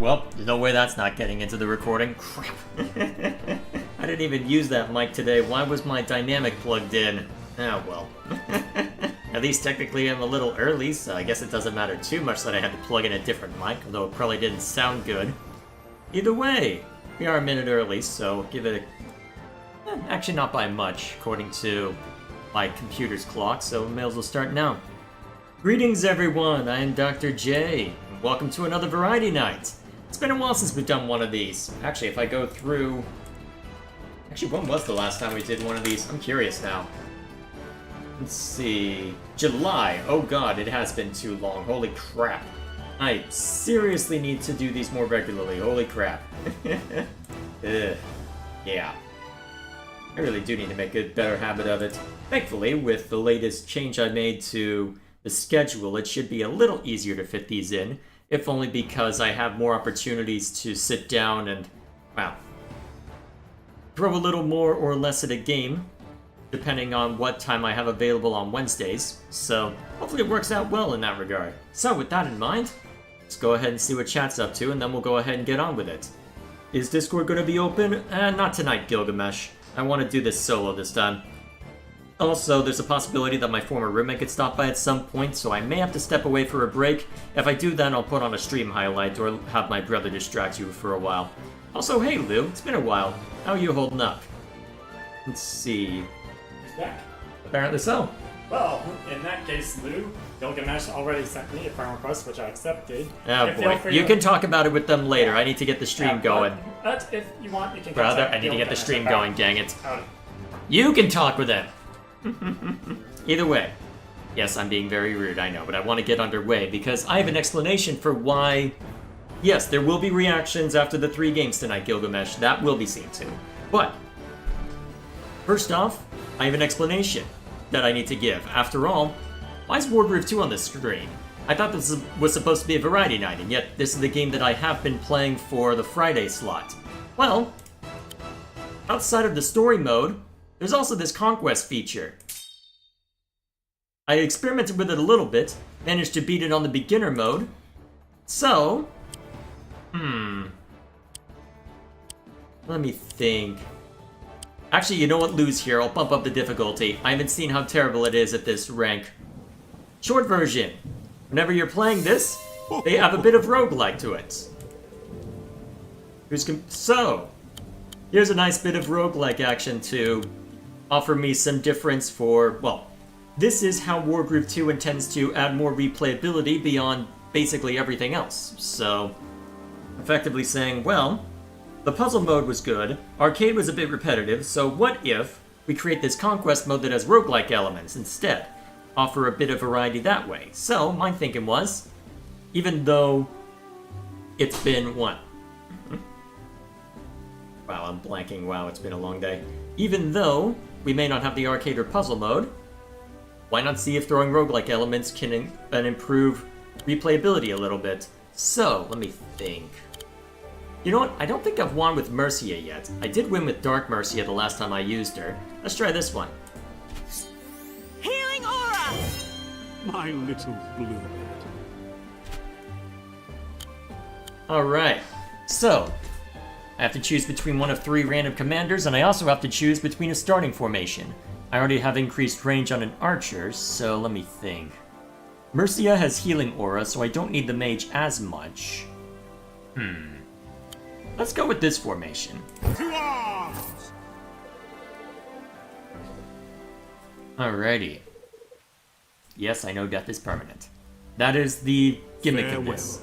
well, there's no way that's not getting into the recording. Crap. I didn't even use that mic today. Why was my dynamic plugged in? Oh, well. At least technically I'm a little early, so I guess it doesn't matter too much that I had to plug in a different mic, although it probably didn't sound good. Either way, we are a minute early, so give it a... actually not by much, according to my computer's clock, so we may as well start now. Greetings everyone, I am Dr. J, and welcome to another Variety Night. It's been a while since we've done one of these. Actually, if I go through... Actually, when was the last time we did one of these? I'm curious now. Let's see... July. Oh god, it has been too long. Holy crap. I seriously need to do these more regularly. Holy crap. Ugh. Yeah. I really do need to make a better habit of it. Thankfully, with the latest change I made to the schedule, it should be a little easier to fit these in, if only because I have more opportunities to sit down and, wow, throw a little more or less at a game, depending on what time I have available on Wednesdays, so hopefully it works out well in that regard. So with that in mind, let's go ahead and see what chat's up to, and then we'll go ahead and get on with it. Is Discord going to be open? Not tonight, Gilgamesh. I want to do this solo this time. Also, there's a possibility that my former roommate could stop by at some point, so I may have to step away for a break. If I do, then I'll put on a stream highlight or have my brother distract you for a while. Also, hey Lou, it's been a while. How are you holding up? Let's see. Yeah. Apparently so. Well, in that case, Lou, Gilgamesh already sent me a friend request, which I accepted. Oh boy, you can talk about it with them later. I need to get the stream going. But if you want, you can Brother, contact I need to get the Gilgamesh stream about- going, dang it. Oh, You can talk with them! Either way. Yes, I'm being very rude, I know, but I want to get underway because I have an explanation for why... Yes, there will be reactions after the 3 games tonight, Gilgamesh. That will be seen too. But, first off, I have an explanation that I need to give. After all, why is Wargroove 2 on this screen? I thought this was supposed to be a variety night, and yet this is the game that I have been playing for the Friday slot. Well, outside of the story mode, there's also this Conquest feature. I experimented with it a little bit, managed to beat it on the beginner mode, so... Let me think. Actually, you know what, Lou's here, I'll bump up the difficulty. I haven't seen how terrible it is at this rank. Short version. Whenever you're playing this, they have a bit of roguelike to it. So, here's a nice bit of roguelike action to offer me some difference for, well, this is how Wargroove 2 intends to add more replayability beyond basically everything else. So, effectively saying, well, the puzzle mode was good, arcade was a bit repetitive, so what if we create this conquest mode that has roguelike elements instead? Offer a bit of variety that way. So, my thinking was, even though it's been, what? Wow, I'm blanking. Wow, it's been a long day. Even though we may not have the arcade or puzzle mode, why not see if throwing roguelike elements can improve replayability a little bit? So, let me think. You know what? I don't think I've won with Mercia yet. I did win with Dark Mercia the last time I used her. Let's try this one. Healing aura! My little bluebird. Alright, so I have to choose between one of 3 random commanders, and I also have to choose between a starting formation. I already have increased range on an archer, so let me think. Mercia has healing aura, so I don't need the mage as much. Let's go with this formation. To arms! Alrighty. Yes, I know death is permanent. That is the gimmick of this.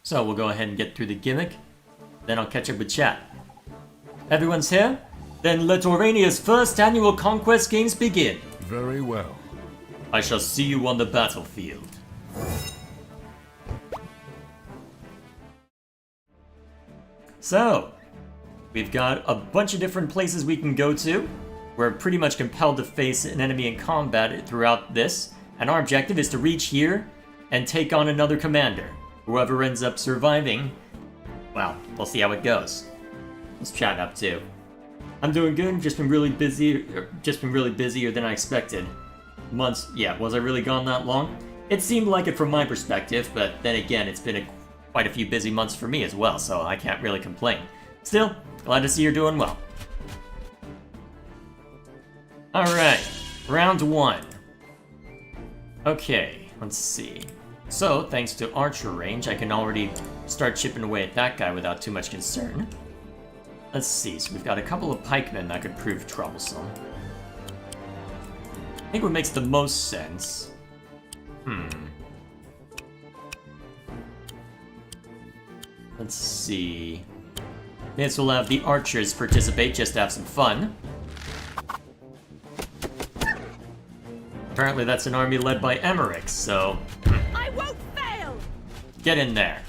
So we'll go ahead and get through the gimmick, then I'll catch up with chat. Everyone's here? Then let Aurania's first annual Conquest Games begin. Very well. I shall see you on the battlefield. So, we've got a bunch of different places we can go to. We're pretty much compelled to face an enemy in combat throughout this, and our objective is to reach here and take on another commander. Whoever ends up surviving, well, we'll see how it goes. What's chat up to? I'm doing good, just been really busier than I expected. Months, yeah, was I really gone that long? It seemed like it from my perspective, but then again, it's been quite a few busy months for me as well, so I can't really complain. Still, glad to see you're doing well. Alright, round 1. Okay, let's see. So, thanks to archer range, I can already start chipping away at that guy without too much concern. Let's see, so we've got a couple of pikemen that could prove troublesome. I think what makes the most sense... Let's see... May as well have the archers participate just to have some fun. Apparently that's an army led by Emmerich, so... I won't fail! Get in there.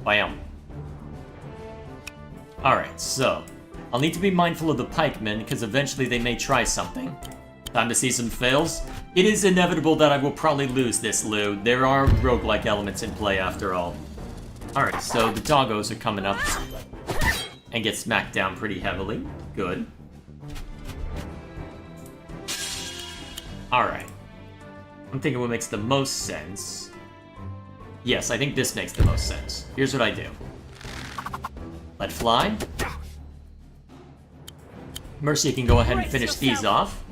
Bam. Alright, so... I'll need to be mindful of the pikemen, because eventually they may try something. Time to see some fails? It is inevitable that I will probably lose this, Lou. There are roguelike elements in play after all. Alright, so the doggos are coming up and get smacked down pretty heavily. Good. Alright. I'm thinking what makes the most sense. Yes, I think this makes the most sense. Here's what I do. Let fly. Mercia can go ahead and finish these off.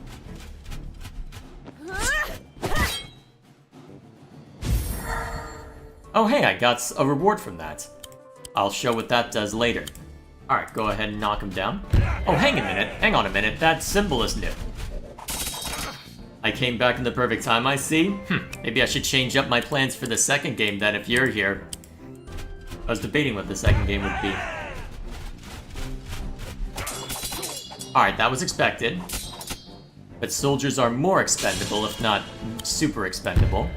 Oh hey, I got a reward from that. I'll show what that does later. Alright, go ahead and knock him down. Oh, hang on a minute, that symbol is new. I came back in the perfect time, I see. Maybe I should change up my plans for the second game then if you're here. I was debating what the second game would be. Alright, that was expected. But soldiers are more expendable, if not super expendable.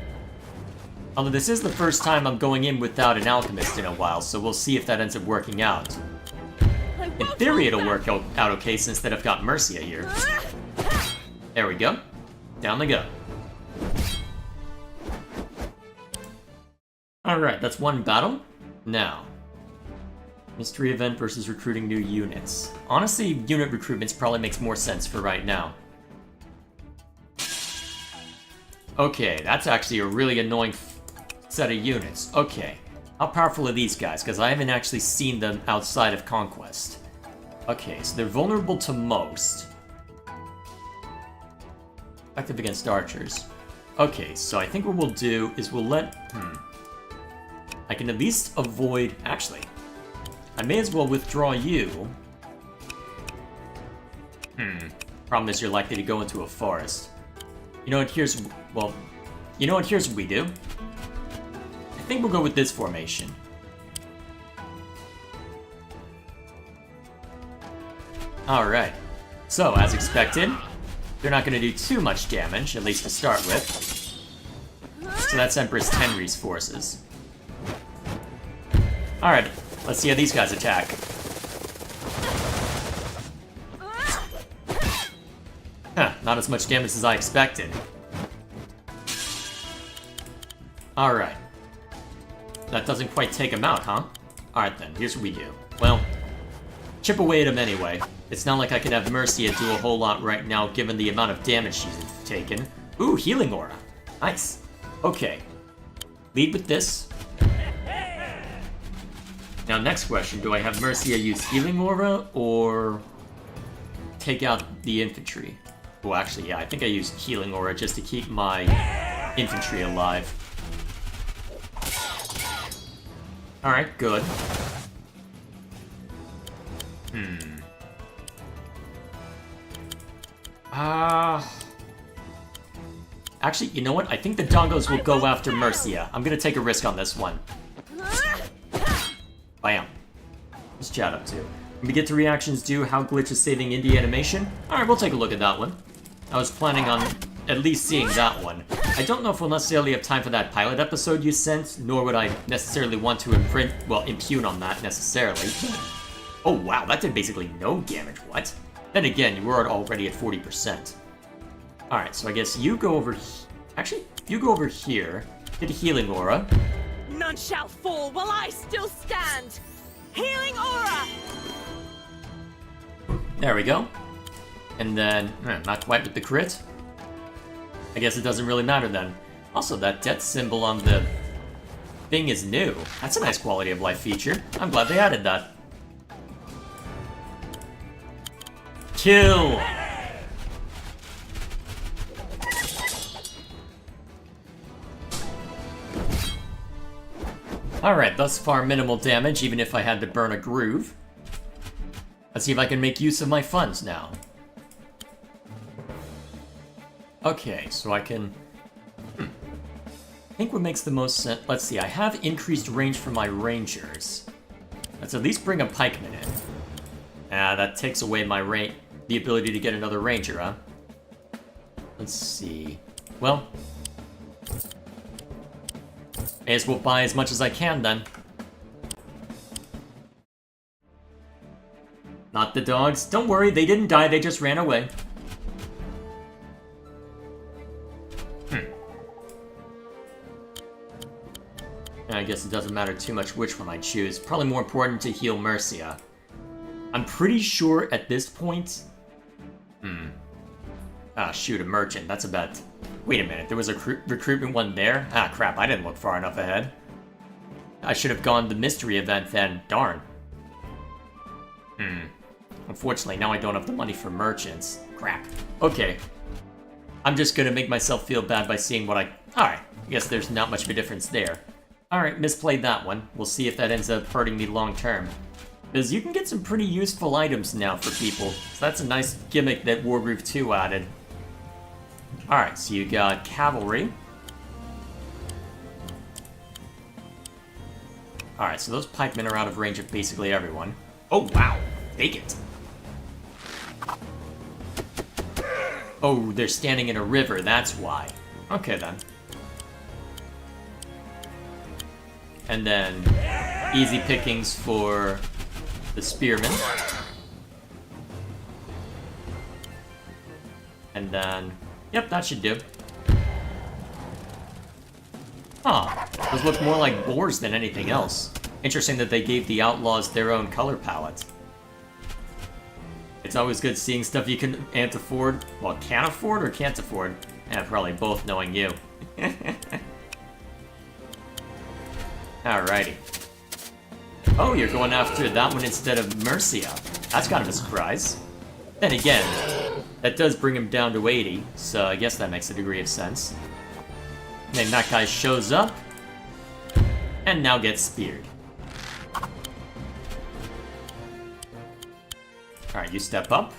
Although this is the first time I'm going in without an alchemist in a while, so we'll see if that ends up working out. In theory it'll work out okay since that I've got Mercia here. There we go. Down they go. Alright, that's one battle. Now. Mystery event versus recruiting new units. Honestly, unit recruitments probably makes more sense for right now. Okay, that's actually a really annoying set of units. Okay, how powerful are these guys? Because I haven't actually seen them outside of Conquest. Okay, so they're vulnerable to most. Effective against archers. Okay, so I think what we'll do is we'll let... I can at least avoid... Actually, I may as well withdraw you. Problem is you're likely to go into a forest. You know what, here's... Well, you know what, here's what we do. I think we'll go with this formation. Alright. So, as expected, they're not going to do too much damage, at least to start with. So that's Empress Tenri's forces. Alright, let's see how these guys attack. Huh, not as much damage as I expected. Alright. That doesn't quite take him out, huh? Alright then, here's what we do. Well, chip away at him anyway. It's not like I can have Mercia do a whole lot right now given the amount of damage she's taken. Ooh, healing aura. Nice. Okay. Lead with this. Now next question, do I have Mercia use healing aura or take out the infantry? Well, actually, yeah, I think I used healing aura just to keep my infantry alive. Alright, good. Actually, you know what? I think the Dongos will go after Mercia. I'm gonna take a risk on this one. Bam. What's chat up to? When we get to reactions due, how Glitch is saving indie animation? Alright, we'll take a look at that one. I was planning on at least seeing that one. I don't know if we'll necessarily have time for that pilot episode you sent, nor would I necessarily want to impugn on that necessarily. Oh wow, that did basically no damage, what? Then again, you were already at 40%. Alright, so I guess you go over actually, you go over here, get a healing aura. None shall fall while I still stand! Healing aura! There we go. And then, not quite with the crit. I guess it doesn't really matter then. Also, that death symbol on the Bing is new. That's a nice quality of life feature. I'm glad they added that. Kill! Alright, thus far minimal damage, even if I had to burn a groove. Let's see if I can make use of my funds now. Okay, so I can... I think what makes the most sense... Let's see, I have increased range for my rangers. Let's at least bring a pikeman in. That takes away my the ability to get another ranger, huh? Let's see... Well... May as well buy as much as I can, then. Not the dogs. Don't worry, they didn't die, they just ran away. I guess it doesn't matter too much which one I choose. Probably more important to heal Mercia. I'm pretty sure at this point... Ah, shoot, a merchant. That's a bet. Wait a minute, there was a recruitment one there? Ah, crap, I didn't look far enough ahead. I should have gone the mystery event then. Darn. Unfortunately, now I don't have the money for merchants. Crap. Okay. I'm just gonna make myself feel bad by seeing what I... Alright, I guess there's not much of a difference there. Alright, misplayed that one. We'll see if that ends up hurting me long term. Because you can get some pretty useful items now for people. So that's a nice gimmick that Wargroove 2 added. Alright, so you got cavalry. Alright, so those pikemen are out of range of basically everyone. Oh, wow. Take it. Oh, they're standing in a river, that's why. Okay, then. And then, easy pickings for the spearmen. And then, yep, that should do. Huh, those look more like boars than anything else. Interesting that they gave the outlaws their own color palette. It's always good seeing stuff you can't afford. Well, can't afford or can't afford? Probably both, knowing you. Alrighty. Oh, you're going after that one instead of Mercia. That's kind of a surprise. Then again, that does bring him down to 80, so I guess that makes a degree of sense. And then that guy shows up, and now gets speared. Alright, you step up.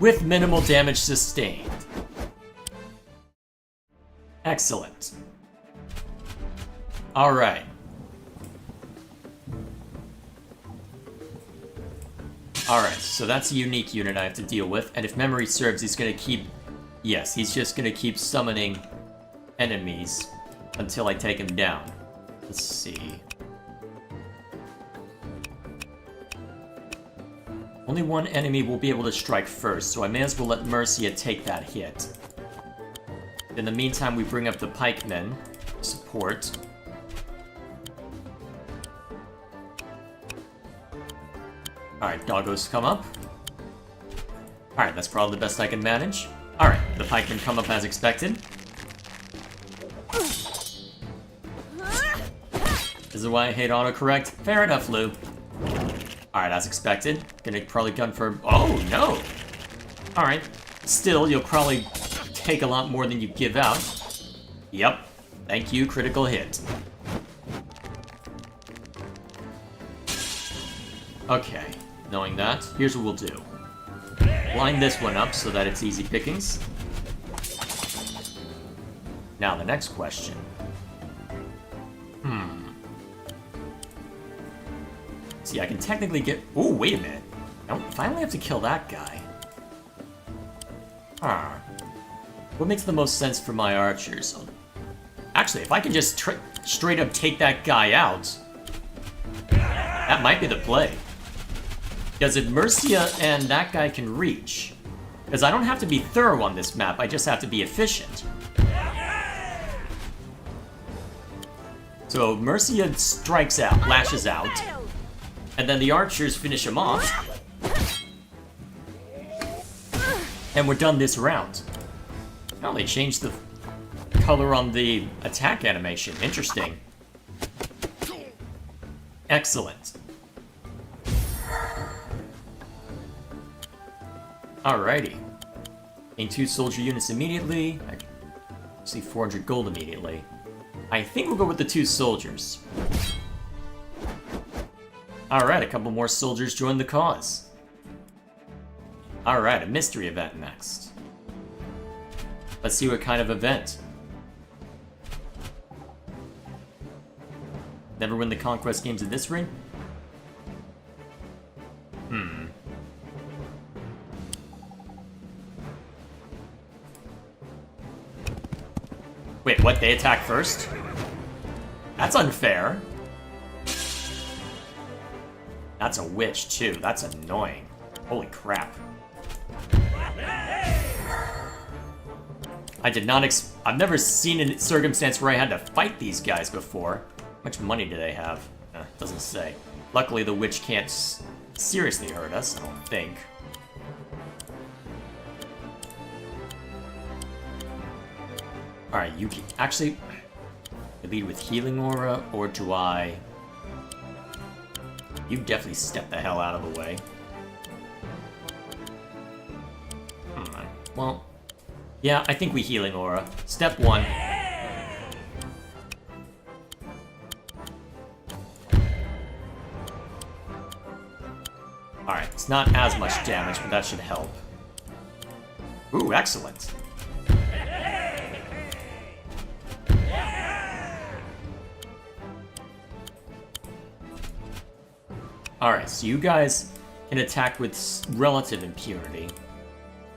With minimal damage sustained. Excellent. Alright. Alright, so that's a unique unit I have to deal with, and if memory serves, he's gonna keep... Yes, he's just gonna keep summoning enemies until I take him down. Let's see... Only one enemy will be able to strike first, so I may as well let Mercia take that hit. In the meantime, we bring up the pikemen. Support. Alright, doggos come up. Alright, that's probably the best I can manage. Alright, the pikemen come up as expected. This is why I hate autocorrect. Fair enough, Lou. Alright, as expected. Gonna probably gun for... Oh, no! Alright. Still, you'll probably take a lot more than you give out. Yep. Thank you, critical hit. Okay. Knowing that, here's what we'll do. Line this one up so that it's easy pickings. Now, the next question. See, I can technically get... Oh, wait a minute. I don't finally have to kill that guy. What makes the most sense for my archers? Actually, if I can just straight up take that guy out, that might be the play. Because if Mercia and that guy can reach... Because I don't have to be thorough on this map, I just have to be efficient. So Mercia strikes out, lashes out. And then the archers finish him off. And we're done this round. Oh, they changed the color on the attack animation. Interesting. Excellent. Alrighty. Gain 2 soldier units immediately. I see 400 gold immediately. I think we'll go with the 2 soldiers. Alright, a couple more soldiers join the cause. Alright, a mystery event next. Let's see what kind of event. Never win the conquest games in this ring? Wait, what? They attack first? That's unfair. That's a witch, too. That's annoying. Holy crap. I did not I've never seen a circumstance where I had to fight these guys before. How much money do they have? Doesn't say. Luckily, the witch can't seriously hurt us, I don't think. Alright, you can actually lead with healing aura, or do I? You definitely step the hell out of the way. Well, yeah, I think we healing aura. Step 1. Alright, it's not as much damage, but that should help. Ooh, excellent. Alright, so you guys can attack with relative impunity,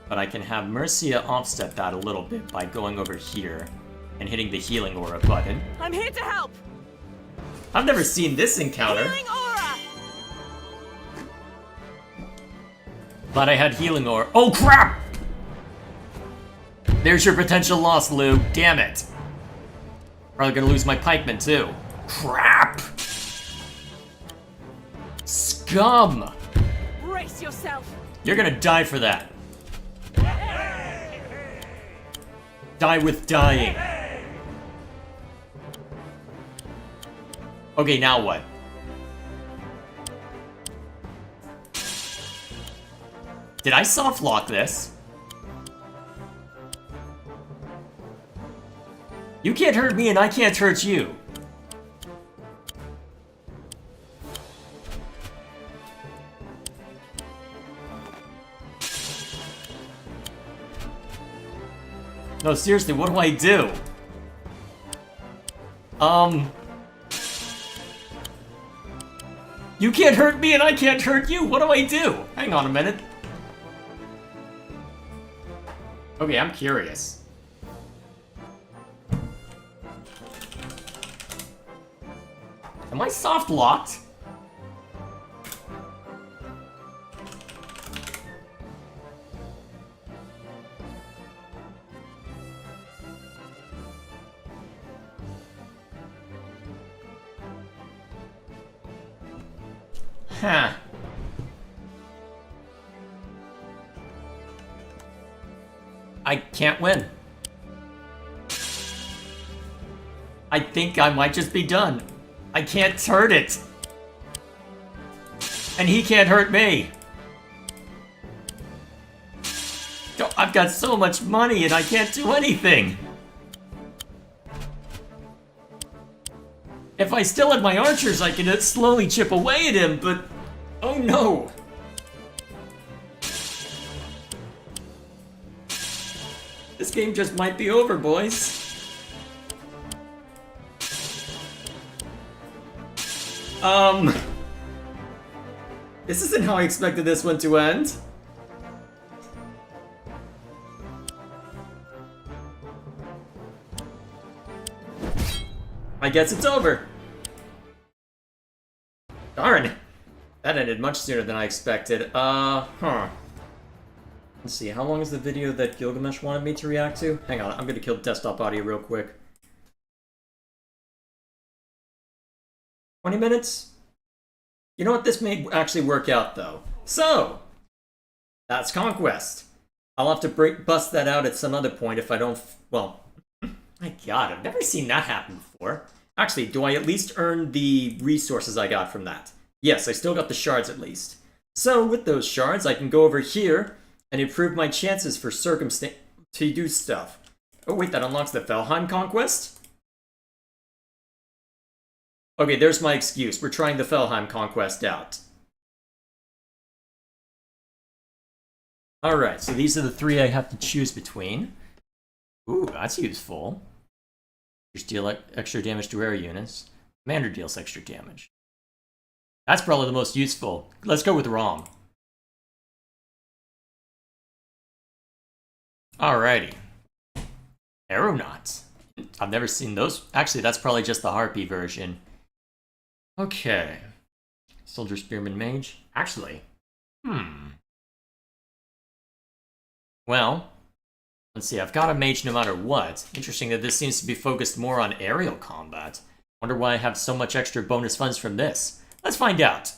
but I can have Mercia offset that a little bit by going over here and hitting the healing aura button. I'm here to help. I've never seen this encounter. Healing aura. But I had healing aura. Oh crap! There's your potential loss, Lou. Damn it. Probably gonna lose my pikeman too. Crap! Scum! Brace yourself. You're gonna die for that. Die with dying. Okay, now what? Did I soft lock this? You can't hurt me and I can't hurt you. No, seriously, what do I do? You can't hurt me and I can't hurt you. What do I do? Hang on a minute. Okay, I'm curious. Am I soft locked? Huh. I can't win. I think I might just be done. I can't hurt it. And he can't hurt me. I've got so much money and I can't do anything. If I still had my archers, I could slowly chip away at him, but... Oh no! This game just might be over, boys. This isn't how I expected this one to end. I guess it's over. Darn. That ended much sooner than I expected. Let's see, how long is the video that Gilgamesh wanted me to react to? Hang on, I'm gonna kill desktop audio real quick. 20 minutes? You know what, this may actually work out though. So, that's Conquest. I'll have to bust that out at some other point if I don't... Well, my god, I've never seen that happen before. Actually, do I at least earn the resources I got from that? Yes, I still got the shards at least. So, with those shards, I can go over here and improve my chances for to do stuff. Oh wait, that unlocks the Felheim Conquest? Okay, there's my excuse. We're trying the Felheim Conquest out. Alright, so these are the 3 I have to choose between. Ooh, that's useful. Just deal extra damage to area units. Commander deals extra damage. That's probably the most useful. Let's go with Rom. Alrighty. Aeronauts. I've never seen those. Actually, that's probably just the Harpy version. Okay. Soldier, Spearman, Mage. Actually. Well, let's see. I've got a Mage no matter what. Interesting that this seems to be focused more on aerial combat. Wonder why I have so much extra bonus funds from this. Let's find out.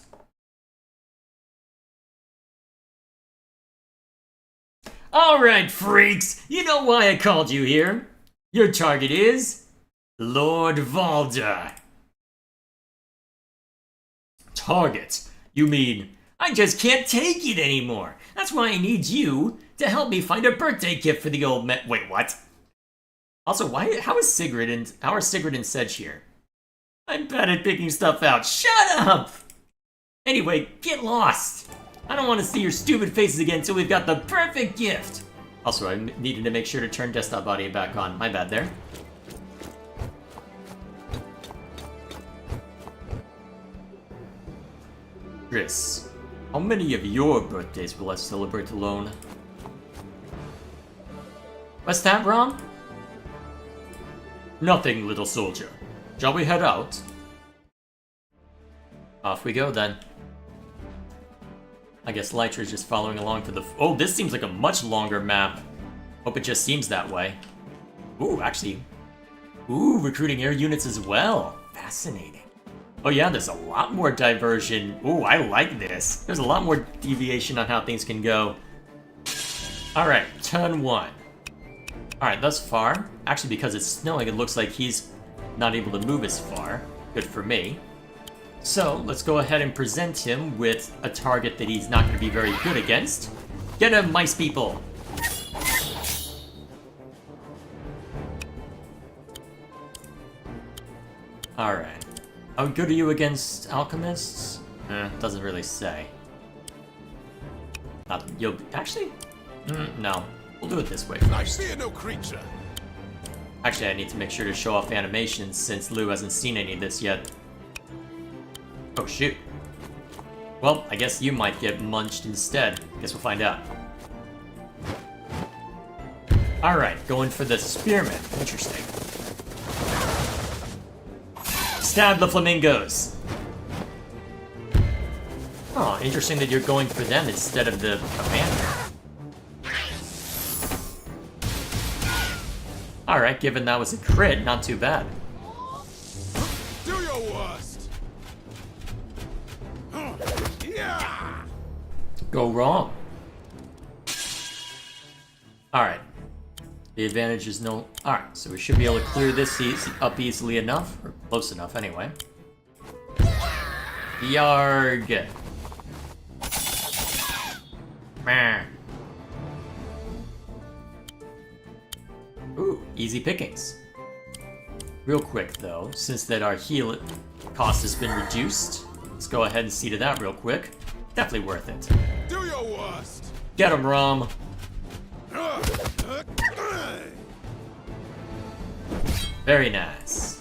Alright, freaks! You know why I called you here. Your target is... Lord Valda. Target? You mean, I just can't take it anymore. That's why I need you to help me find a birthday gift for the old man. Wait, what? Also, how are Sigrid and Sedge here? I'm bad at picking stuff out. Shut up! Anyway, get lost. I don't want to see your stupid faces again until we've got the perfect gift. Also, I needed to make sure to turn desktop body back on. My bad there. Chris, how many of your birthdays will I celebrate alone? What's that, Rom? Nothing, little soldier. Shall we head out? Off we go, then. I guess Lytra is just following along to the... Oh, this seems like a much longer map. Hope it just seems that way. Ooh, actually... Ooh, recruiting air units as well. Fascinating. Oh yeah, there's a lot more diversion. Ooh, I like this. There's a lot more deviation on how things can go. Alright, turn 1. Alright, thus far, actually because it's snowing, it looks like he's not able to move as far. Good for me. So, let's go ahead and present him with a target that he's not going to be very good against. Get him, mice people! Alright. How good are you against alchemists? Doesn't really say. You'll... Actually? No. We'll do it this way first. I fear no creature. Actually, I need to make sure to show off animations since Lou hasn't seen any of this yet. Oh, shoot. Well, I guess you might get munched instead. Guess we'll find out. Alright, going for the Spearman. Interesting. Stab the flamingos! Oh, interesting that you're going for them instead of the commander. Alright, given that was a crit, not too bad. Do your worst. Yeah. Go wrong. Alright. The advantage is no... Alright, so we should be able to clear this up easily enough. Or close enough, anyway. Yarg! Meh. Ooh, easy pickings. Real quick, though, since that our heal cost has been reduced, let's go ahead and see to that real quick. Definitely worth it. Do your worst. Get him, Rom! Very nice.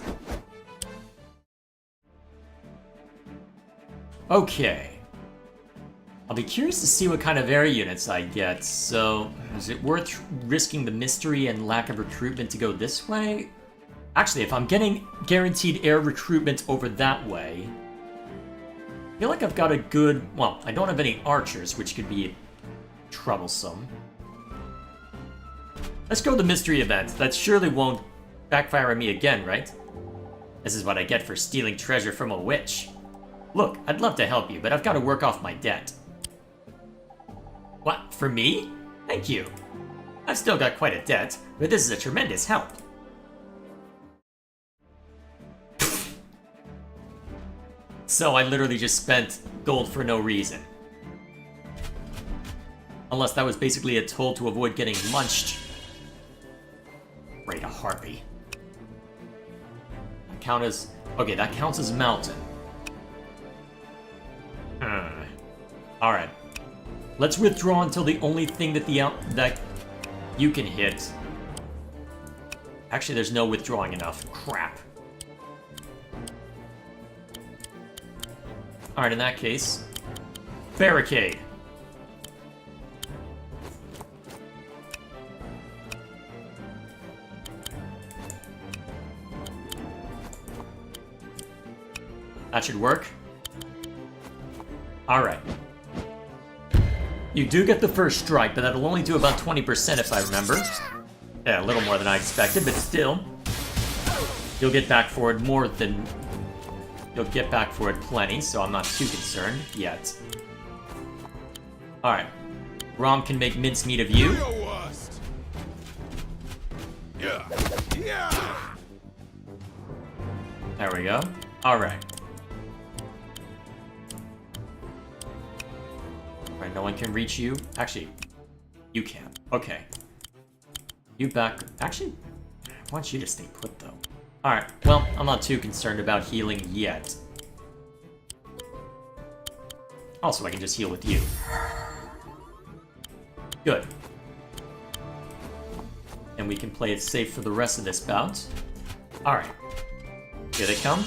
Okay. I'll be curious to see what kind of air units I get, so is it worth risking the mystery and lack of recruitment to go this way? Actually, if I'm getting guaranteed air recruitment over that way, I feel like I've got a good... Well, I don't have any archers, which could be troublesome. Let's go the mystery event. That surely won't backfire on me again, right? This is what I get for stealing treasure from a witch. Look, I'd love to help you, but I've got to work off my debt. What, for me? Thank you. I've still got quite a debt, but this is a tremendous help. So I literally just spent gold for no reason. Unless that was basically a toll to avoid getting munched. Right, a harpy. That count as... Okay, that counts as mountain. Alright. Let's withdraw until the only thing that that you can hit... Actually, there's no withdrawing enough. Crap. Alright, in that case... Barricade. That should work. Alright. You do get the first strike, but that'll only do about 20% if I remember. Yeah, a little more than I expected, but still. You'll get back for it more than... You'll get back for it plenty, so I'm not too concerned yet. Alright. Rom can make mincemeat of Do you. your worst. Yeah. Yeah. There we go. Alright. Alright, no one can reach you. Actually, you can. Okay. You back... Actually, I want you to stay put, though. Alright, well, I'm not too concerned about healing yet. Also, I can just heal with you. Good. And we can play it safe for the rest of this bout. Alright. Here they come.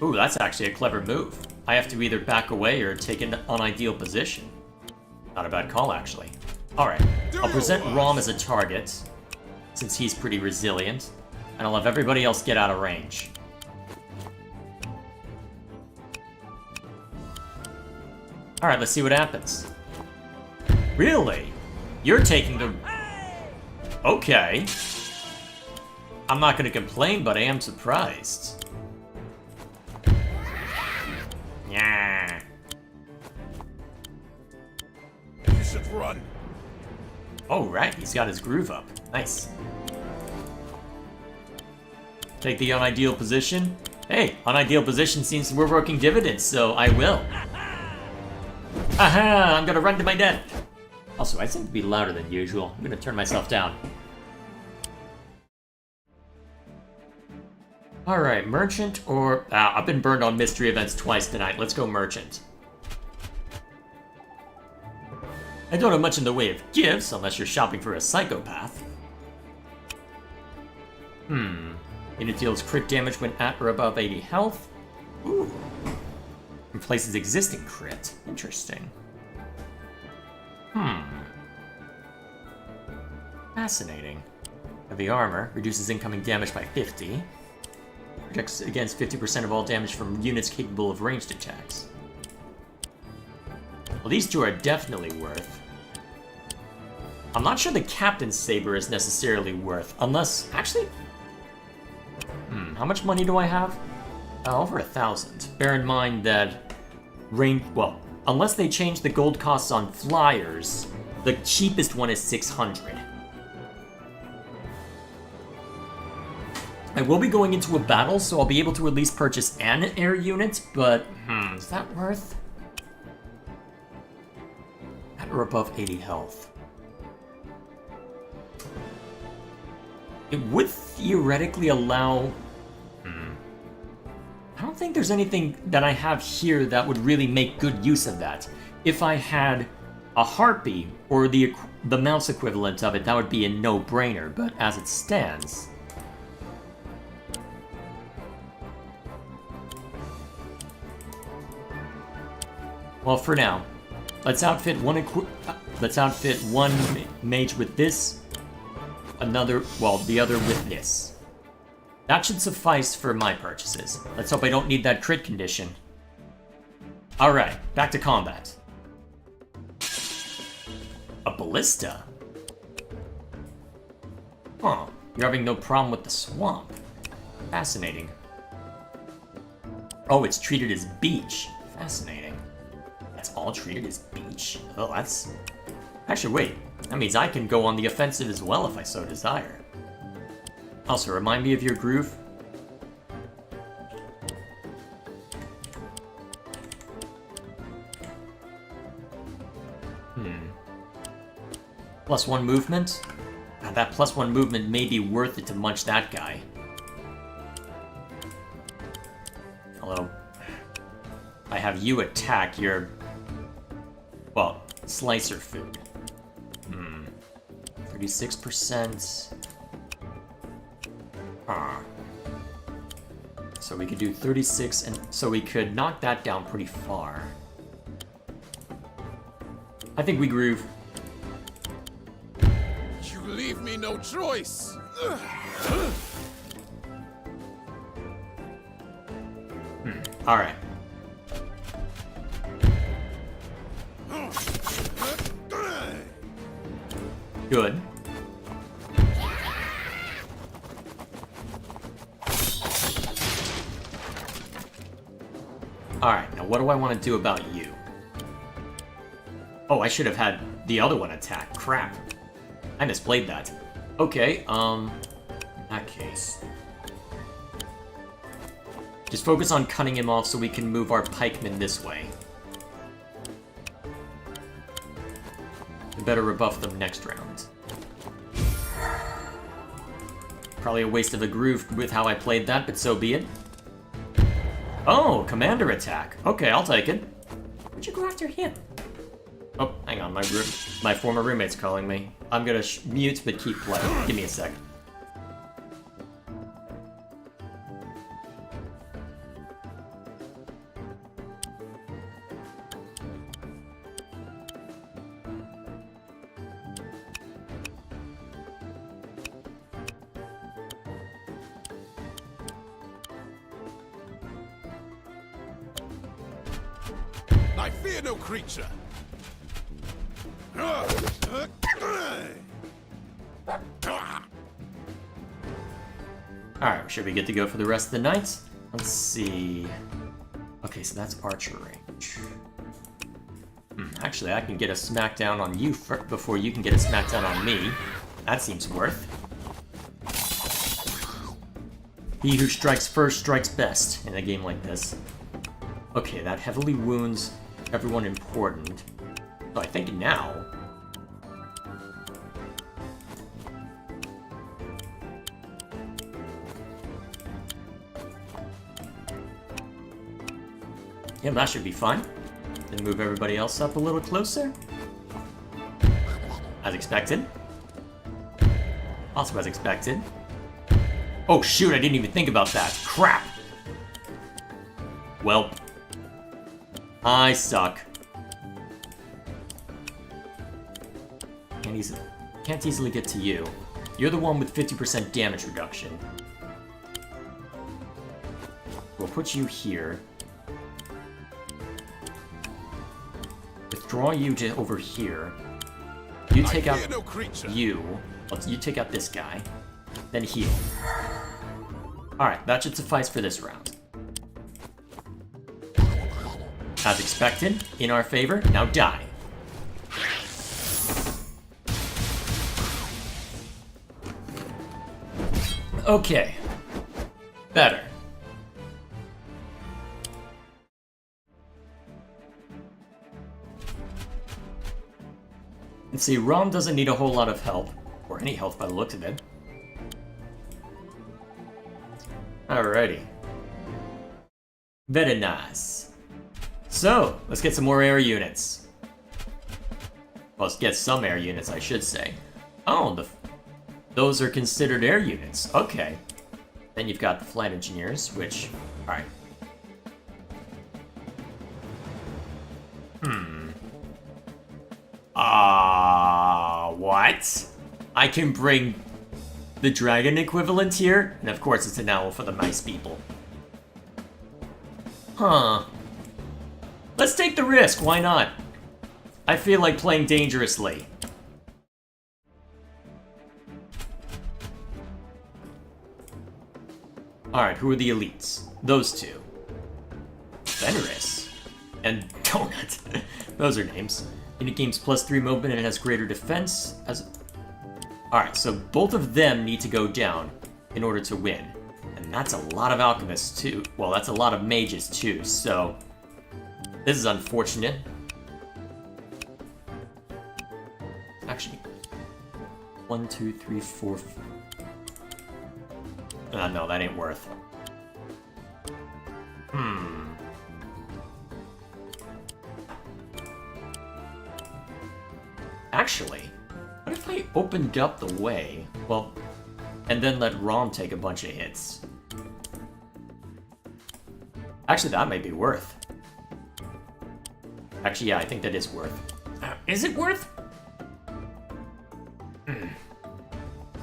Ooh, that's actually a clever move. I have to either back away or take an unideal position. Not a bad call, actually. Alright, I'll present Rom as a target, since he's pretty resilient, and I'll have everybody else get out of range. Alright, let's see what happens. Really? You're taking the... Okay. I'm not gonna complain, but I am surprised. Yeah. You should run. Oh, right, he's got his groove up. Nice. Take the unideal position. Hey, unideal position seems we're working dividends, so I will. Aha! I'm gonna run to my death. Also, I seem to be louder than usual. I'm gonna turn myself down. Alright, merchant or... I've been burned on mystery events twice tonight. Let's go merchant. I don't have much in the way of gifts, unless you're shopping for a psychopath. Unit deals crit damage when at or above 80 health. Ooh. Replaces existing crit. Interesting. Fascinating. Heavy armor. Reduces incoming damage by 50. Protects against 50% of all damage from units capable of ranged attacks. Well, these two are definitely worth. I'm not sure the Captain's Saber is necessarily worth, unless... Actually... how much money do I have? Over 1,000. Bear in mind that... Well, unless they change the gold costs on flyers, the cheapest one is 600. I will be going into a battle, so I'll be able to at least purchase an air unit, but... is that worth? At or above 80 health. It would theoretically allow... I don't think there's anything that I have here that would really make good use of that. If I had a harpy, or the mouse equivalent of it, that would be a no-brainer, but as it stands... Well, for now, let's outfit one mage with this, another, well, the other with this. That should suffice for my purchases. Let's hope I don't need that crit condition. Alright, back to combat. A ballista? Huh, you're having no problem with the swamp. Fascinating. Oh, it's treated as beach. Fascinating. That's all treated as beach? Oh, that's Actually, wait. That means I can go on the offensive as well if I so desire. Also, remind me of your groove. +1 movement? God, that +1 movement may be worth it to munch that guy. Although, I have you attack your, well, slicer food. 36%. So we could do 36, and so we could knock that down pretty far. I think we groove. You leave me no choice. Alright. Good. Alright, now what do I want to do about you? Oh, I should have had the other one attack. Crap. I misplayed that. Okay, in that case. Just focus on cutting him off so we can move our pikemen this way. We better rebuff them next round. Probably a waste of a groove with how I played that, but so be it. Oh, commander attack. Okay, I'll take it. Where'd you go after him? Oh, hang on, my former roommate's calling me. I'm gonna mute, but keep playing. Give me a sec. I fear no creature. Alright, should we get to go for the rest of the night? Let's see. Okay, so that's archer range. Actually, I can get a smackdown on you before you can get a smackdown on me. That seems worth. He who strikes first strikes best in a game like this. Okay, that heavily wounds everyone important. So I think now... yeah, that should be fine. Then move everybody else up a little closer. As expected. Also as expected. Oh shoot, I didn't even think about that. Crap! Well, I suck. Can't easily get to you. You're the one with 50% damage reduction. We'll put you here. Withdraw you to over here. You take out you. You take out this guy. Then heal. Alright, that should suffice for this round. As expected, in our favor, now die. Okay. Better. Let's see, Rom doesn't need a whole lot of help. Or any health by the looks of it. Alrighty. Very nice. So, let's get some more air units. Well, let's get some air units, I should say. Oh, those are considered air units. Okay. Then you've got the flight engineers, which... Alright. What? I can bring the dragon equivalent here? And of course it's an owl for the nice people. Huh. Let's take the risk, why not? I feel like playing dangerously. Alright, who are the elites? Those two. Fenris. and Donut. Those are names. And it gains +3 movement and it has greater defense. Alright, so both of them need to go down in order to win. And that's a lot of alchemists too. Well, that's a lot of mages too, so this is unfortunate. Actually, 1, 2, 3, 4. No, that ain't worth. Actually, what if I opened up the way? Well, and then let Rom take a bunch of hits. Actually, that may be worth. Actually, yeah, I think that is worth. Is it worth?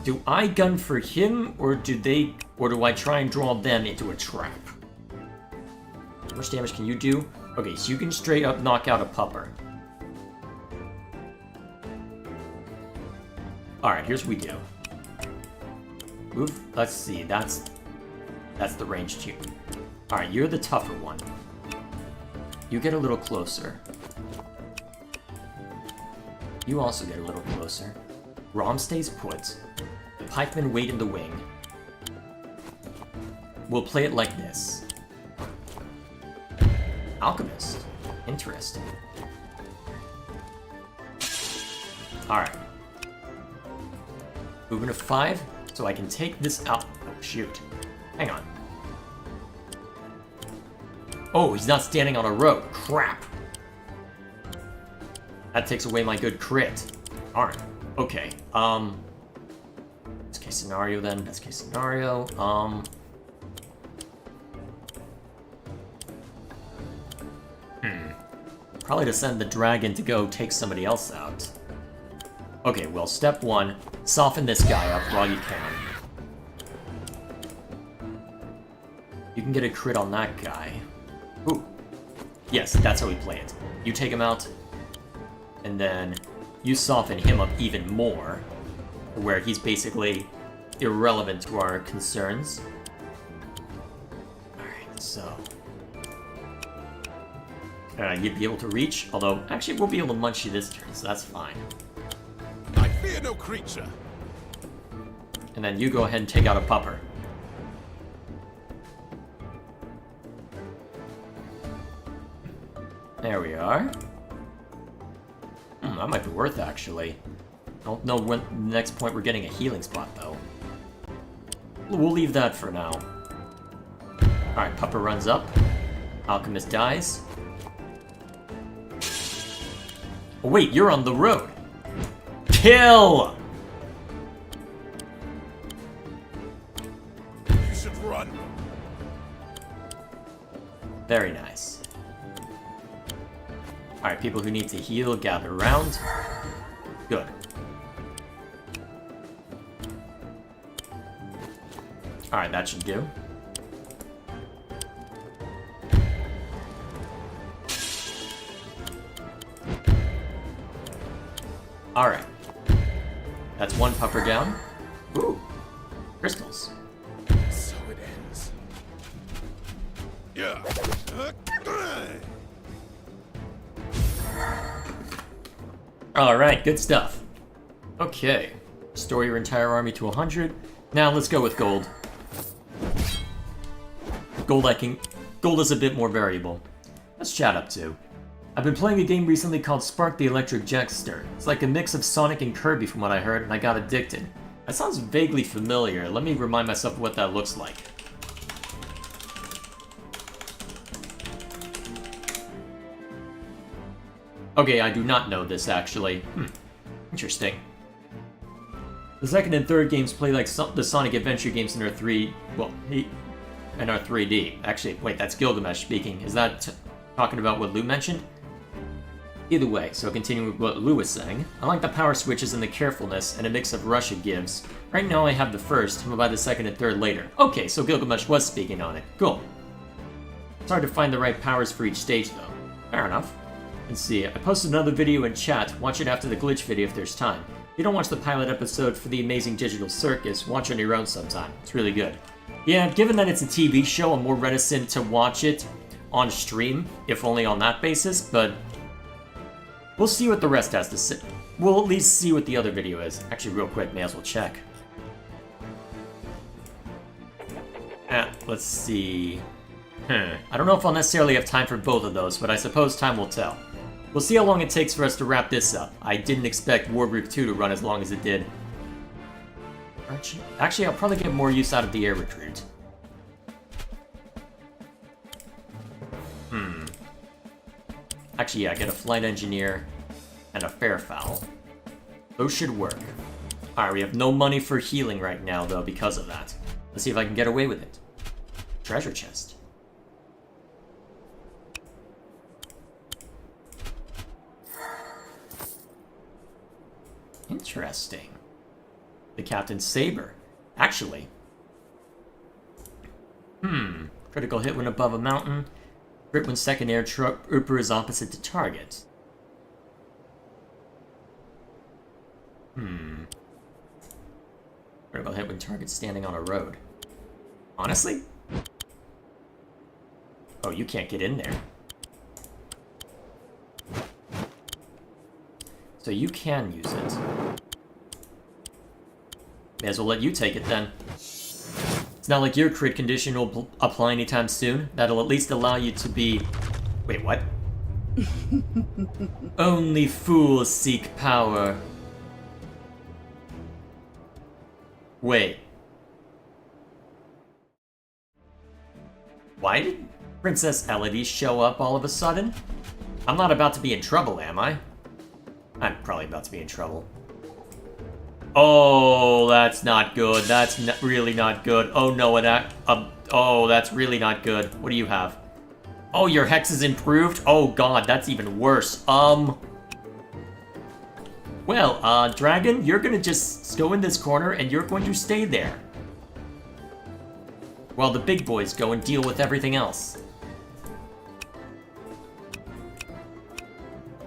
Do I gun for him, or do I try and draw them into a trap? How much damage can you do? Okay, so you can straight up knock out a pupper. Alright, here's what we do. Move, let's see, that's the range too. Alright, you're the tougher one. You get a little closer. You also get a little closer. Rom stays put. The pikemen wait in the wing. We'll play it like this. Alchemist. Interesting. Alright. Moving to 5, so I can take this out. Oh, shoot. Hang on. Oh, he's not standing on a rope. Crap. That takes away my good crit. Alright. Okay. Best case scenario then. Best case scenario. Probably to send the dragon to go take somebody else out. Okay, well, step 1, soften this guy up while you can. You can get a crit on that guy. Ooh. Yes, that's how we play it. You take him out, and then you soften him up even more, where he's basically irrelevant to our concerns. Alright, so... you'd be able to reach, although, actually, we'll be able to munch you this turn, so that's fine. I fear no creature. And then you go ahead and take out a pupper. There we are. That might be worth, actually. I don't know when the next point we're getting a healing spot, though. We'll leave that for now. Alright, pupper runs up. Alchemist dies. Oh, wait, you're on the road. Kill! You should run. Very nice. Alright, people who need to heal, gather around. Good. Alright, that should do. Alright. That's one pupper down. Ooh. Crystals. So it ends. Yeah. Alright, good stuff. Okay. Restore your entire army to 100. Now let's go with gold. Gold is a bit more variable. Let's chat up to. I've been playing a game recently called Spark the Electric Jester. It's like a mix of Sonic and Kirby from what I heard, and I got addicted. That sounds vaguely familiar. Let me remind myself of what that looks like. Okay, I do not know this, actually. Interesting. The second and third games play like the Sonic Adventure games in our 3D. Actually, wait, that's Gilgamesh speaking. Is that talking about what Lou mentioned? Either way, so continuing with what Lou was saying, I like the power switches and the carefulness and a mix of rush it gives. Right now I have the first, and we'll buy the second and third later. Okay, so Gilgamesh was speaking on it. Cool. It's hard to find the right powers for each stage though. Fair enough. Let's see, I posted another video in chat. Watch it after the glitch video if there's time. If you don't watch the pilot episode for the Amazing Digital Circus, watch on your own sometime. It's really good. Yeah, given that it's a TV show, I'm more reticent to watch it on stream, if only on that basis, but we'll see what the rest has to say. We'll at least see what the other video is. Actually, real quick, may as well check. Let's see. I don't know if I'll necessarily have time for both of those, but I suppose time will tell. We'll see how long it takes for us to wrap this up. I didn't expect Wargroove 2 to run as long as it did. Actually, I'll probably get more use out of the air recruit. Actually, yeah, get a flight engineer and a Fairfowl. Those should work. Alright, we have no money for healing right now, though, because of that. Let's see if I can get away with it. Treasure chest. Interesting. The Captain's Saber. Actually. Critical hit when above a mountain. Crit when second air trooper is opposite to target. Critical hit when target standing on a road. Honestly? Oh, you can't get in there. So you can use it. May as well let you take it then. It's not like your crit condition will apply anytime soon. That'll at least allow you to be... Wait, what? Only fools seek power. Wait. Why did Princess Elodie show up all of a sudden? I'm not about to be in trouble, am I? I'm probably about to be in trouble. Oh, that's not good. That's really not good. Oh no, oh, that's really not good. What do you have? Oh, your hex is improved? Oh god, that's even worse. Well, Dragon, you're gonna just go in this corner and you're going to stay there. While the big boys go and deal with everything else.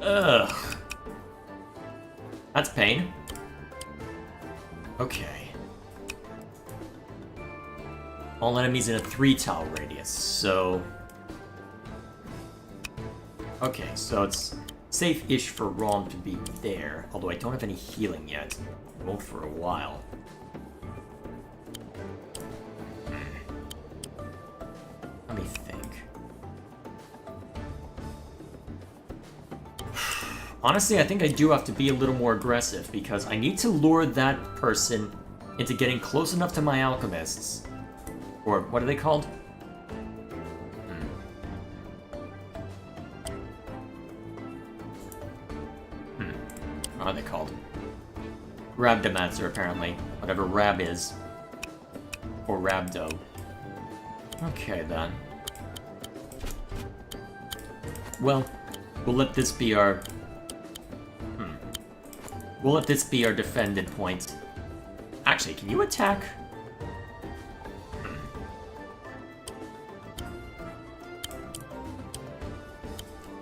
Ugh. That's pain. Okay. All enemies in a 3-tile radius, so... Okay, so it's safe-ish for Rom to be there, although I don't have any healing yet. I won't for a while. Let me think. Honestly, I think I do have to be a little more aggressive, because I need to lure that person into getting close enough to my alchemists. Or, what are they called? What are they called? Rabdomancer, apparently. Whatever Rab is. Or Rabdo. Okay, then. Well, we'll let this be our... We'll let this be our defended point. Actually, can you attack?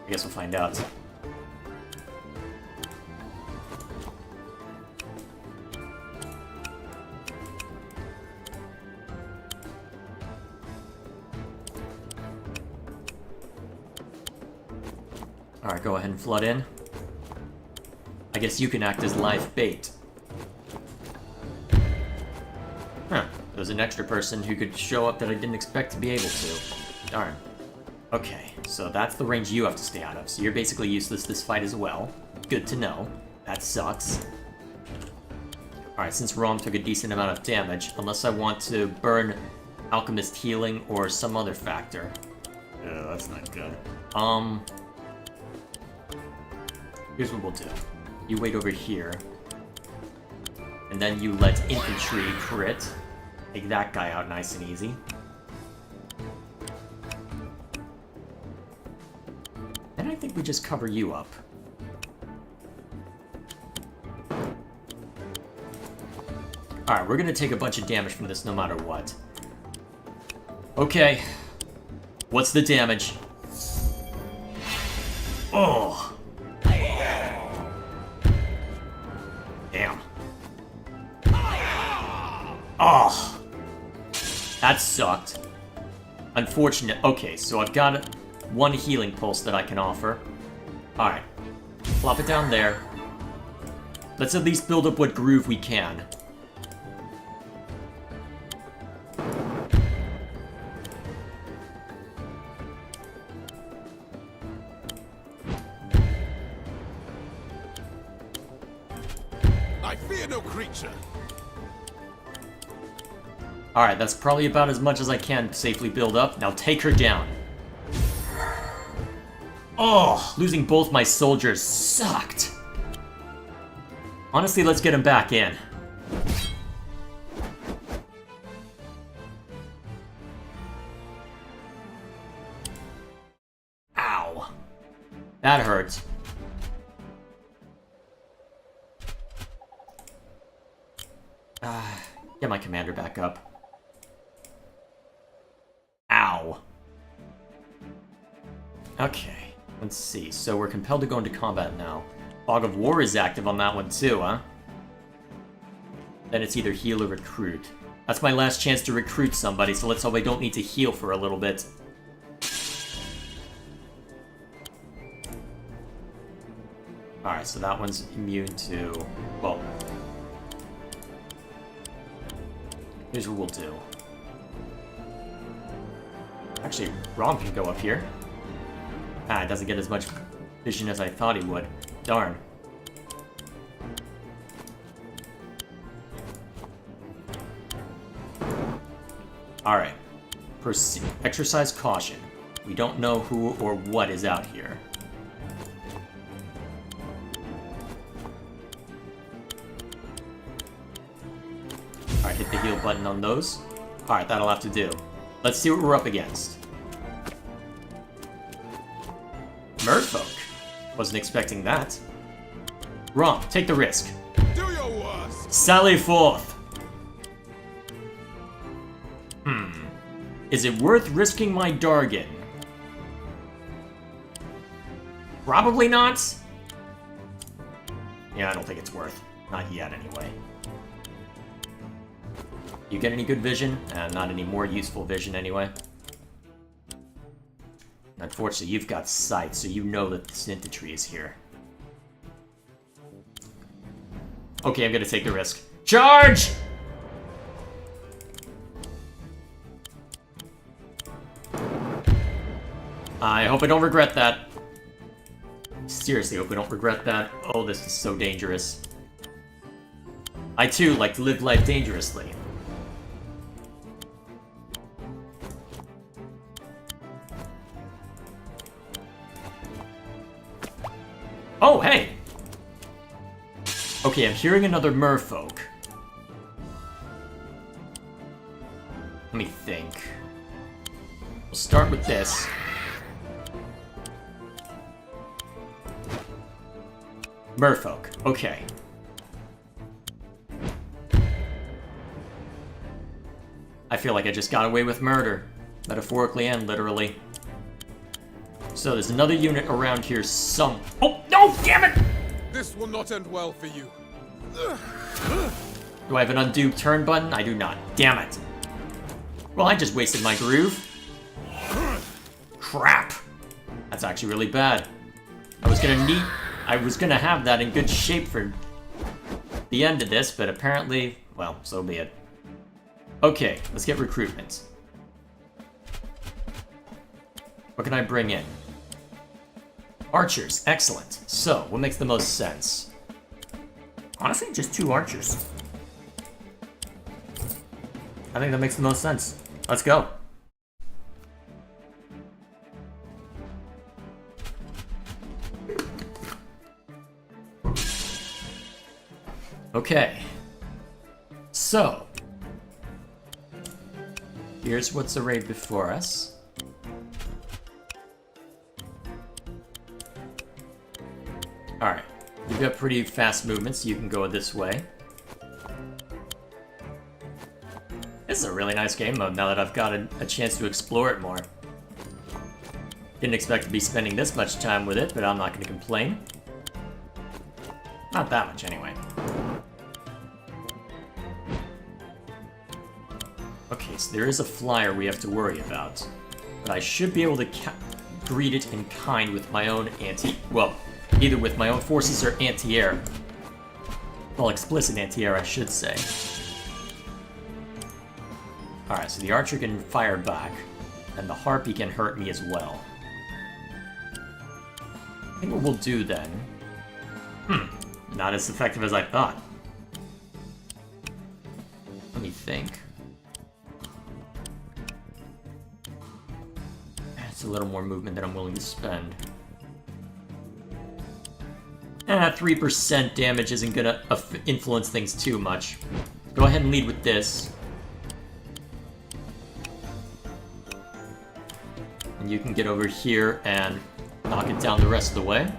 I guess we'll find out. Alright, go ahead and flood in. I guess you can act as live bait. Huh. There's an extra person who could show up that I didn't expect to be able to. Darn. Okay, so that's the range you have to stay out of. So you're basically useless this fight as well. Good to know. That sucks. Alright, since Rom took a decent amount of damage, unless I want to burn Alchemist Healing or some other factor. That's not good. Here's what we'll do. You wait over here. And then you let infantry crit. Take that guy out nice and easy. Then I think we just cover you up. Alright, we're gonna take a bunch of damage from this no matter what. Okay. What's the damage? Oh! Damn. Oh! That sucked. Unfortunate. Okay, so I've got one healing pulse that I can offer. Alright. Plop it down there. Let's at least build up what groove we can. I fear no creature. Alright, that's probably about as much as I can safely build up. Now take her down. Oh, losing both my soldiers sucked. Honestly, let's get him back in. Ow. That hurt. Get my commander back up. Ow. Okay, let's see. So we're compelled to go into combat now. Fog of War is active on that one too, huh? Then it's either heal or recruit. That's my last chance to recruit somebody, so let's hope I don't need to heal for a little bit. Alright, so that one's immune to... well... here's what we'll do. Actually, Rom can go up here. Ah, it doesn't get as much vision as I thought he would. Darn. Alright. Proceed. Exercise caution. We don't know who or what is out here. Alright, hit the heal button on those. Alright, that'll have to do. Let's see what we're up against. Merfolk. Wasn't expecting that. Rom, take the risk. Do your worst. Sally forth! Is it worth risking my Dargon? Probably not. Yeah, I don't think it's worth. Not yet, anyway. You get any good vision? Not any more useful vision, anyway. Unfortunately, you've got sight, so you know that the Synthentry is here. Okay, I'm gonna take the risk. Charge! I hope I don't regret that. Seriously, hope I don't regret that. Oh, this is so dangerous. I, too, like to live life dangerously. Oh, hey! Okay, I'm hearing another merfolk. Let me think. We'll start with this. Merfolk, okay. I feel like I just got away with murder. Metaphorically and literally. So there's another unit around here some... oh, no, damn it! This will not end well for you. Do I have an undo turn button? I do not. Damn it. Well, I just wasted my groove. Crap. That's actually really bad. I was gonna have that in good shape for the end of this, but apparently, well, so be it. Okay, let's get recruitment. What can I bring in? Archers, excellent. So, what makes the most sense? Honestly, just 2 archers. I think that makes the most sense. Let's go. Okay. So, here's what's arrayed before us. Alright, you've got pretty fast movements, so you can go this way. This is a really nice game mode now that I've got a chance to explore it more. Didn't expect to be spending this much time with it, but I'm not going to complain. Not that much, anyway. Okay, so there is a flyer we have to worry about. But I should be able to greet it in kind with my own well, either with my own forces or anti-air. Well, explicit anti-air, I should say. Alright, so the archer can fire back, and the harpy can hurt me as well. I think what we'll do then... not as effective as I thought. Let me think. That's a little more movement than I'm willing to spend. 3% damage isn't gonna influence things too much. Go ahead and lead with this. And you can get over here and knock it down the rest of the way.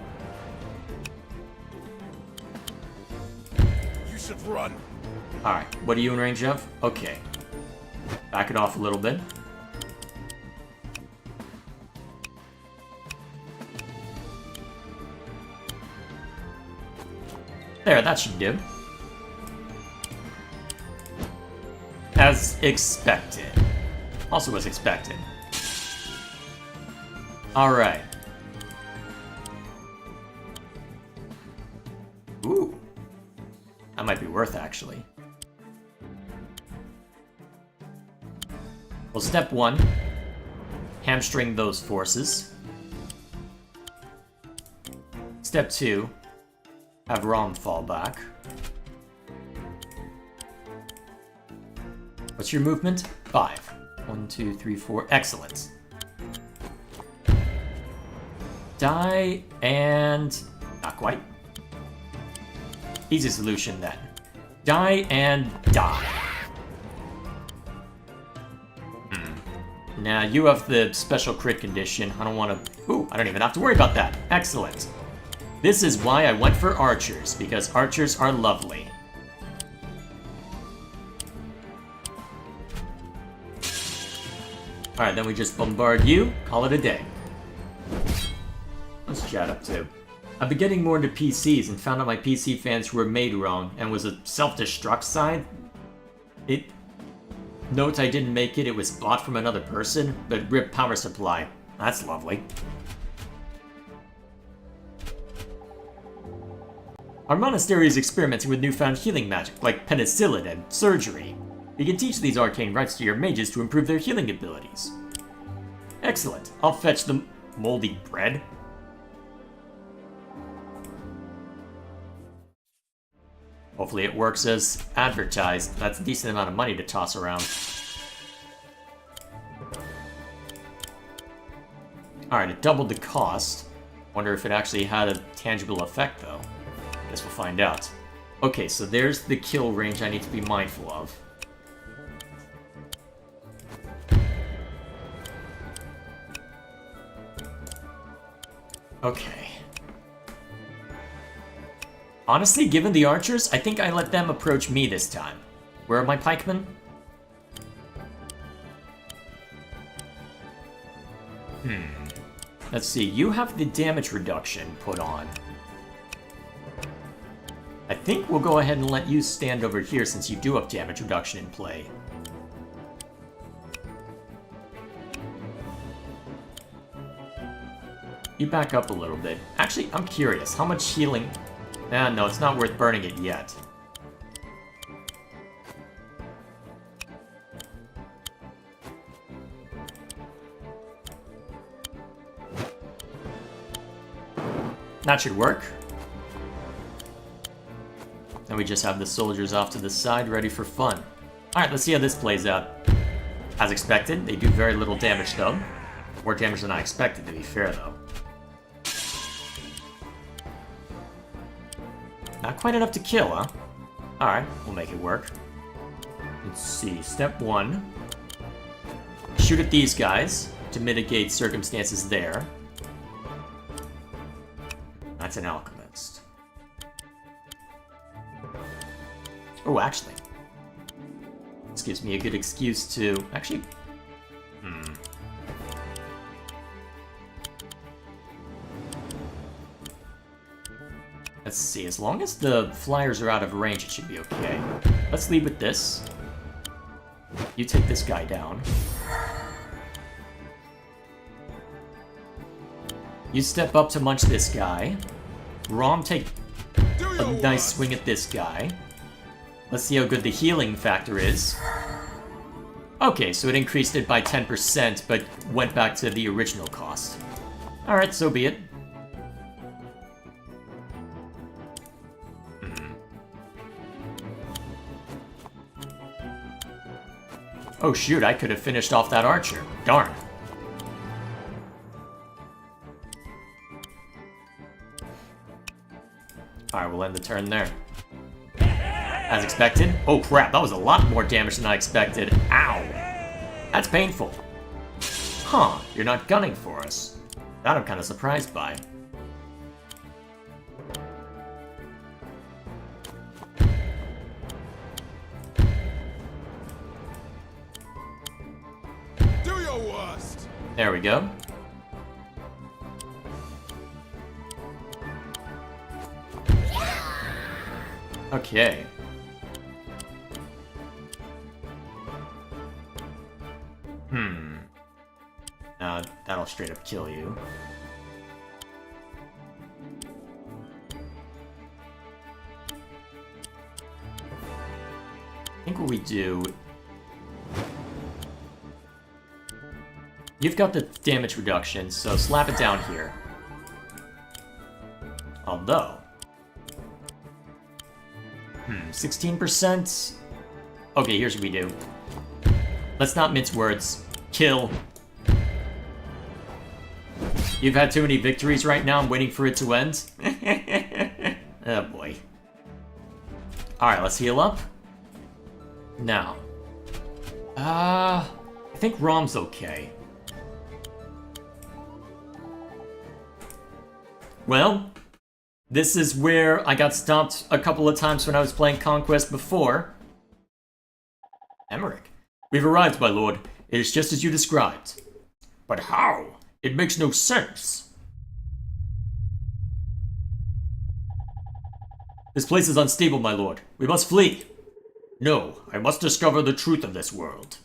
You should run. Alright, what are you in range of? Okay. Back it off a little bit. There, that should do. As expected. Also was expected. Alright. Ooh. That might be worth, actually. Well, step 1. Hamstring those forces. Step 2. Have Rom fall back. What's your movement? 5. 1, 2, 3, 4. Excellent. Die and... not quite. Easy solution then. Die and die. Now, you have the special crit condition. I don't want to... Ooh, I don't even have to worry about that. Excellent. This is why I went for archers, because archers are lovely. Alright, then we just bombard you, call it a day. What's chat up to? I've been getting more into PCs and found out my PC fans were made wrong and was a self-destruct side. Note I didn't make it, it was bought from another person, but rip power supply. That's lovely. Our monastery is experimenting with newfound healing magic, like penicillin and surgery. You can teach these arcane rites to your mages to improve their healing abilities. Excellent. I'll fetch the moldy bread. Hopefully it works as advertised. That's a decent amount of money to toss around. Alright, it doubled the cost. Wonder if it actually had a tangible effect, though. Guess we'll find out. Okay, so there's the kill range I need to be mindful of. Okay. Honestly, given the archers, I think I let them approach me this time. Where are my pikemen? Let's see, you have the damage reduction put on. I think we'll go ahead and let you stand over here since you do have damage reduction in play. You back up a little bit. Actually, I'm curious, how much healing... no, it's not worth burning it yet. That should work. Then we just have the soldiers off to the side, ready for fun. Alright, let's see how this plays out. As expected, they do very little damage though. More damage than I expected, to be fair though. Not quite enough to kill, huh? Alright, we'll make it work. Let's see, step 1. Shoot at these guys to mitigate circumstances there. That's an alchemist. Oh, actually. This gives me a good excuse to... Actually... Let's see, as long as the flyers are out of range, it should be okay. Let's lead with this. You take this guy down. You step up to munch this guy. Rom, take Do a your nice worst. swing at this guy. Let's see how good the healing factor is. Okay, so it increased it by 10%, but went back to the original cost. Alright, so be it. Oh shoot, I could have finished off that archer. Darn. Alright, we'll end the turn there. As expected. Oh crap, that was a lot more damage than I expected. Ow! That's painful. Huh, you're not gunning for us. That I'm kind of surprised by. Do your worst. There we go. Okay. That'll straight up kill you. I think what we do... You've got the damage reduction, so slap it down here. Although... 16%? Okay, here's what we do. Let's not mince words. Kill. You've had too many victories right now, I'm waiting for it to end. Oh boy. Alright, let's heal up. Now. I think Rom's okay. Well, this is where I got stopped a couple of times when I was playing Conquest before. Emmerich. We've arrived, my lord. It is just as you described. But how? It makes no sense. This place is unstable, my lord. We must flee. No, I must discover the truth of this world.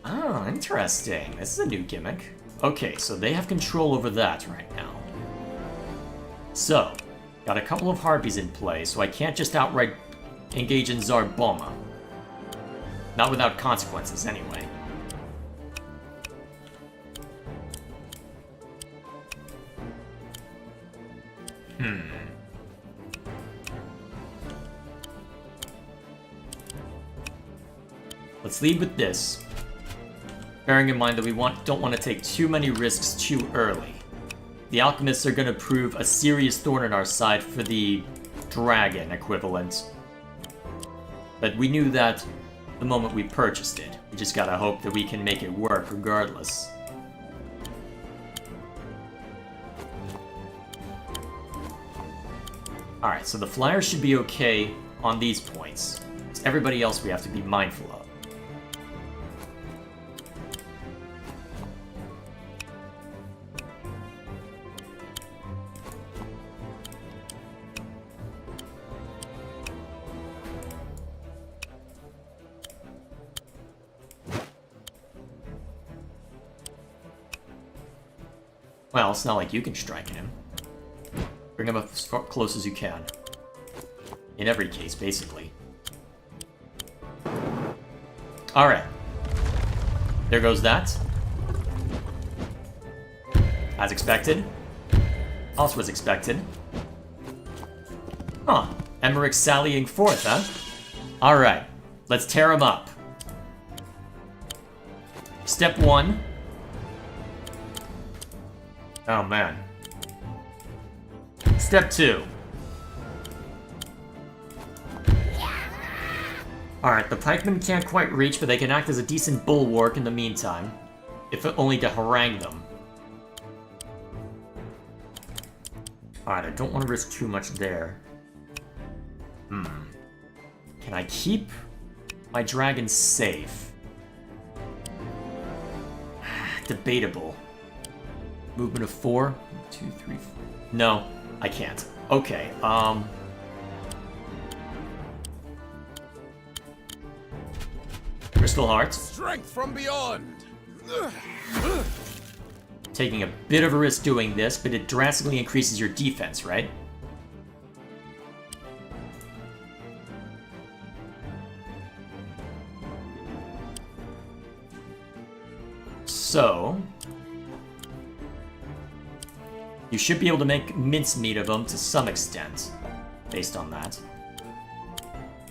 Oh, interesting. This is a new gimmick. Okay, so they have control over that right now. So, got a couple of harpies in play, so I can't just outright engage in Zarboma. Not without consequences, anyway. Let's lead with this. Bearing in mind that we don't want to take too many risks too early. The alchemists are going to prove a serious thorn in our side for the dragon equivalent. But we knew that the moment we purchased it. We just gotta hope that we can make it work regardless. Alright, so the flyers should be okay on these points. It's everybody else we have to be mindful of. Well, it's not like you can strike at him. Bring him up as close as you can. In every case, basically. Alright. There goes that. As expected. Also as expected. Huh. Emmerich sallying forth, huh? Alright. Let's tear him up. Step 1. Oh, man. Step 2. Alright, the pikemen can't quite reach, but they can act as a decent bulwark in the meantime. If only to harangue them. Alright, I don't want to risk too much there. Can I keep my dragon safe? Debatable. Movement of 4. 1, 2, 3, 4. No, I can't. Okay, Crystal Hearts. Strength from beyond. Taking a bit of a risk doing this, but it drastically increases your defense, right? So... you should be able to make mincemeat of them to some extent, based on that.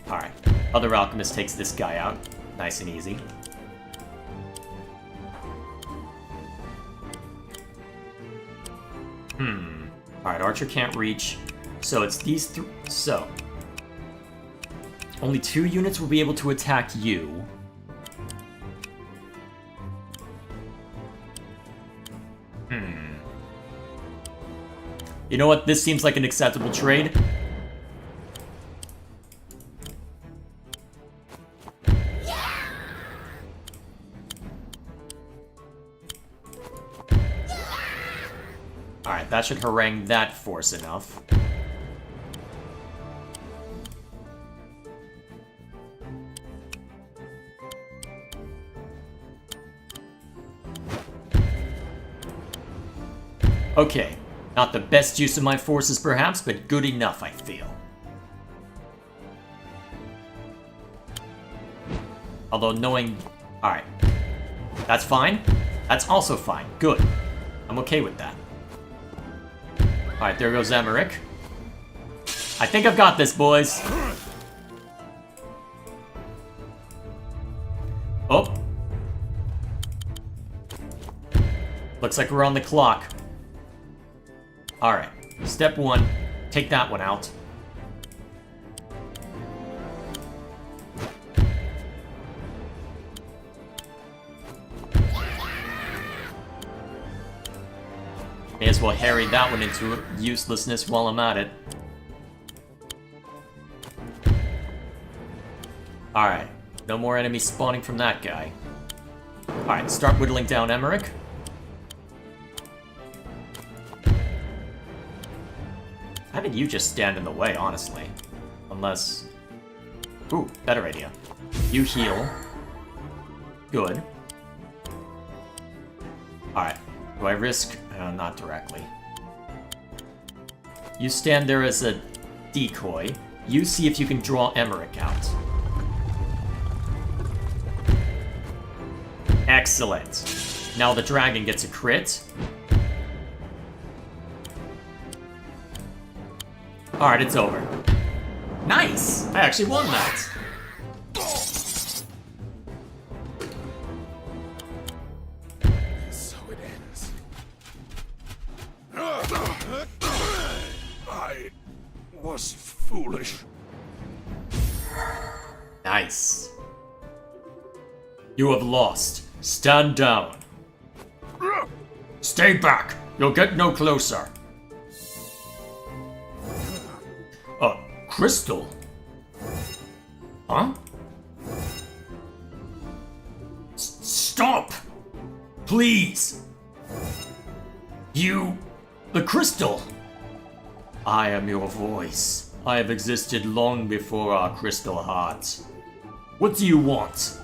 Alright, other alchemist takes this guy out, nice and easy. Alright, Archer can't reach, so it's these three. So, only 2 units will be able to attack you. You know what? This seems like an acceptable trade. Alright, that should harangue that force enough. Okay. Not the best use of my forces, perhaps, but good enough, I feel. Although knowing... Alright. That's fine. That's also fine. Good. I'm okay with that. Alright, there goes Emmerich. I think I've got this, boys. Oh. Looks like we're on the clock. Alright, step 1, take that one out. May as well harry that one into uselessness while I'm at it. Alright, no more enemies spawning from that guy. Alright, start whittling down Emmerich. Having you just stand in the way, honestly. Unless... Ooh, better idea. You heal. Good. Alright. Do I risk? Not directly. You stand there as a decoy. You see if you can draw Emmerich out. Excellent. Now the dragon gets a crit. Alright, it's over. Nice! I actually won that. So it ends. I was foolish. Nice. You have lost. Stand down. Stay back. You'll get no closer. Crystal? Huh? Stop! Please! You... the crystal! I am your voice. I have existed long before our crystal hearts. What do you want?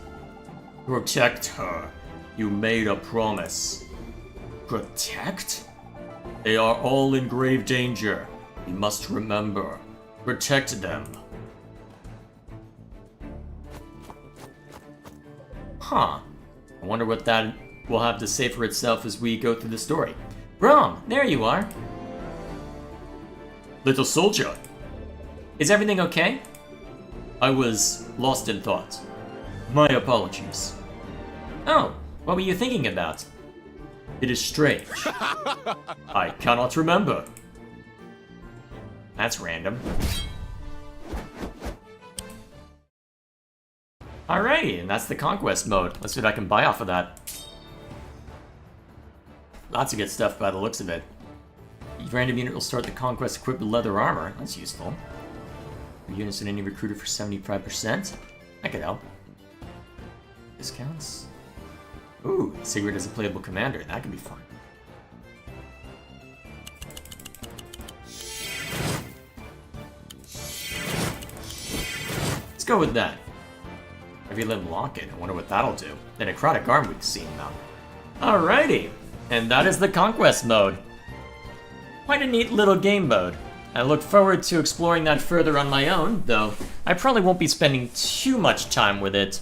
Protect her. You made a promise. Protect? They are all in grave danger. We must remember. Protect them. Huh. I wonder what that will have to say for itself as we go through the story. Braum, there you are. Little soldier. Is everything okay? I was lost in thought. My apologies. Oh, what were you thinking about? It is strange. I cannot remember. That's random. Alrighty, and that's the conquest mode. Let's see what I can buy off of that. Lots of good stuff by the looks of it. Each random unit will start the conquest equipped with leather armor. That's useful. Units in any recruiter for 75%. That could help. Discounts? Ooh, Sigurd as a playable commander. That could be fun. Let's go with that. Heavy limb locket. I wonder what that'll do. The necrotic arm we've seen though. Alrighty, and that is the Conquest mode. Quite a neat little game mode. I look forward to exploring that further on my own, though I probably won't be spending too much time with it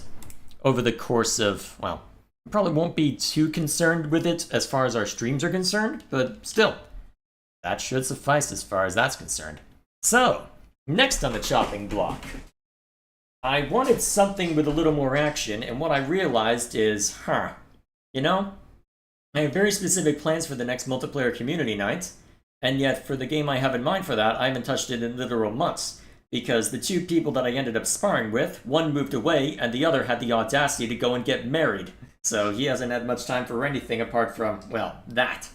over the course of, well, I probably won't be too concerned with it as far as our streams are concerned, but still, that should suffice as far as that's concerned. So, next on the chopping block, I wanted something with a little more action, and what I realized is, you know, I have very specific plans for the next multiplayer community night, and yet for the game I have in mind for that, I haven't touched it in literal months, because the two people that I ended up sparring with, one moved away, and the other had the audacity to go and get married. So he hasn't had much time for anything apart from, well, that.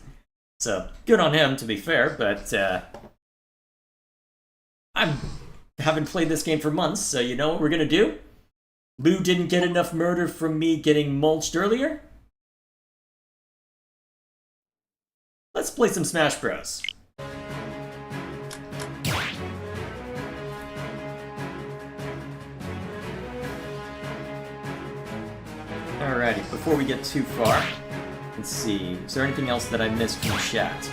So, good on him, to be fair, but, I haven't played this game for months, so you know what we're gonna do? Lou didn't get enough murder from me getting mulched earlier? Let's play some Smash Bros. Alrighty, before we get too far, let's see, is there anything else that I missed from chat?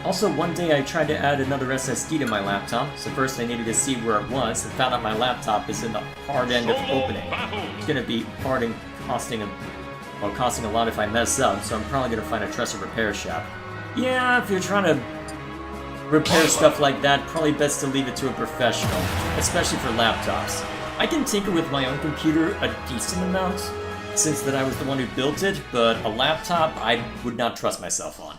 Also, one day I tried to add another SSD to my laptop, so first I needed to see where it was, and found out my laptop is in the hard end of opening. It's gonna be hard and costing a lot if I mess up, so I'm probably gonna find a trusted repair shop. Yeah, if you're trying to repair stuff like that, probably best to leave it to a professional, especially for laptops. I can tinker with my own computer a decent amount, since that I was the one who built it, but a laptop I would not trust myself on.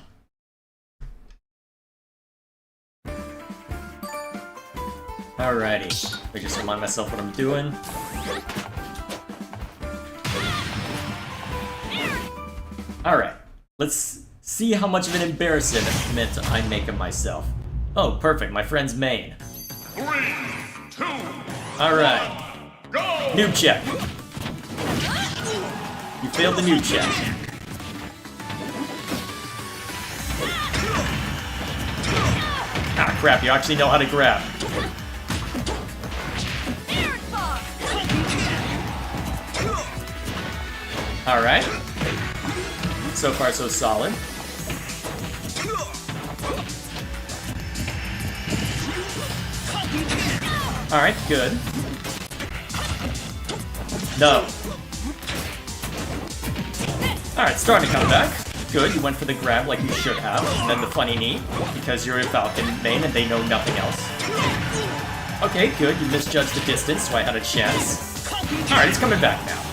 Alrighty, I just remind myself what I'm doing. Alright, let's see how much of an embarrassment I make of myself. Oh, perfect, my friend's main. 3, 2, Alright, go! noob check. You failed the noob check. Ah, crap, you actually know how to grab. Alright. So far, so solid. Alright, good. No. Alright, starting to come back. Good, you went for the grab like you should have. And then the funny knee, because you're a Falcon main and they know nothing else. Okay, good, you misjudged the distance, so I had a chance. Alright, it's coming back now.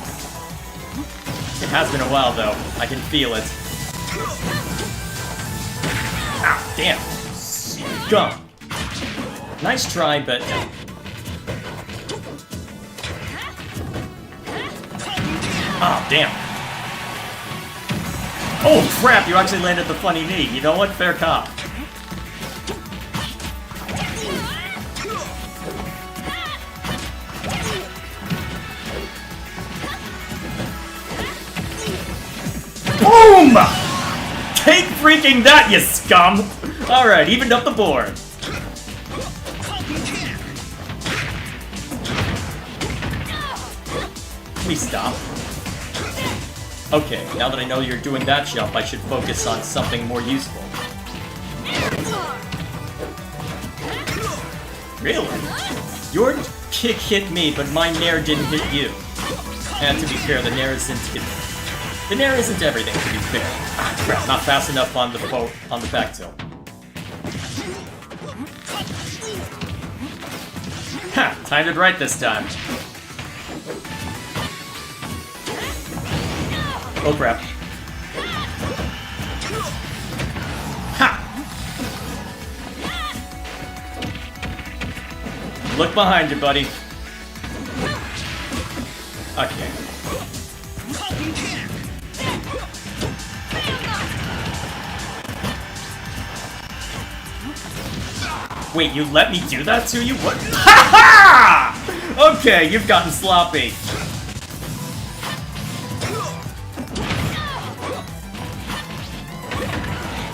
It has been a while, though. I can feel it. Ah, damn. Scum. Nice try, but no. Ah, damn. Oh, crap, you actually landed the funny knee. You know what? Fair cop. Boom! Take freaking that, you scum! Alright, evened up the board. Please stop. Okay, now that I know you're doing that jump, I should focus on something more useful. Really? Your kick hit me, but my nair didn't hit you. And to be fair, the nair isn't everything, to be fair. Ah, crap, not fast enough on the back tilt. Ha! Timed it right this time. Oh crap. Ha! Look behind you, buddy. Okay. Wait, you let me do that to you? What? Ha ha! Okay, you've gotten sloppy.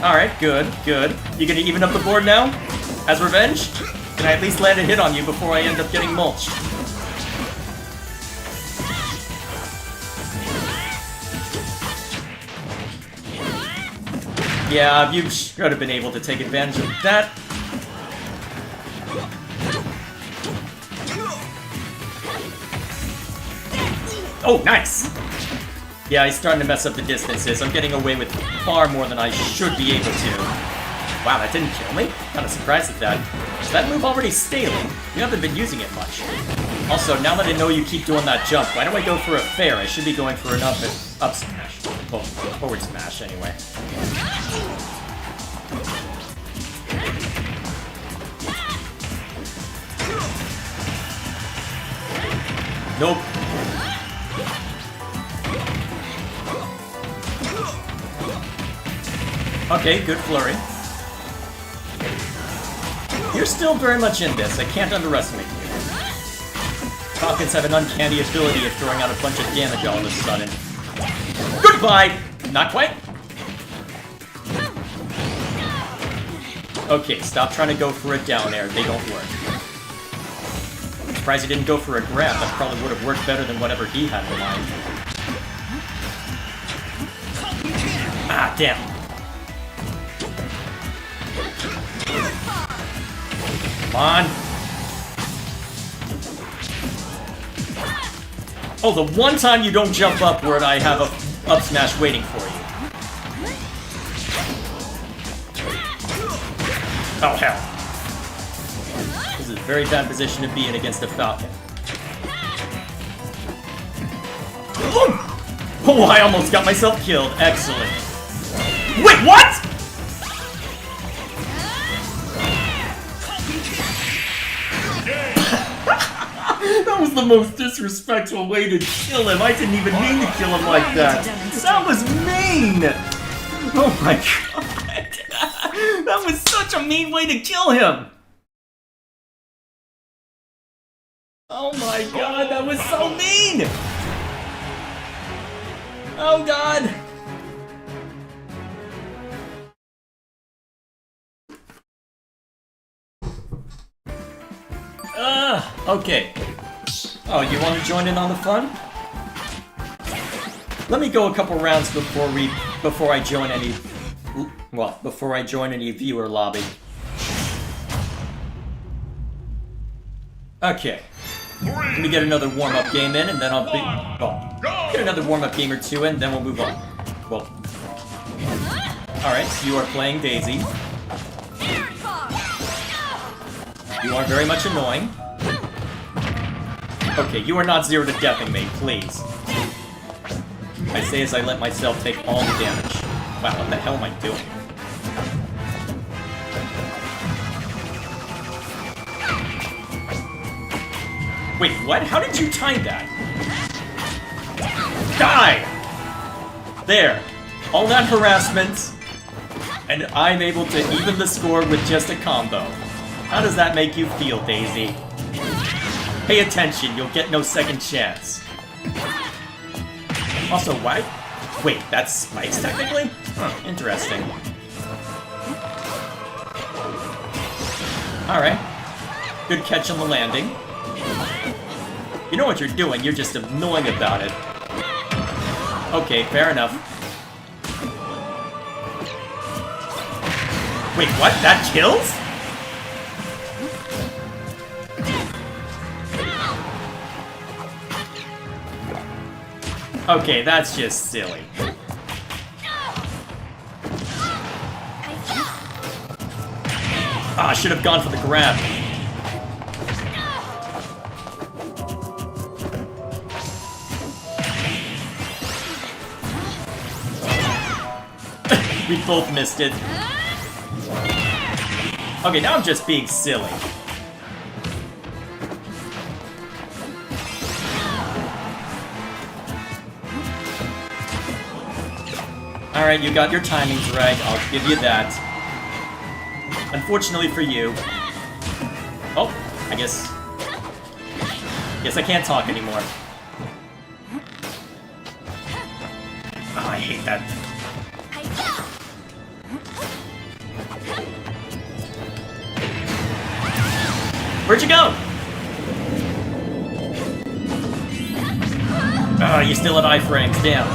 Alright, good, good. You gonna even up the board now? As revenge? Can I at least land a hit on you before I end up getting mulched? Yeah, you should have been able to take advantage of that. Oh, nice! Yeah, he's starting to mess up the distances. I'm getting away with far more than I should be able to. Wow, that didn't kill me? Kinda surprised at that. Is that move already staling? You haven't been using it much. Also, now that I know you keep doing that jump, why don't I go for a fair? I should be going for an up smash. Well, forward smash, anyway. Nope. Okay, good flurry. You're still very much in this. I can't underestimate you. Falcons have an uncanny ability of throwing out a bunch of damage all of a sudden. Goodbye! Not quite. Okay, stop trying to go for a down air. They don't work. I'm surprised he didn't go for a grab. That probably would have worked better than whatever he had in mind. Ah, damn. Come on. Oh, the one time you don't jump upward, I have a up smash waiting for you. Oh, hell. This is a very bad position to be in against a Falcon. Oh, I almost got myself killed. Excellent. Wait, what?! That was the most disrespectful way to kill him. I didn't even mean to kill him like that. That was mean! Oh my god. That was such a mean way to kill him! Oh my god, that was so mean! Oh god! Okay. Oh, you want to join in on the fun? Let me go a couple rounds before I join any viewer lobby. Okay. Let me get another warm-up game in, and then I'll be... Well, get another warm-up game or two in, then we'll move on. Well... Alright, so you are playing Daisy. You are very much annoying. Okay, you are not zero to deathing me, please. I say as I let myself take all the damage. Wow, what the hell am I doing? Wait, what? How did you time that? Die! There. All that harassment, and I'm able to even the score with just a combo. How does that make you feel, Daisy? Pay attention, you'll get no second chance. Also, why? Wait, that's spikes technically? Huh, interesting. Alright. Good catch on the landing. You know what you're doing, you're just annoying about it. Okay, fair enough. Wait, what? That kills? Okay, that's just silly. Ah, I should have gone for the grab. We both missed it. Okay, now I'm just being silly. Alright, you got your timings right, I'll give you that. Unfortunately for you... Oh, I guess I can't talk anymore. Oh, I hate that. Where'd you go? Oh, you still have iframes, damn.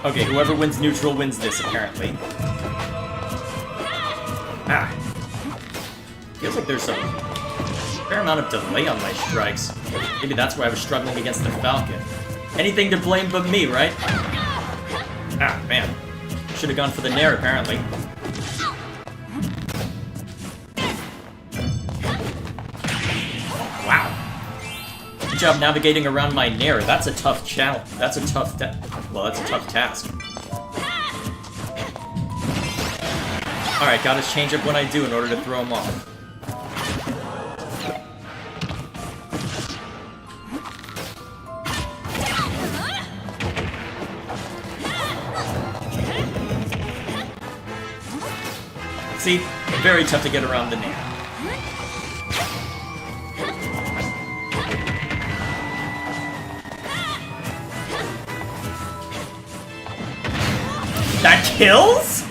Okay, whoever wins neutral wins this, apparently. Ah. Feels like there's a fair amount of delay on my strikes. Maybe that's why I was struggling against the Falcon. Anything to blame but me, right? Ah, man. Should have gone for the Nair, apparently. Wow. Good job navigating around my Nair. That's a tough challenge. That's a tough task. Alright, gotta change up what I do in order to throw him off. See? Very tough to get around the Nair. That kills?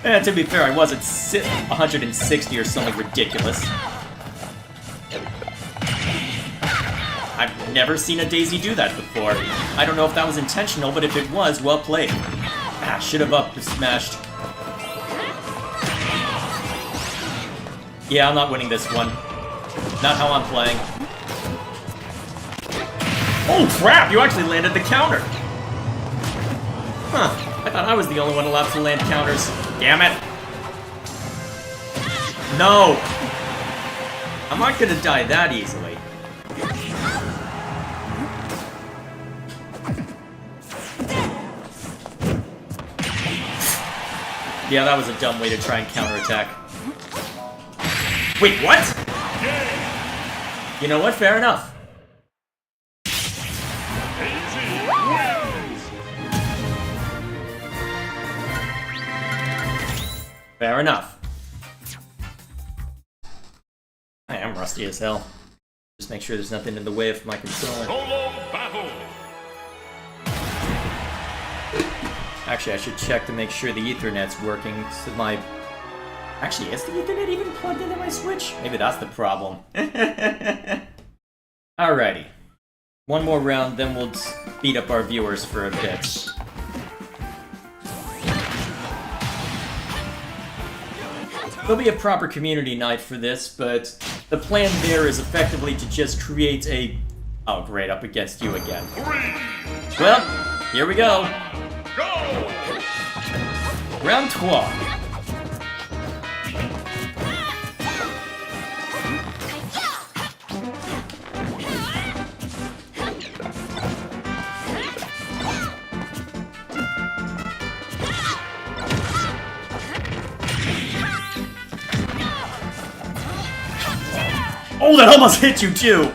Eh, to be fair, I was at 160 or something ridiculous. I've never seen a Daisy do that before. I don't know if that was intentional, but if it was, well played. Ah, should have up smashed. Yeah, I'm not winning this one. Not how I'm playing. Oh crap! You actually landed the counter! Huh. I thought I was the only one allowed to land counters. Damn it! No! I'm not gonna die that easily. Yeah, that was a dumb way to try and counterattack. Wait, what? You know what? Fair enough. Fair enough. I am rusty as hell. Just make sure there's nothing in the way of my controller. Solo battle. Actually, I should check to make sure the Ethernet's working. So my... Actually, is the Ethernet even plugged into my Switch? Maybe that's the problem. Alrighty. One more round, then we'll beat up our viewers for a bit. There'll be a proper community night for this, but the plan there is effectively to just create a... Oh, great, up against you again. 3, 2, Well, here we go. go! Round 12. Oh, that almost hit you too!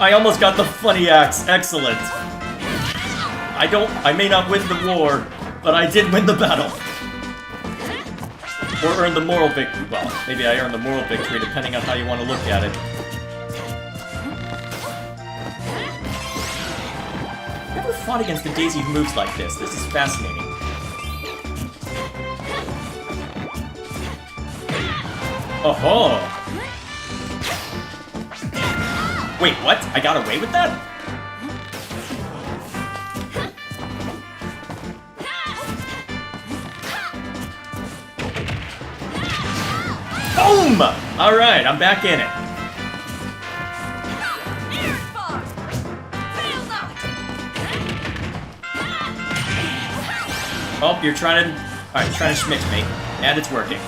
I almost got the funny axe. Excellent. I may not win the war, but I did win the battle. Or earn the moral victory. Well, maybe I earned the moral victory, depending on how you want to look at it. Never fought against a Daisy who moves like this. This is fascinating. Oh-ho! Wait, what? I got away with that? Boom! Alright, I'm back in it. Oh, you're trying to... Alright, trying to schmitz me. And it's working.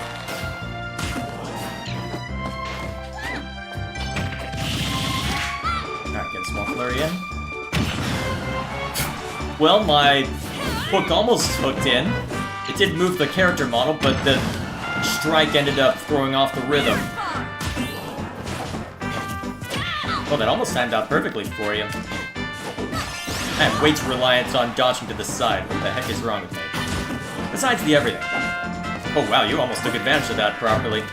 Alright, get a small flurry in. Well, my hook almost hooked in. It did move the character model, but the strike ended up throwing off the rhythm. Well, that almost timed out perfectly for you. I have way too reliant on dodging to the side. What the heck is wrong with me? Besides the everything. Oh wow, you almost took advantage of that properly.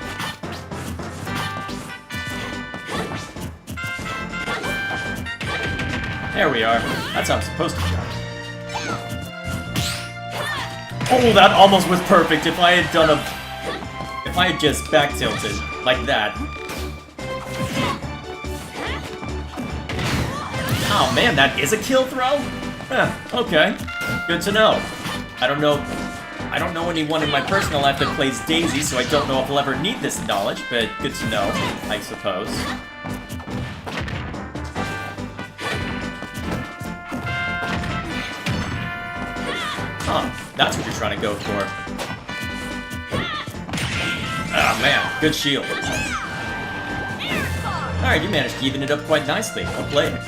There we are. That's how I'm supposed to jump. Oh, that almost was perfect. If I had done a... If I had just back tilted like that. Oh man, that is a kill throw? Okay. Good to know. I don't know anyone in my personal life that plays Daisy, so I don't know if I'll ever need this knowledge, but good to know, I suppose. Huh, that's what you're trying to go for. Oh man, good shield. Alright, you managed to even it up quite nicely. Well played.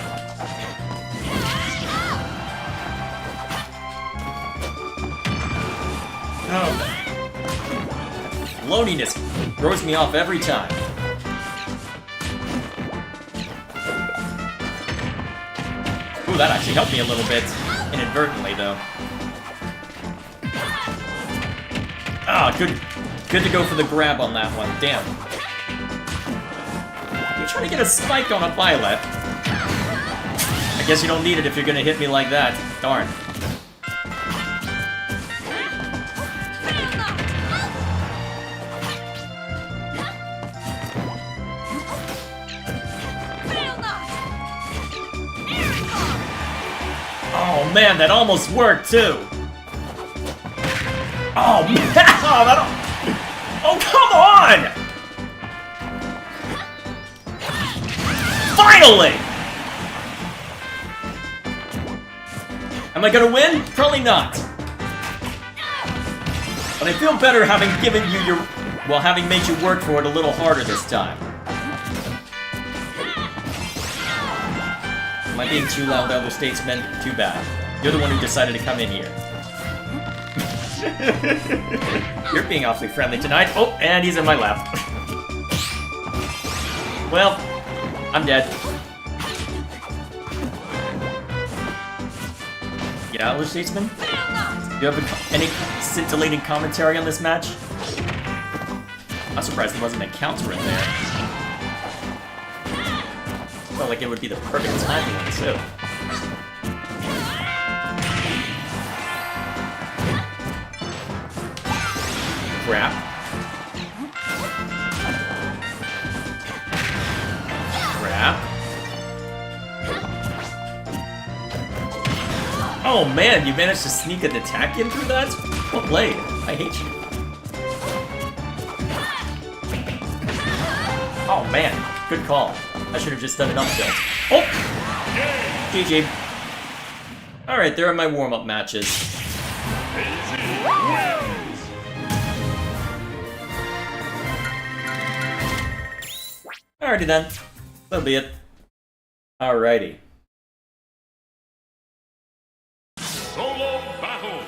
Oh. Loadiness throws me off every time. Ooh, that actually helped me a little bit. Inadvertently, though. Ah, good to go for the grab on that one. Damn. You're trying to get a spike on a Violet. I guess you don't need it if you're gonna hit me like that. Darn. Oh man, that almost worked too. Oh man, oh come on! Finally! Am I gonna win? Probably not. But I feel better having given you your, well, having made you work for it a little harder this time. Am I being too loud, Elder Statesman? Too bad. You're the one who decided to come in here. You're being awfully friendly tonight. Oh, and he's in my lap. Well, I'm dead. Yeah, Elder Statesman? Do you have any scintillating commentary on this match? I'm surprised there wasn't a counter in there. Felt like it would be the perfect timing one, too. Crap. Crap. Oh man, you managed to sneak an attack in through that? Well played. I hate you. Oh man, good call. I should have just done an up tilt. Oh! GG. Alright, there are my warm-up matches. Alrighty then. That'll be it. Alrighty. Solo battle.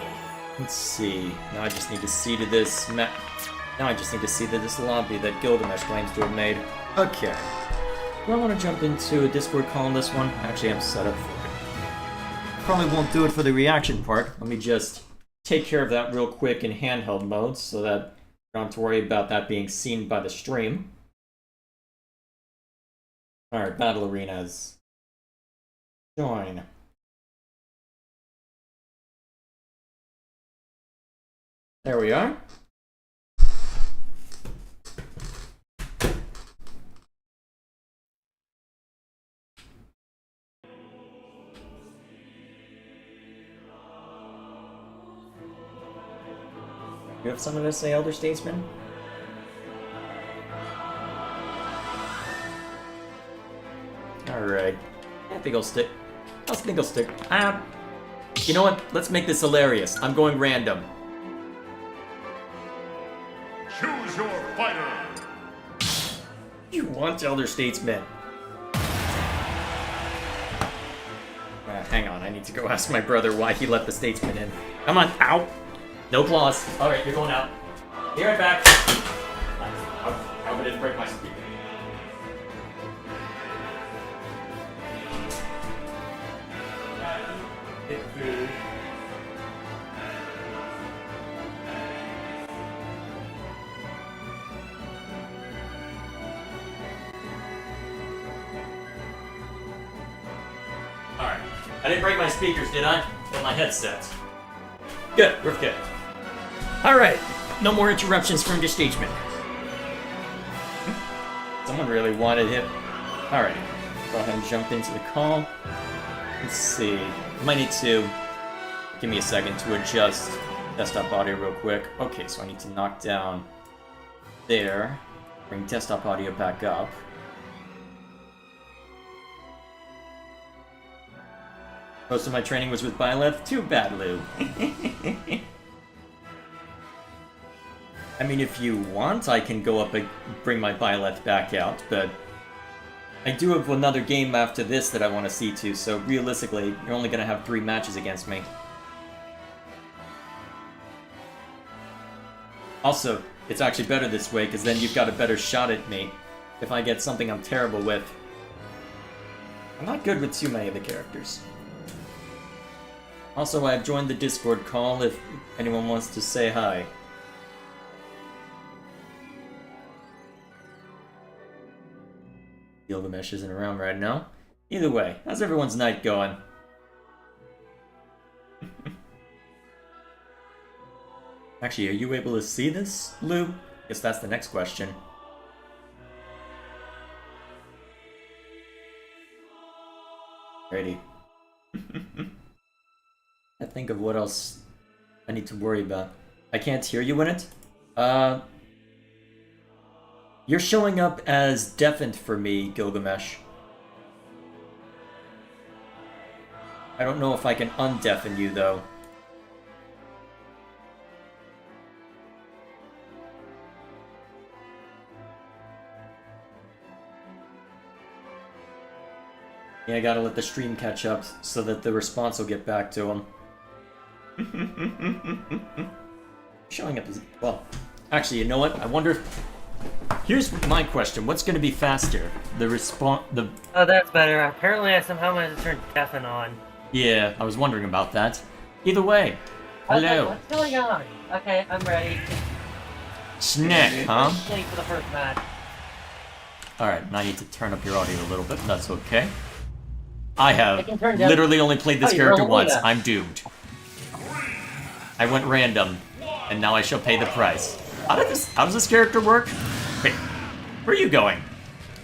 Let's see. Now I just need to see to this Now I just need to see to this lobby that Gilgamesh claims to have made. Okay. Do I want to jump into a Discord call on this one? Actually, I'm set up for it. Probably won't do it for the reaction part. Let me just take care of that real quick in handheld mode so that you don't have to worry about that being seen by the stream. Alright, Battle Arenas. Join. There we are. You have something to say, Elder Statesman? Alright. I think I'll stick. You know what? Let's make this hilarious. I'm going random. Choose your fighter. You want Elder Statesman? Hang on, I need to go ask my brother why he let the Statesman in. Come on, ow! No claws. Alright, you're going out. Be right back. I hope I didn't break my speaker. Alright. I didn't break my speakers, did I? Or my headset. Good, we're good. Alright. No more interruptions from the Stageman. Someone really wanted him. Alright. Go ahead and jump into the call. Let's see. I might need to... Give me a second to adjust desktop audio real quick. Okay, so I need to knock down there. Bring desktop audio back up. Most of my training was with Byleth. Too bad, Lou. I mean, if you want, I can go up and bring my Byleth back out, but I do have another game after this that I want to see to, so realistically, you're only going to have 3 matches against me. Also, it's actually better this way, because then you've got a better shot at me if I get something I'm terrible with. I'm not good with too many of the characters. Also, I've joined the Discord call if anyone wants to say hi. Gilgamesh isn't around right now. Either way, how's everyone's night going? Actually, are you able to see this, Lou? Guess that's the next question. Alrighty. I think of what else I need to worry about. I can't hear you in it? You're showing up as deafened for me, Gilgamesh. I don't know if I can undeafen you, though. Yeah, I gotta let the stream catch up so that the response will get back to him. Showing up as... Well, actually, you know what? I wonder if... Here's my question. What's going to be faster? The response... Oh, that's better. Apparently I somehow managed to turn deafen on. Yeah, I was wondering about that. Either way. Hello. What's going on? Okay, I'm ready. Snack, huh? Ready for the first match. Alright, now I need to turn up your audio a little bit. That's okay. I have can turn down... literally only played this you're character rolling once. it. I'm doomed. I went random, and now I shall pay the price. How does this character work? Wait, where are you going?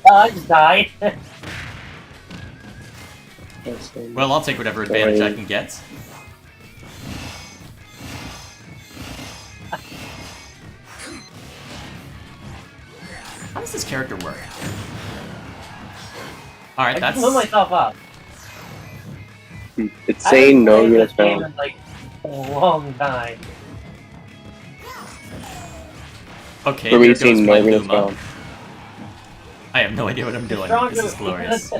I just died. Well, I'll take whatever advantage I can get. How does this character work? Alright, I that's... just blew myself up. It's saying no I haven't units played this game found. in, like, a long time. Okay, Where there we goes seen my no units Luma. found. I have no idea what I'm doing. Stronger- This is glorious.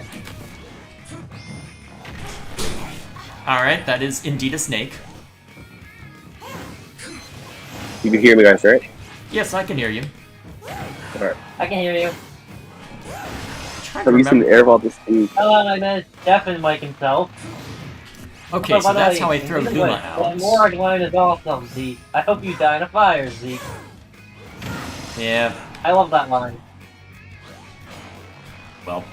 Alright, that is indeed a snake. You can hear me, guys, right? Yes, I can hear you. Alright. I can hear you. I'm trying to I'm using the remember... air vault to speed. Oh, and I managed to deafen Mike himself. Okay, Oh, so by the that's way, how I throw Zeke, Luma That out. Morag line is awesome, Zeke. I hope you die in a fire, Zeke. Yeah, I love that line. well...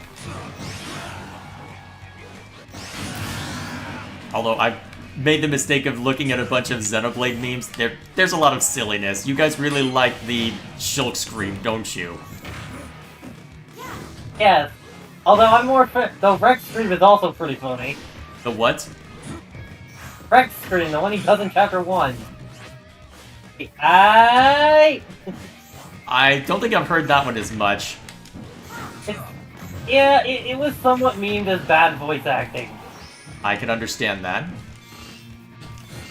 Although I've made the mistake of looking at a bunch of Xenoblade memes, there's a lot of silliness. You guys really like the Shulk scream, don't you? Yes. Although I'm more though Rex Scream is also pretty funny. The what? Rex Scream, the one he does in Chapter 1. I don't think I've heard that one as much. it was somewhat memed as bad voice acting. I can understand that.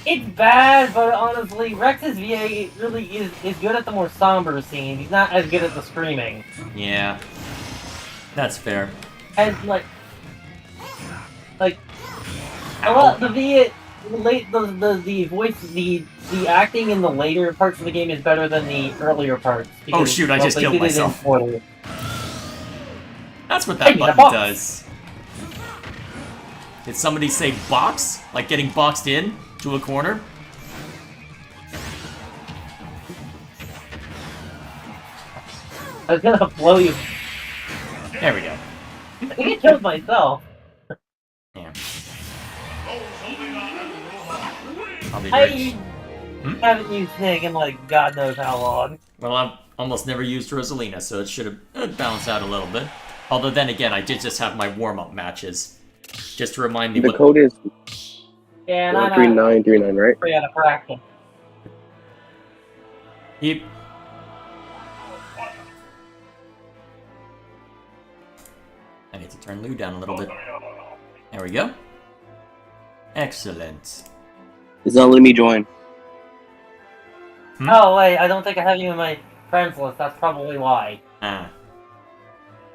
It's bad, but honestly, Rex's VA really is good at the more somber scenes. He's not as good at the screaming. Yeah. That's fair. And like a lot the VA the voice the acting in the later parts of the game is better than the earlier parts. Oh shoot, I just they killed did it in myself. order. That's what that Hey, button box. does. Did somebody say box? Like getting boxed in to a corner? I was gonna blow you. There we go. I think I killed myself. Yeah. Those holding on at Roma I'll be I rich. haven't used Snake in like God knows how long. Well, I've almost never used Rosalina, so it should have balanced out a little bit. Although then again, I did just have my warm-up matches. Just to remind me The what... code is Yeah, and I'm 3939, right? free out of practice. Yep. I need to turn Lou down a little bit. There we go. Excellent. It's not letting me join. Oh wait, I don't think I have you in my friends list. That's probably why. Ah.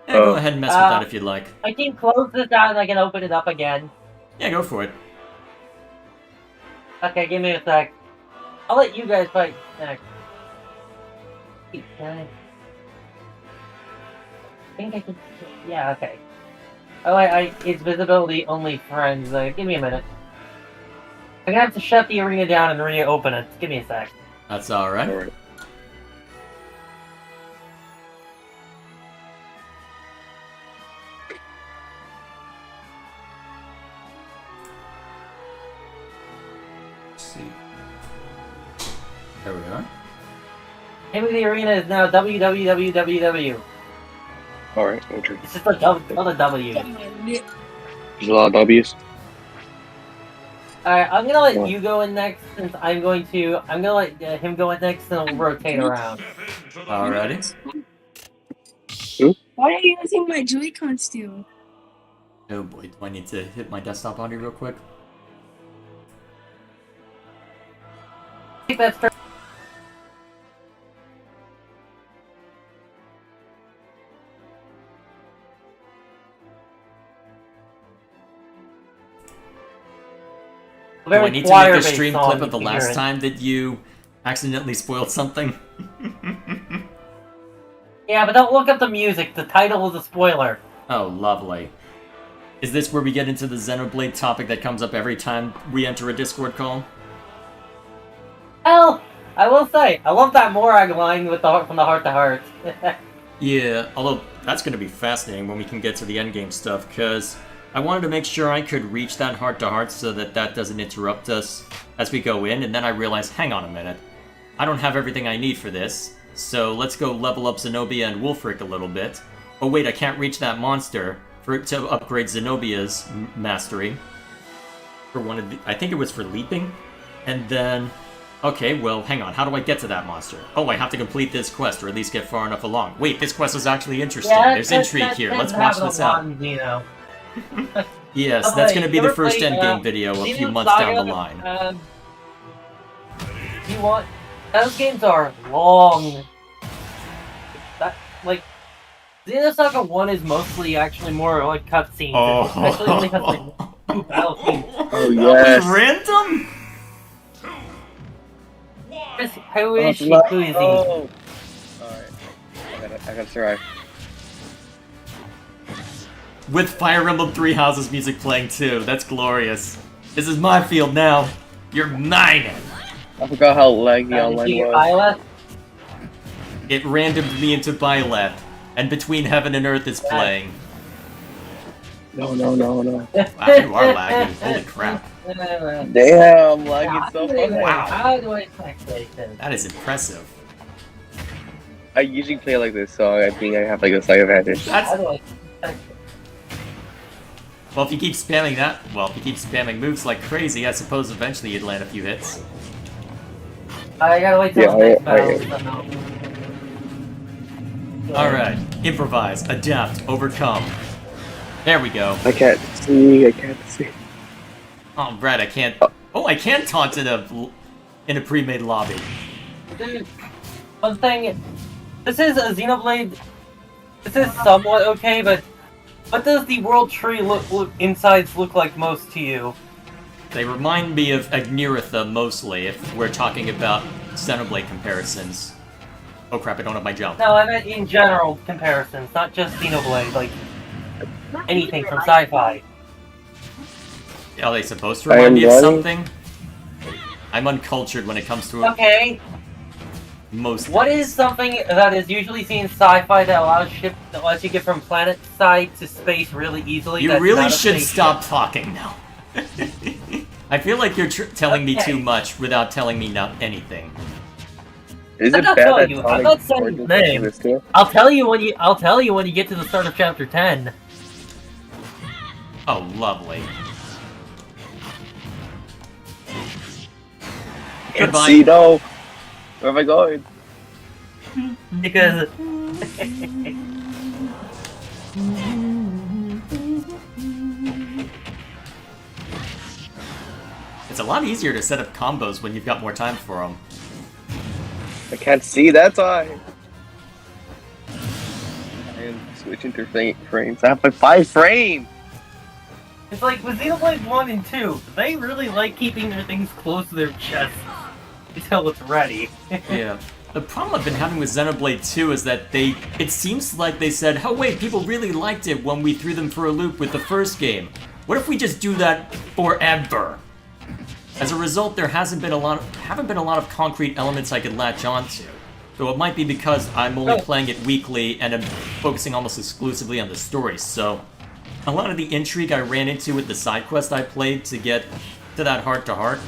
Yeah, go ahead and mess with that if you'd like. I can close this out and I can open it up again. Yeah, go for it. Okay, give me a sec. I'll let you guys fight next. Can I think I can. Yeah, okay. Oh, it's visibility only friends. Give me a minute. I'm gonna have to shut the arena down and reopen it. Give me a sec. That's alright. Alright. Let's see. There we are. Name of the arena is now www. Alright, okay. It's just a W. There's a lot of W's. Alright, I'm gonna let What? you go in next since I'm gonna let him go in next and we'll rotate around. Alrighty. Why are you using my Joy-Con still? Oh boy, do I need to hit my desktop audio real quick? I think that's fair. Do I Very need to make a choir-based stream song clip of the last here. time that you accidentally spoiled something? Yeah, but don't look up the music. The title is a spoiler. Oh, lovely. Is this where we get into the Xenoblade topic that comes up every time we enter a Discord call? Well, I will say, I love that Morag line with from the heart to heart. Yeah, although that's going to be fascinating when we can get to the endgame stuff, because I wanted to make sure I could reach that heart-to-heart so that that doesn't interrupt us as we go in, and then I realized, hang on a minute, I don't have everything I need for this, so let's go level up Zenobia and Wolfric a little bit. Oh wait, I can't reach that monster to upgrade Zenobia's mastery. For one of the, I think it was for leaping, and then... Okay, well, hang on, how do I get to that monster? Oh, I have to complete this quest, or at least get far enough along. Wait, this quest is actually interesting. There's intrigue here, let's watch this out. Yes, that's going to be the first endgame video a few months down the line. You want... Those games are long. That, like... Xenosaga 1 is mostly actually more like cutscenes. Oh. It actually only has like 2 battle scenes. Oh, yes. Random? Who is she? Who is he? Oh. Alright. I gotta survive. With Fire Emblem Three Houses music playing too. That's glorious. This is my field now. You're mine. I forgot how laggy online was. Isla? It randomed me into Byleth, and Between Heaven and Earth is playing. No. Wow, you are laggy. Holy crap. Damn, lagging so fucking. Wow. How do I spectate this? That is impressive. I usually play like this, so I think I have like a slight advantage. How That's do I spectate? well. If you keep spamming that, well, if you keep spamming moves like crazy, I suppose eventually you'd land a few hits. I gotta wait till Yeah, the next I- battle. All right, improvise, adapt, overcome. There we go. I can't see. Oh, Brad, I can't. Oh, I can taunt in a pre-made lobby. Dude, one thing, this is a Xenoblade. This is somewhat okay, but what does the world tree insides look like most to you? They remind me of Agniritha mostly, if we're talking about Xenoblade comparisons. Oh crap, I don't have my jump. No, I meant in general comparisons, not just Xenoblade, like anything from sci-fi. Are they supposed to I am remind me of running. something? I'm uncultured when it comes to Okay, most what things. is something that is usually seen in sci-fi that lets you get from planet side to space really easily? You that's really not a should spaceship? stop talking now. I feel like you're telling me too much without telling me anything. Is I'm it not bad telling that you, I'm Sonic not saying Origins his name. does this too? I'll tell you when you get to the start of chapter 10. Oh, lovely. Goodbye. See, no. Where am I going? Because It's a lot easier to set up combos when you've got more time for them. I can't see, that's why. And switch into frames. I have like 5 frames! it's like with Xenoblade 1 and 2, they really like keeping their things close to their chest until it's ready. Yeah. The problem I've been having with Xenoblade 2 is that it seems like they said, oh wait, people really liked it when we threw them for a loop with the first game. What if we just do that forever? As a result, there haven't been a lot of concrete elements I could latch onto. Though it might be because I'm only playing it weekly and I'm focusing almost exclusively on the story, so a lot of the intrigue I ran into with the side quest I played to get to that heart-to-heart,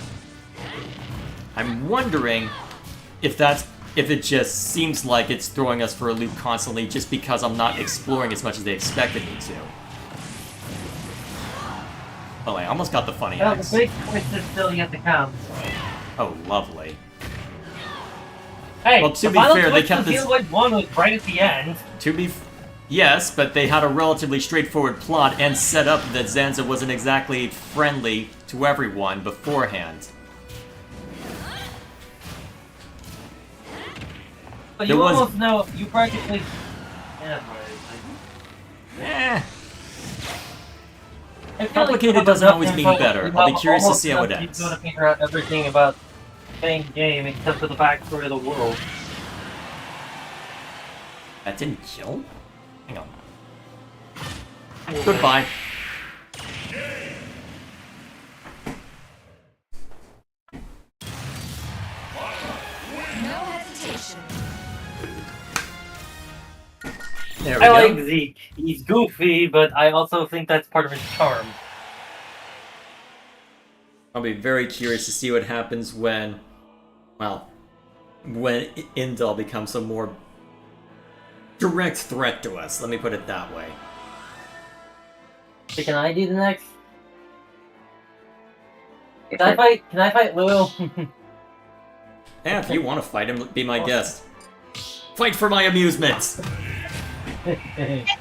I'm wondering if it just seems like it's throwing us for a loop constantly just because I'm not exploring as much as they expected me to. Oh, I almost got the funny Well, the axe. big twist is still yet to come. Oh, lovely. Hey, Well, to the be final fair, they twist kept of this- Xenoblade 1 was right at the end. Yes, but they had a relatively straightforward plot and set up that Zanza wasn't exactly friendly to everyone beforehand. But There you was- almost know, you practically... Yeah, Eh, I feel Complicated like doesn't enough always mean info, better. you I'll be have curious to almost see how it enough ends. info to figure out everything about the main game except for the backstory of the world. that didn't kill? Hang on. Goodbye. No hesitation. There we I go. like Zeke. He's goofy, but I also think that's part of his charm. I'll be very curious to see what happens when Indal becomes a more direct threat to us. Let me put it that way. So can I do the next? Can I fight Lulu? Yeah, if you want to fight him, be my guest. Fight for my amusement!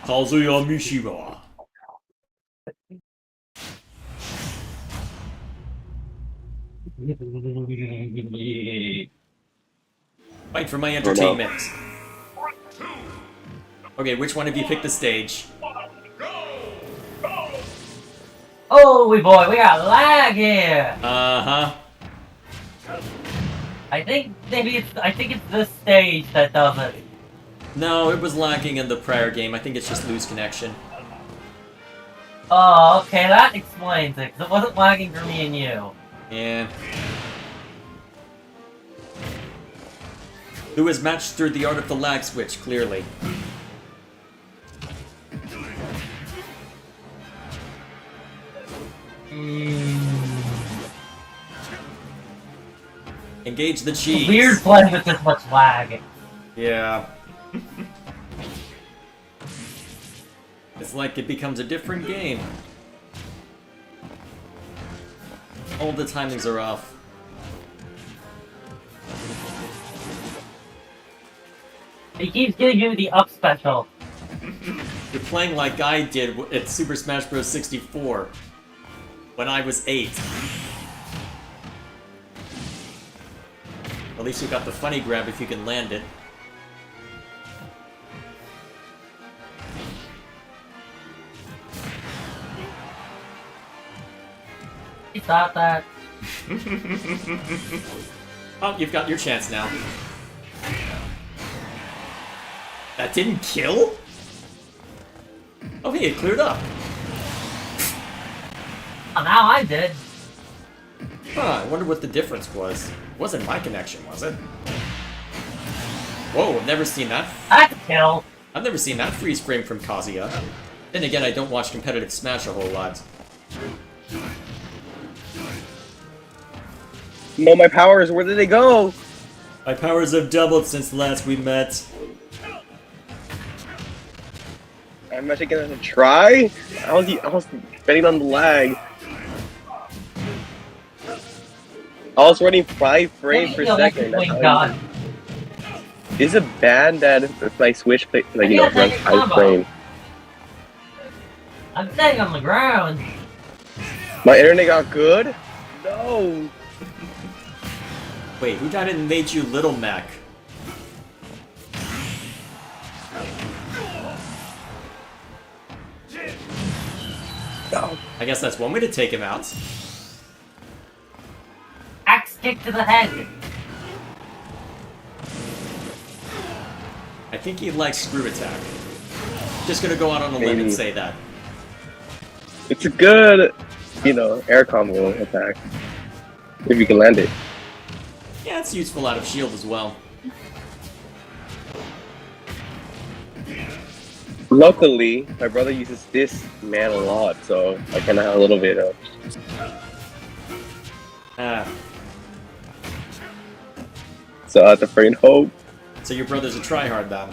Kazuya Mishima. Fight for my entertainment. Okay, which one of you picked the stage? Holy boy, we got lag here! Uh-huh. I think it's this stage that does it. No, it was lacking in the prior game. I think it's just loose connection. Oh, okay, that explains it, 'cause it wasn't lagging for me and you. Yeah. Who has matched through the art of the lag switch, clearly. Engage the cheese. Weird playing with this much lag. Yeah. It's like it becomes a different game. All the timings are off. He keeps giving you the up special. You're playing like I did at Super Smash Bros. 64 when I was 8. At least you got the funny grab if you can land it. He thought that. Oh, you've got your chance now. That didn't kill? Oh, hey, it cleared up. Oh, now I did. Huh, I wonder what the difference was. It wasn't my connection, was it? Whoa, I've never seen that. That's a kill. I've never seen that freeze frame from Kazuya. Then again, I don't watch competitive Smash a whole lot. No, my powers, where did they go? My powers have doubled since last we met. I'm not taking it a try? I was betting on the lag. I was running 5 frames per Yo, second. my That's how God. Is it bad that if my Switch play, like, you know, Yeah, runs that's 5 combo. frames? I'm staying on the ground. My internet got good? No. Wait, who died and made you Little Mac? No. I guess that's one way to take him out. Axe kick to the head. I think he likes Screw Attack. Just gonna go out on a limb and Maybe. say that. It's a good, you know, air combo attack. If you can land it. Yeah, it's useful out of shield as well. Luckily, my brother uses this man a lot, so I kind of have a little bit of. Ah, So I have to pray and hope. so your brother's a tryhard then.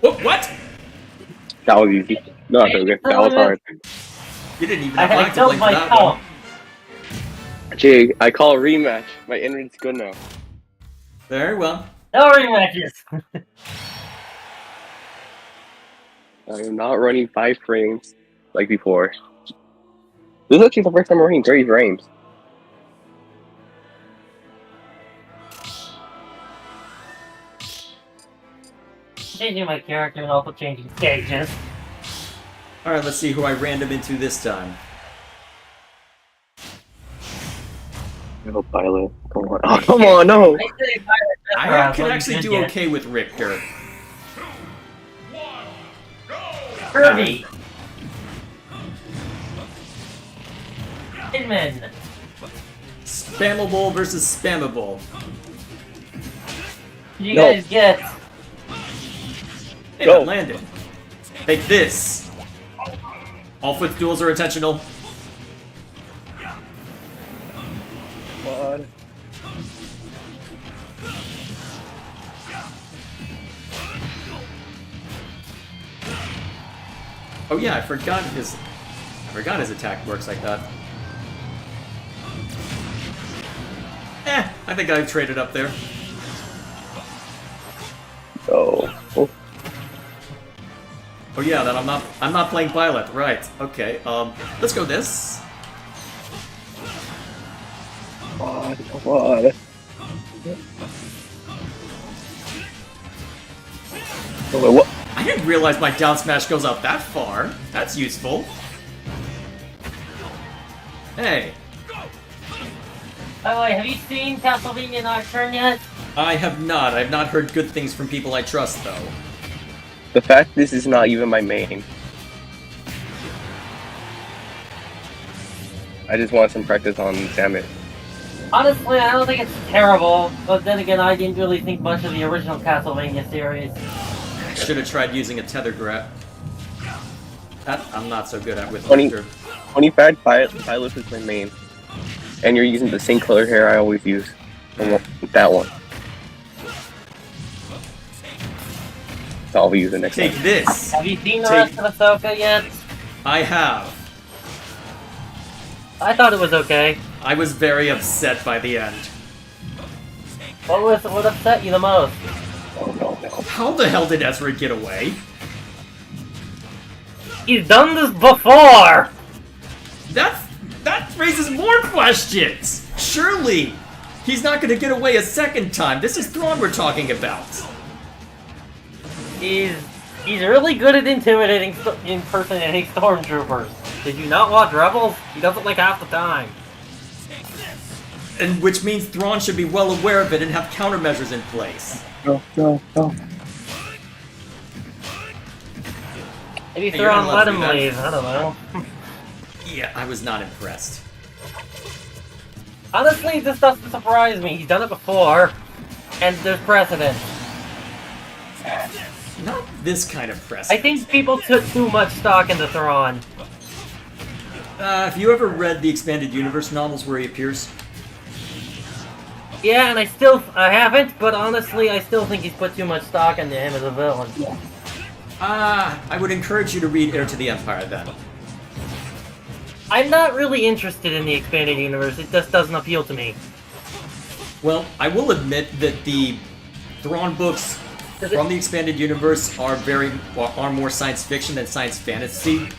What? That was easy. No, that was good. That was hard. You didn't even I have had lag to blame killed for that one. myself. Jay, I call a rematch. My internet's good now. Very well. No rematches. I am not running 5 frames like before. This is actually the first time I'm running 30 frames. Changing my character and also changing stages. Alright, let's see who I random into this time. No pilot. Come on. Oh, come on, no. I say I Pirate can Death actually Round, do yeah. okay with Richter. Kirby. Hitman. Spammable versus spammable. You No. guys get. Hey, Go. that landed. Take this. All footstools are intentional. God. Oh yeah, I forgot his attack works like that. I think I traded up there. Oh. Oh. Oh yeah, then I'm not playing Violet, right? Okay, let's go this. God. Come on. Oh, what? I didn't realize my down smash goes out that far. That's useful. Hey, By the way, have you seen Castlevania Nocturne yet? I have not. I've not heard good things from people I trust, though. The fact this is not even my main. I just want some practice on Samus. Honestly, I don't think it's terrible, but then again, I didn't really think much of the original Castlevania series. Should have tried using a tether grab. That I'm not so good at with Funny. Richter. Funny fact, Pilot is my main. And you're using the same color hair I always use. I want that one. So I'll be using next Take time. this. Have you seen the Take- rest of Ahsoka yet? I have. I thought it was okay. I was very upset by the end. What upset you the most? Oh no, no. How the hell did Ezra get away? He's done this before! That raises more questions. Surely, he's not going to get away a second time. This is Thrawn we're talking about. He's really good at impersonating stormtroopers. Did you not watch Rebels? He does it like half the time. And which means Thrawn should be well aware of it and have countermeasures in place. No, no, no. Maybe Hey, you're not Thrawn allowed let to him do that. leave. I don't know. Yeah, I was not impressed. Honestly, this doesn't surprise me. He's done it before, and there's precedent. Not this kind of I precedent. think people took too much stock into Thrawn. Have you ever read the Expanded Universe novels where he appears? Yeah, and I haven't, but honestly, I still think he's put too much stock into him as a villain. I would encourage you to read Heir to the Empire then. I'm not really interested in the expanded universe. It just doesn't appeal to me. Well, I will admit that the Thrawn books from the expanded universe are more science fiction than science fantasy,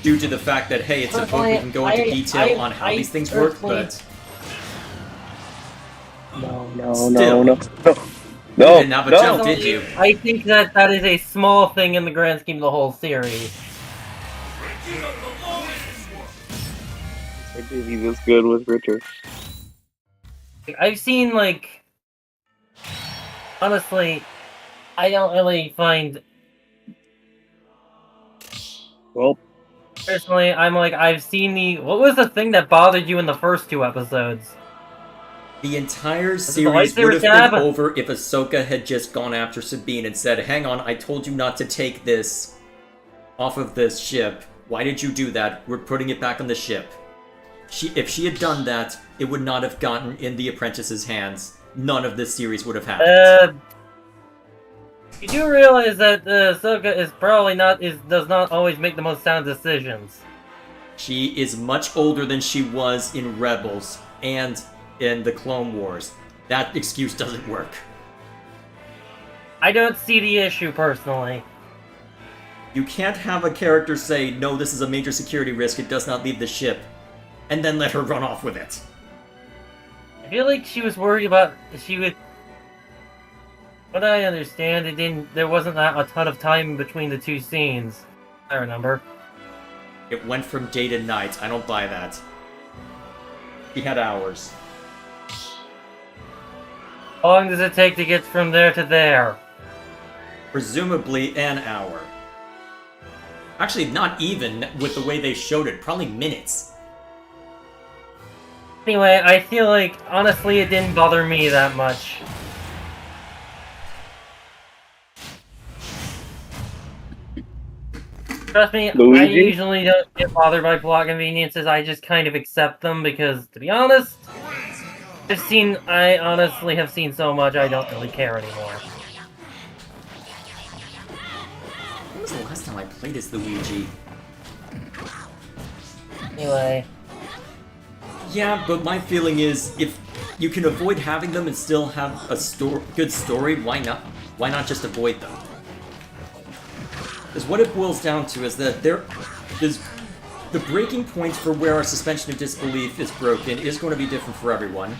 due to the fact that hey, it's a book we can go into detail on how these things work, but No. you didn't have a jump, did you? I think that is a small thing in the grand scheme of the whole series. I did he this good with Richard. I've seen, like... Honestly, I don't really find... Well, Personally, I'm like, I've seen the... What was the thing that bothered you in the first 2 episodes? The entire it the series lightsaber would have stab? been over if Ahsoka had just gone after Sabine and said, hang on, I told you not to take this off of this ship. Why did you do that? We're putting it back on the ship. If she had done that, it would not have gotten in the apprentice's hands. None of this series would have happened. You do realize that Ahsoka is probably does not always make the most sound decisions. She is much older than she was in Rebels and in the Clone Wars. That excuse doesn't work. I don't see the issue, personally. You can't have a character say, no, this is a major security risk, it does not leave the ship, and then let her run off with it. I feel like she was worried about... She would... What I understand, there wasn't a ton of time between the 2 scenes. I remember. It went from day to night. I don't buy that. He had hours. How long does it take to get from there to there? Presumably an hour. Actually, not even with the way they showed it. Probably minutes. Anyway, I feel like, honestly, it didn't bother me that much. Trust me, Luigi? I usually don't get bothered by plot conveniences, I just kind of accept them because, to be honest, I honestly have seen so much I don't really care anymore. When was the last time I played as Luigi? Anyway. Yeah, but my feeling is, if you can avoid having them and still have a good story, why not? Why not just avoid them? Because what it boils down to is that the breaking point for where our suspension of disbelief is broken is going to be different for everyone.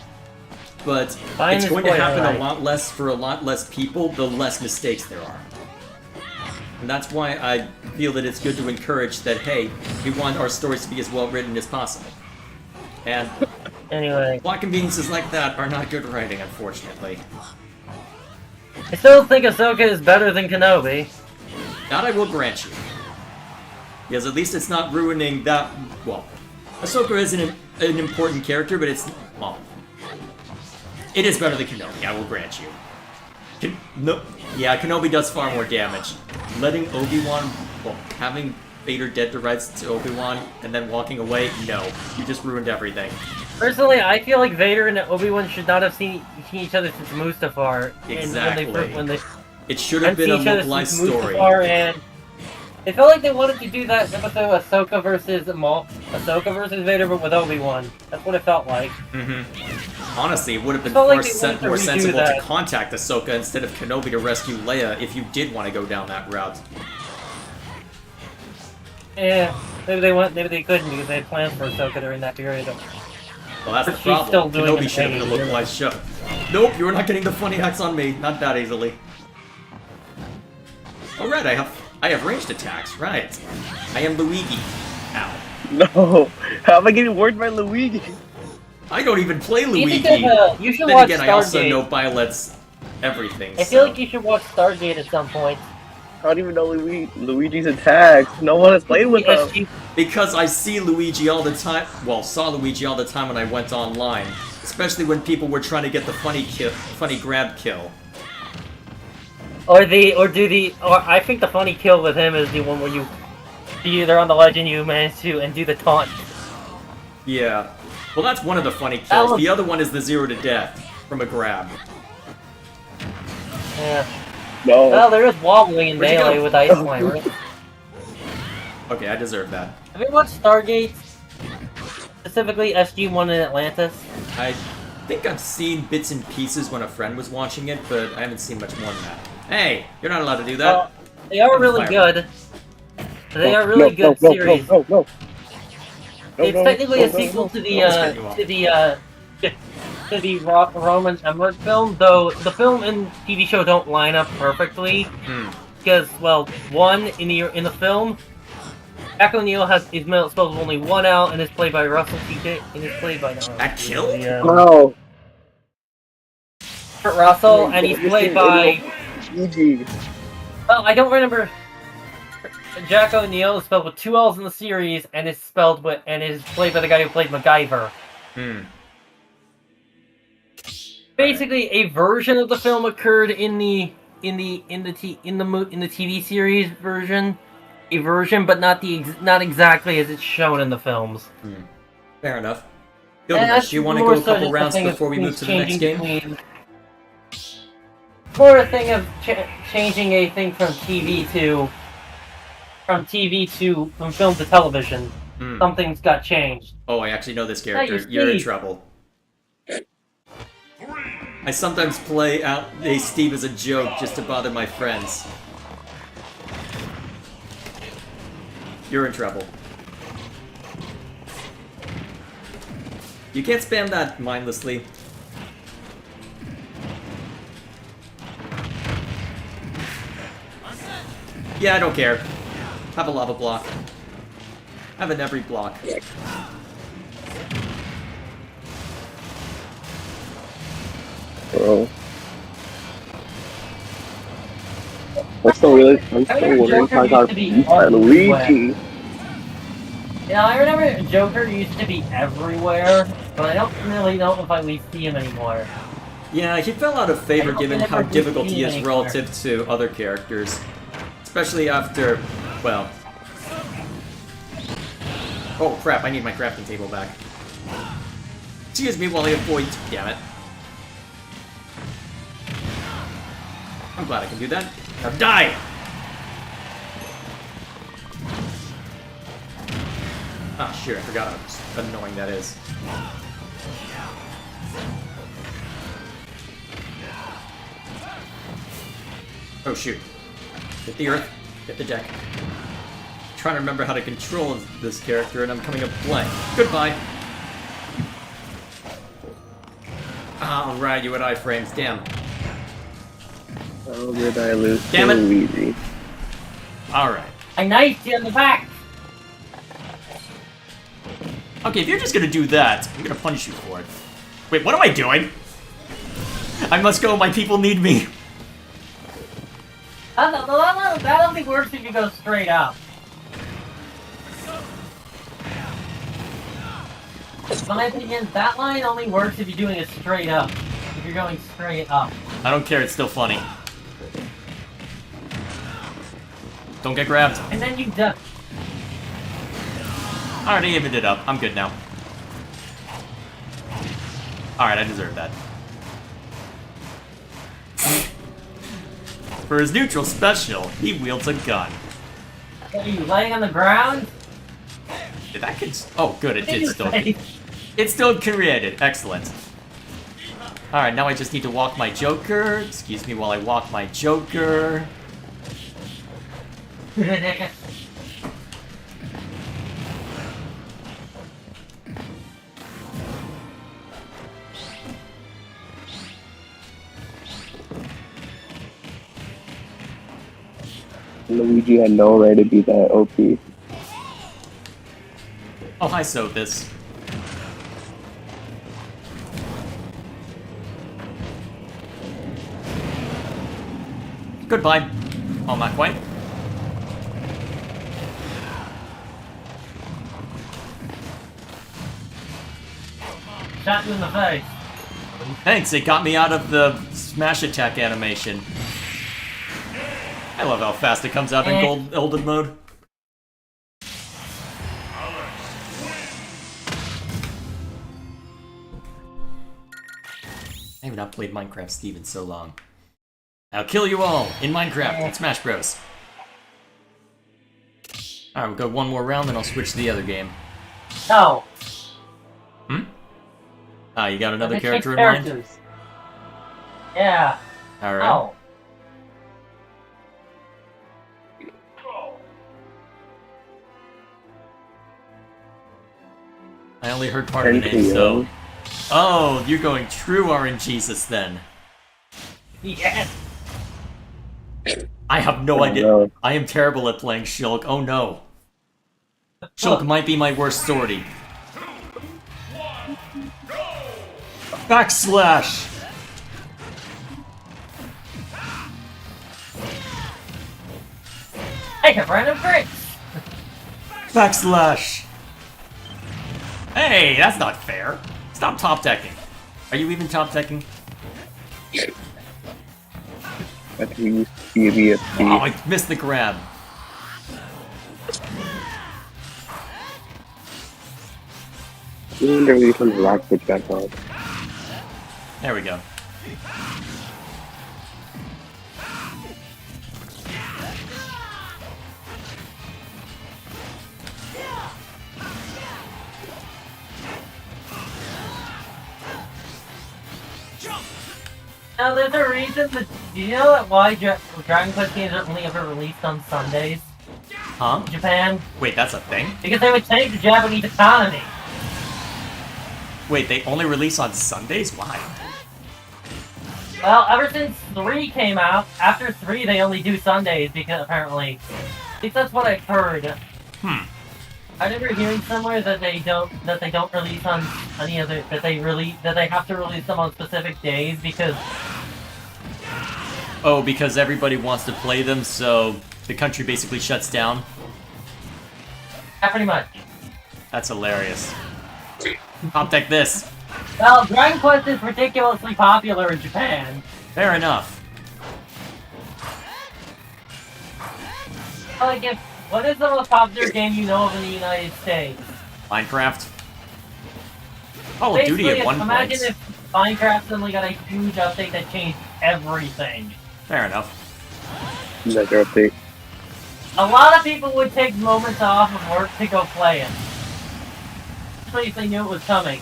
But it's going to happen a lot less for a lot less people, the less mistakes there are. And that's why I feel that it's good to encourage that, hey, we want our stories to be as well written as possible. And Anyway. plot conveniences like that are not good writing, unfortunately. I still think Ahsoka is better than Kenobi. That I will grant you. Because at least it's not ruining that... Well, Ahsoka is an important character, but it's... Well, it is better than Kenobi, I will grant you. Yeah, Kenobi does far more damage. Letting Obi-Wan... Well, having Vader dead to rights to Obi-Wan and then walking away, no. You just ruined everything. Personally, I feel like Vader and Obi-Wan should not have seen each other since Mustafar. Exactly. When they It should have been a localized story. And it felt like they wanted to do that episode Ahsoka versus Maul, Ahsoka versus Vader, but with Obi-Wan. That's what it felt like. Honestly, it would have been felt more, like they wanted to more redo sensible that. to contact Ahsoka instead of Kenobi to rescue Leia if you did want to go down that route. Yeah, maybe they couldn't because they had plans for Ahsoka during that period. Well, that's the But she's problem. still doing Kenobi it should have been a anyway. localized show. Nope, you're not getting the funny hacks on me. Not that easily. Oh right, I have ranged attacks. Right. I am Luigi. Ow. No, how am I getting warned by Luigi? I don't even play You Luigi. think you should Then watch again, I also Stargate. know Byleth's everything. I feel so. like you should watch Stargate at some point. I don't even know Luigi's attacks. No one has played with Yes, him. Because I see Luigi all the time. Well, saw Luigi all the time when I went online, especially when people were trying to get the funny grab kill. Or I think the funny kill with him is the one where they're on the ledge and you manage to and do the taunt. Yeah. Well, that's one of the funny That kills. was- The other one is the 0 to death from a grab. Yeah. No. Well, there is wobbling in Where'd you Melee go? with Ice Climber. Okay, I deserve that. Have you watched Stargate? specifically SG-1 in Atlantis? I think I've seen bits and pieces when a friend was watching it, but I haven't seen much more than that. Hey, you're not allowed to do that. They are really good. They are really good series. It's technically a sequel to the Roman Emmerich film, though the film and TV show don't line up perfectly. Because, well, one in the film, Jack O'Neill is spelled with only one L and is played by Russell T. Dick and is played by Kill? No. Kurt Russell, and he's played by. GG. Well, I don't remember. Jack O'Neill is spelled with two L's in the series, and is played by the guy who played MacGyver. Basically, a version of the film occurred in the TV series version, but not exactly as it's shown in the films. Fair enough. Gilgamesh, do you want to go a couple rounds before we move to the next game? More a thing of changing a thing from film to television. Something's got changed. Oh, I actually know this character. You're in trouble. I sometimes play out Steve as a joke just to bother my friends. You're in trouble. You can't spam that mindlessly. Yeah, I don't care. Have a lava block. Have an every block. Bro. I'm still wondering how I got beat by Luigi. Yeah, I remember Joker used to be everywhere, but I don't really know if we see him anymore. Yeah, he fell out of favor given how difficult he is relative to other characters. Especially after, well... Oh crap, I need my crafting table back. Excuse me while I avoid... Damn it. I'm glad I can do that. Now die! Ah, shoot, I forgot how annoying that is. Oh, shoot. Hit the earth. Hit the deck. I'm trying to remember how to control this character, and I'm coming up blank. Goodbye! Alright, you had iframes. Damn. Oh, did I lose Damn it. Luigi? Alright. I knifed you in the back! Okay, if you're just gonna do that, I'm gonna punish you for it. Wait, what am I doing? I must go, my people need me. That only works if you go straight up. In my opinion, that line only works if you're doing it straight up. If you're going straight up. I don't care, it's still funny. Don't get grabbed. And then you duck. I already evened it up. I'm good now. Alright, I deserve that. For his neutral special, he wields a gun. Are you laying on the ground? Did that oh, good, it did still. It still created. Excellent. Alright, now I just need to walk my Joker. Excuse me while I walk my Joker. Luigi had no right to be that OP. Oh, hi, Sothis. Goodbye. Oh, not quite. Shot you in the face. Thanks, it got me out of the smash attack animation. I love how fast it comes out in golden mode. I have not played Minecraft Steve in so long. I'll kill you all in Minecraft and Smash Bros. Alright, we'll go one more round, then I'll switch to the other game. No. Ah, you got another There's character six in mind? characters. Yeah. Alright. Oh. I only heard part of the name, so... Oh, you're going true RNGesus then. Yes. I have no Oh, idea. no. I am terrible at playing Shulk. Oh no. Shulk might be my worst sortie. Backslash! I have random crits. Backslash! Hey, that's not fair. Stop top decking. Are you even top decking? I think we used BFC. Oh, I missed the grab. I wonder if we can rock switch back on. There we go. Now, there's a reason that. Do you know why Dragon Quest games are only ever released on Sundays Huh? in Japan? Wait, that's a thing? Because they would change the Japanese economy. Wait, they only release on Sundays? Why? Well, ever since 3 came out, after 3 they only do Sundays because apparently. At least that's what I've heard. I remember hearing somewhere that they don't release on any other that they have to release them on specific days because Oh, because everybody wants to play them, so the country basically shuts down? yeah, pretty much. That's hilarious. Top deck this. Well, Dragon Quest is ridiculously popular in Japan. Fair enough. Like, what is the most popular game you know of in the United States? Minecraft. Call of Duty Basically, at one imagine point. if Minecraft suddenly got a huge update that changed everything. Fair enough. Another update. A lot of people would take moments off of work to go play it. Especially if they knew it was coming.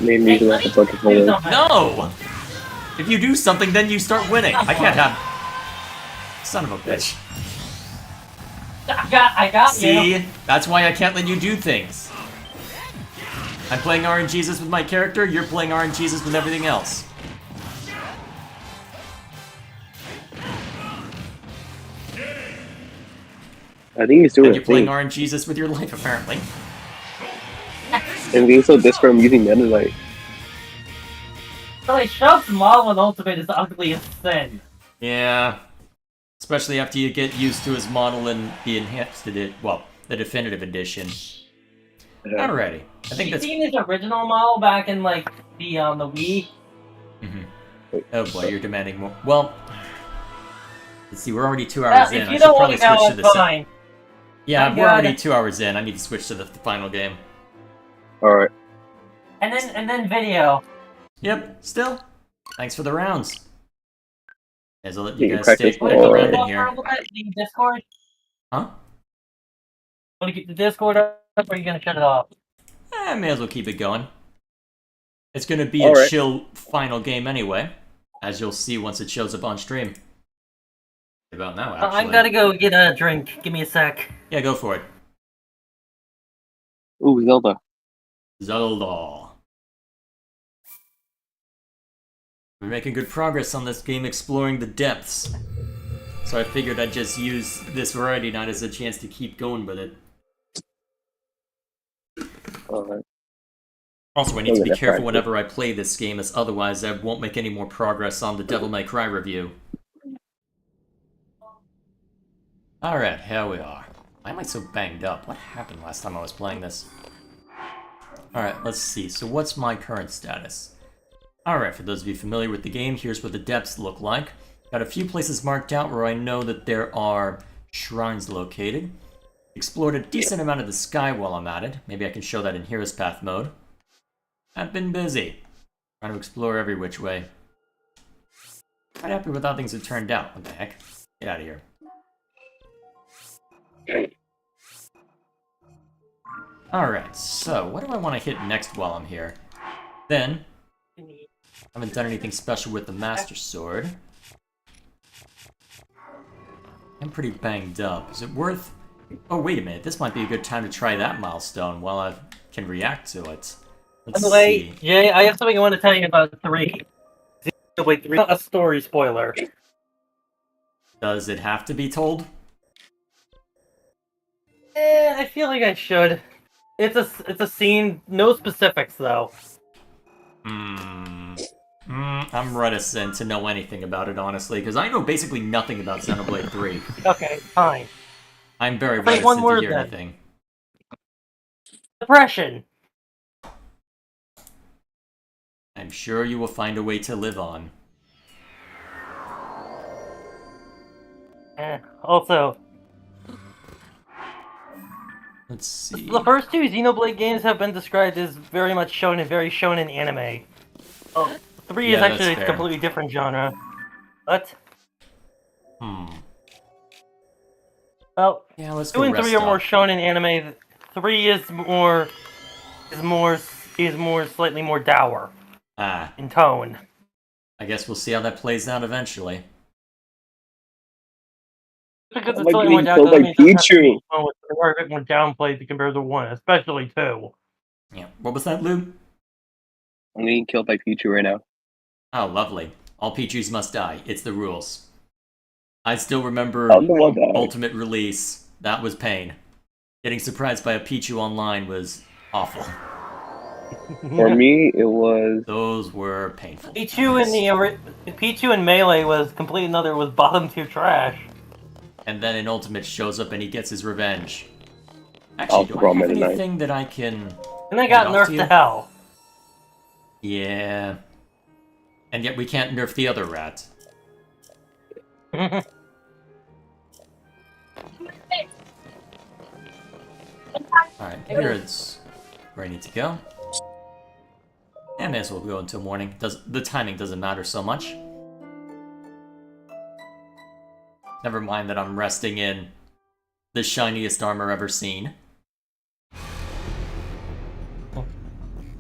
Made me do like a bunch of homework. No! If you do something, then you start winning. I can't have... Son of a bitch. I got you. See? That's why I can't let you do things. I'm playing RNGesus with my character, you're playing RNGesus with everything else. I think he's doing And a you're playing thing. RNGesus with your life, apparently. And being so desperate, I'm using Meta Knight. So like, Shulk's Marlin Ultimate is ugly as sin. Yeah. Especially after you get used to his model in the enhanced edition, well, the definitive edition. Alrighty. I think You that's... seen his original model back in like the Wii? Oh boy, you're demanding more. Well... Let's see, we're already 2 Well, hours in. if I you should don't probably want to know, switch to it's the fine. Yeah, I'm we're already good. 2 hours in. I need to switch to the final game. Alright. And then video. Yep, still. Thanks for the rounds. As I'll let You you can guys practice stay Want to more. keep around it in up for a here. little bit? The Discord? Huh? Want to keep the Discord up, or are you gonna shut it off? I may as well keep it going. It's gonna be All a right. chill final game anyway, as you'll see once it shows up on stream. About now, actually. I'm gonna go get a drink. Give me a sec. Yeah, go for it. Ooh, Zelda. Zelda. We're making good progress on this game exploring the depths. So I figured I'd just use this variety night as a chance to keep going with it. Alright. Also, I need to be That's careful right. whenever I play this game, as otherwise I won't make any more progress on the Devil May Cry review. Alright, here we are. Why am I so banged up? What happened last time I was playing this? Alright, let's see. So what's my current status? Alright, for those of you familiar with the game, here's what the depths look like. Got a few places marked out where I know that there are shrines located. Explored a decent amount of the sky while I'm at it. Maybe I can show that in Hero's Path mode. I've been busy. Trying to explore every which way. Quite happy with how things have turned out. What the heck? Get out of here. Alright, so what do I want to hit next while I'm here? Then, I haven't done anything special with the Master Sword. I'm pretty banged up. Is it worth... Oh, wait a minute. This might be a good time to try that milestone while I can react to it. By Let's the way, see. Jay, I have something I want to tell you about 3. Wait, 3, not a story spoiler. Does it have to be told? I feel like I should. It's a scene, no specifics though. I'm reticent to know anything about it, honestly, because I know basically nothing about Xenoblade 3. Okay, fine. I'm very Say reticent one to word hear then. anything. Depression. I'm sure you will find a way to live on. Also, Let's see. the first 2 Xenoblade games have been described as very much very shonen anime. Oh, 3 Yeah, is that's actually a fair. completely different genre. But, well, Yeah, let's 2 go and 3 rest are more up. shonen anime. 3 is more slightly more dour Ah, in tone. I guess we'll see how that plays out eventually. Because I'm it's slightly more getting down, killed doesn't by mean it doesn't have to Pichu. be fun with it. They're a bit more downplayed compared to 1, especially 2. Yeah. What was that, Lou? I'm getting killed by Pichu right now. Oh, lovely. All Pichus must die. It's the rules. I still remember I'm the one that. Ultimate Release. That was pain. Getting surprised by a Pichu online was awful. For me, it was. Those were painful. Pichu in Melee was was bottom tier trash. And then in Ultimate shows up and he gets his revenge. Actually, I'll do I throw have Meta Knight. anything that I can... And they got hand off nerfed you? to hell. Yeah. And yet we can't nerf the other rat. Alright, here's where I need to go. And may as well go until morning. The timing doesn't matter so much. Never mind that I'm resting in the shiniest armor ever seen.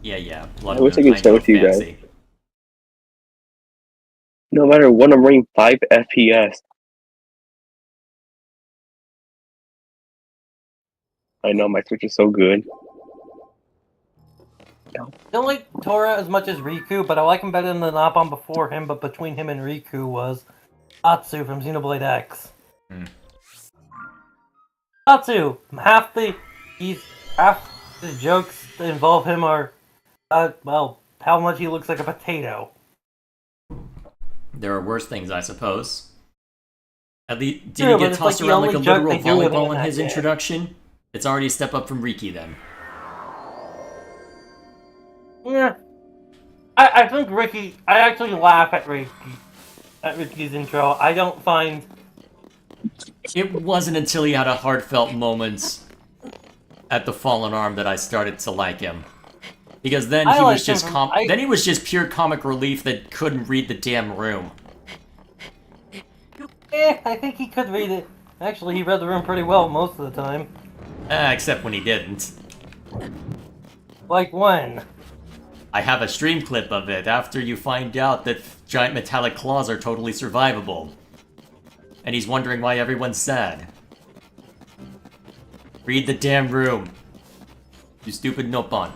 Yeah. Blood I wish I Moon, could show know, it to you guys. fancy. No matter what, I'm running 5 FPS. I know, my Switch is so good. I don't like Tora as much as Riku, but I like him better than the Napon before him, but between him and Riku was Atsu from Xenoblade X. Atsu! Half the jokes that involve him are, how much he looks like a potato. There are worse things, I suppose. At least, did True, he but get it's tossed like the around like a only joke literal they do with him volleyball in in that his game. introduction? It's already a step up from Riki then. Yeah. I think I actually laugh at Riki's intro. I don't find... It wasn't until he had a heartfelt moment at the Fallen Arm that I started to like him. Because then I he was liked him just from- then he was just pure comic relief that couldn't read the damn room. I think he could read it. Actually, he read the room pretty well most of the time. Except when he didn't. Like when? I have a stream clip of it after you find out that giant metallic claws are totally survivable. And he's wondering why everyone's sad. Read the damn room. You stupid Nopon.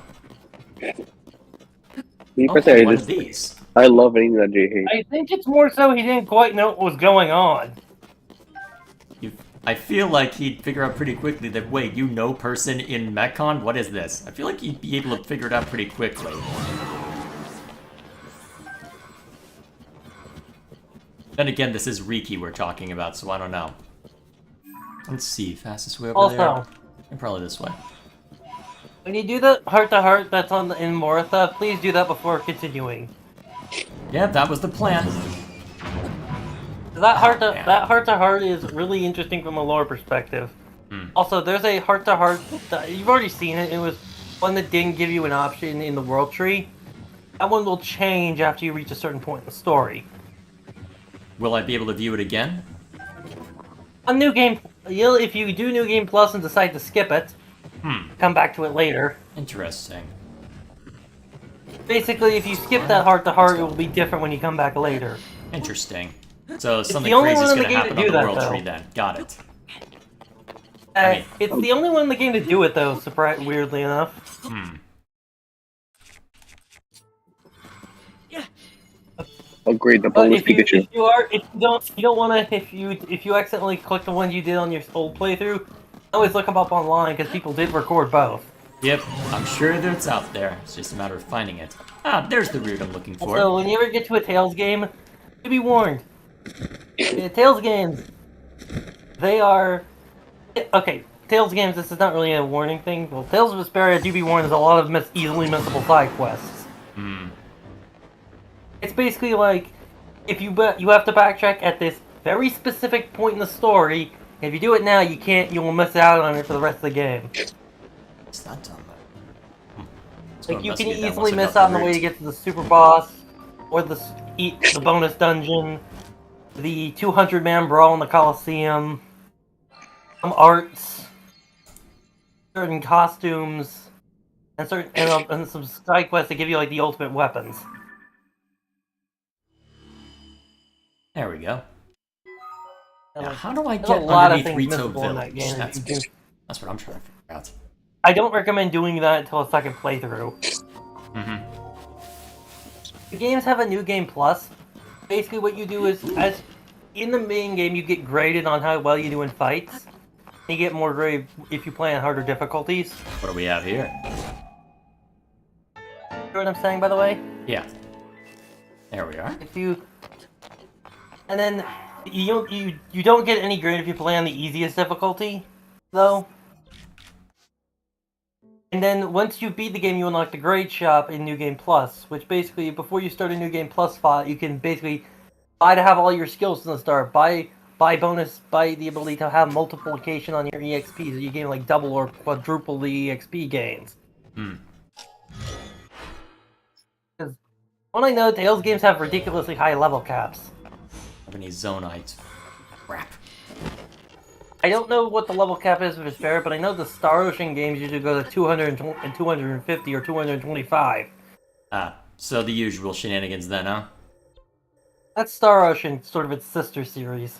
Okay, One of these. I love anything that Jay hates. I think it's more so he didn't quite know what was going on. I feel like he'd figure out pretty quickly that, wait, you know person in Mechon? What is this? I feel like he'd be able to figure it out pretty quickly. Then again, this is Riki we're talking about, so I don't know. Let's see, fastest way over there? Also, And probably this way. when you do the heart-to-heart that's in Moritha, please do that before continuing. Yeah, that was the plan. That yeah. heart-to-heart is really interesting from a lore perspective. Also, there's a heart-to-heart that you've already seen it. It was one that didn't give you an option in the world tree. That one will change after you reach a certain point in the story. Will I be able to view it again? A new game, if you do New Game Plus and decide to skip it, come back to it later. Interesting. Basically, if you skip that heart-to-heart, it will be different when you come back later. Interesting. So something the only crazy is one in going the to game to happen on do the that, World though. Tree then. Got it. Uh, it's the only one in the game to do it, though, weirdly enough. Upgrade the But bonus if you Pikachu. if you don't want to if you accidentally click the ones you did on your old playthrough, always look them up online because people did record both. Yep, I'm sure that it's out there. It's just a matter of finding it. Ah, there's the route I'm looking for. So when you ever get to a Tails game, you be warned. Tails games, they are okay. Tails games. This is not really a warning thing. Well, Tales of Vesperia, do be warned, there's a lot of easily missable side quests. It's basically like if you have to backtrack at this very specific point in the story. If you do it now, you will miss out on it for the rest of the game. It's not done though. Like you can easily miss out on the way to get to the super boss, or the bonus dungeon, the 200-man brawl in the Coliseum, some arts, certain costumes, and some side quests that give you like the ultimate weapons. There we go. And, Now, like, how do I there's get a lot of underneath things Rito missable in that Village? game. That's what I'm trying to figure out. I don't recommend doing that until a second playthrough. The games have a new game plus. Basically, what you do is, as in the main game, you get graded on how well you do in fights. You get more grade if you play on harder difficulties. What do we have here? You know what I'm saying, by the way? Yeah. There we are. And then you don't get any grade if you play on the easiest difficulty, though. And then once you beat the game, you unlock the grade shop in New Game Plus, which basically, before you start a New Game Plus file, you can basically buy to have all your skills in the start, buy the ability to have multiplication on your EXP, so you gain like double or quadruple the EXP gains. Because when I know Tales games have ridiculously high level caps. Have any Zonite? Crap. I don't know what the level cap is for Vesperia, but I know the Star Ocean games usually go to 200 and 250 or 225. Ah, so the usual shenanigans then, huh? That's Star Ocean, sort of its sister series.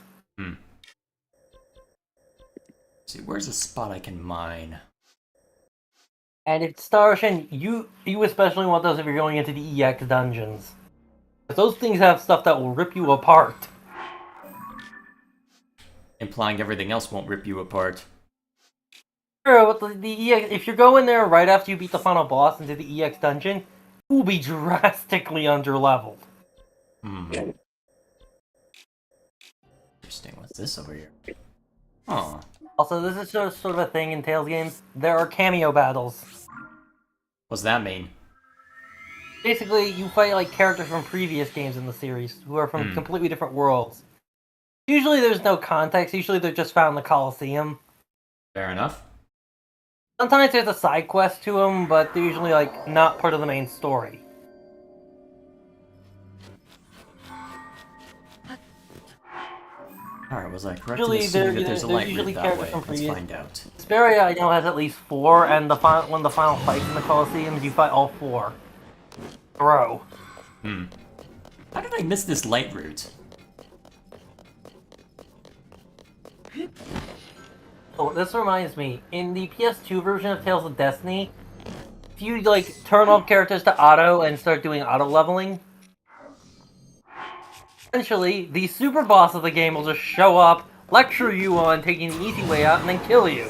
See, where's a spot I can mine? And if Star Ocean, you especially want those if you're going into the EX dungeons. Because those things have stuff that will rip you apart. Implying everything else won't rip you apart. Sure, but the EX, if you're going there right after you beat the final boss into the EX dungeon, you will be drastically underleveled. Interesting. What's this over here? Oh. Also, this is sort of a thing in Tales games. There are cameo battles. What's that mean? Basically, you fight like characters from previous games in the series who are from completely different worlds. Usually there's no context, usually they're just found in the Coliseum. Fair enough. Sometimes there's a side quest to them, but they're usually like not part of the main story. Alright, was I correct Usually in assuming they're- that there's a they're light usually route that characters way? from Let's previous- find out. Vesperia, I know, has at least 4, and one of the final fights in the Coliseum, you fight all 4. Throw. How did I miss this light route? Oh, this reminds me, in the PS2 version of Tales of Destiny, if you like turn off characters to auto and start doing auto leveling, essentially the super boss of the game will just show up, lecture you on taking the easy way out, and then kill you.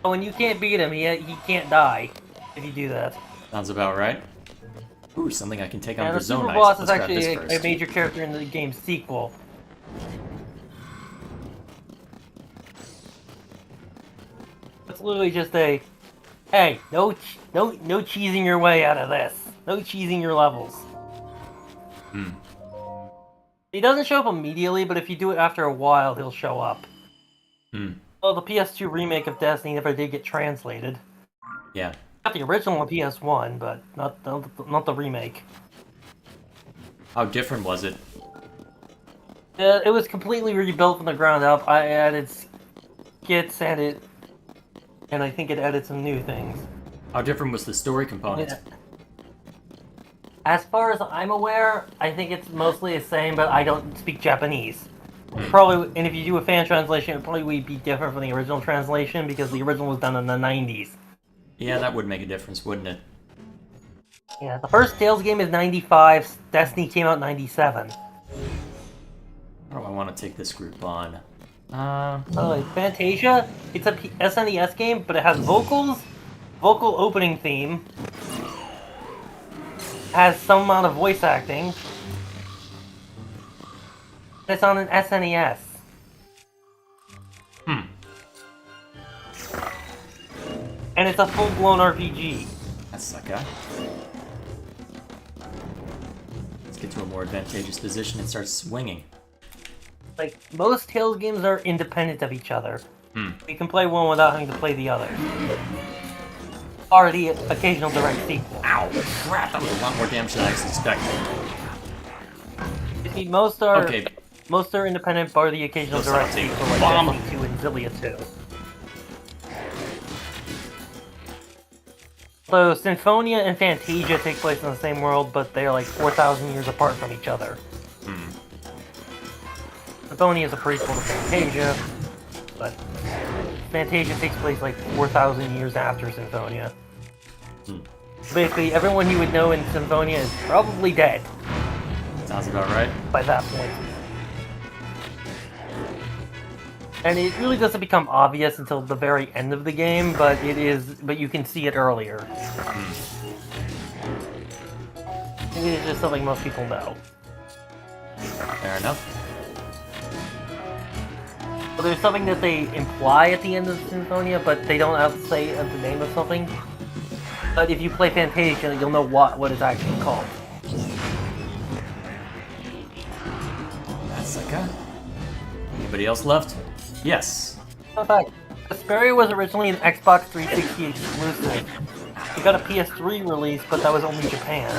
Oh, and you can't beat him, he can't die if you do that. Sounds about right. Ooh, something I can take on And for the super Zonite. boss is Let's grab actually this a first. major character in the game's sequel. It's literally just a, hey, no cheesing your way out of this. No cheesing your levels. He doesn't show up immediately, but if you do it after a while, he'll show up. Well, the PS2 remake of Destiny never did get translated. Yeah. Not the original on PS1, but not the remake. How different was it? It was completely rebuilt from the ground up. I added skits and and I think it added some new things. How different was the story component? As far as I'm aware, I think it's mostly the same, but I don't speak Japanese. Probably, and if you do a fan translation, it probably would be different from the original translation because the original was done in the 90s. Yeah, that would make a difference, wouldn't it? Yeah, the first Tales game is 95, Destiny came out in 97. How do I want to take this group on? Fantasia, it's a SNES game, but it has vocal opening theme, has some amount of voice acting. It's on an SNES. And it's a full-blown RPG. That's okay. Let's get to a more advantageous position and start swinging. Like, most Tales games are independent of each other. You can play one without having to play the other. Or the occasional direct sequel. Ow! Crap, that was a lot more damage than I expected. You see, most are Okay. independent, bar the occasional Those direct sounds sequel like like bomb. Destiny 2 and Zillia 2. So, Symphonia and Fantasia take place in the same world, but they're like 4,000 years apart from each other. Symphonia is a prequel to Fantasia, but Fantasia takes place like 4,000 years after Symphonia. Basically, everyone you would know in Symphonia is probably dead Sounds about right. by that point. And it really doesn't become obvious until the very end of the game, but you can see it earlier. It is just something most people know. Fair enough. So there's something that they imply at the end of Symphonia, but they don't have to say the name of something. But if you play Fantasia, you'll know what it's actually called. That's okay. Anybody else left? Yes. Fun fact, Vesperia was originally an Xbox 360 exclusive. It got a PS3 release, but that was only Japan.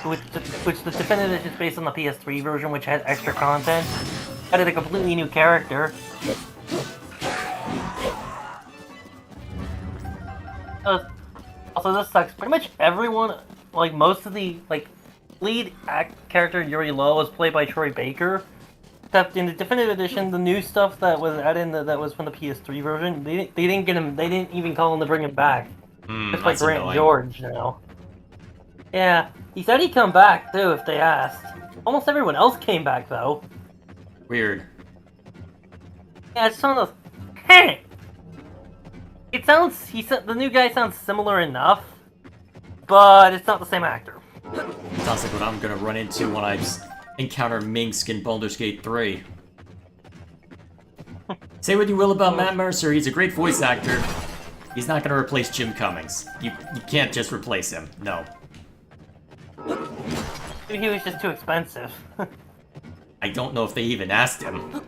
Which the definitive edition is based on the PS3 version, which had extra content. Added a completely new character. Also, this sucks. Pretty much everyone, like most of the lead character Yuri Low was played by Troy Baker. Except in the definitive edition, the new stuff that was added that was from the PS3 version, they didn't get him. They didn't even call him to bring him back. Just like That's Grant annoying. George now. Yeah, he said he'd come back too if they asked. Almost everyone else came back though. Weird. Yeah, it's some of those. Hey, it sounds. The new guy sounds similar enough, but it's not the same actor. Sounds like what I'm gonna run into when I encounter Minsk in Baldur's Gate 3. Say what you will about Matt Mercer, he's a great voice actor. He's not gonna replace Jim Cummings. You can't just replace him. No. Maybe he was just too expensive. I don't know if they even asked him.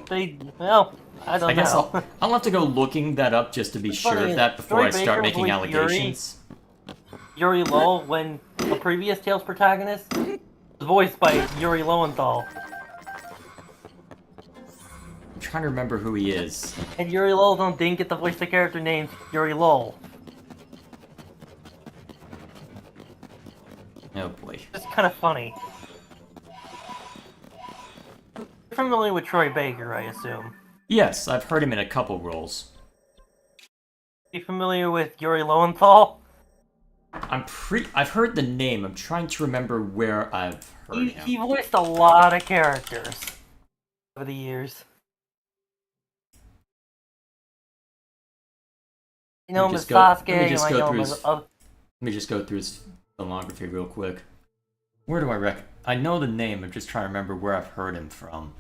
I don't I guess know. I'll have to go looking that up just to be sure funny, of that before Troy I start Baker making voiced allegations. Yuri Lowell, when the previous Tales protagonist was voiced by Yuri Lowenthal. I'm trying to remember who he is. And Yuri Lowenthal didn't get to voice the character named Yuri Lowell. Oh boy. It's kind of funny. You're familiar with Troy Baker, I assume. Yes, I've heard him in a couple roles. You familiar with Yuri Lowenthal? I've heard the name. I'm trying to remember where I've heard He him. voiced a lot of characters over the years. You know him as Sasuke, Let me just go through his filmography real quick. Where do I I know the name, I'm just trying to remember where I've heard him from.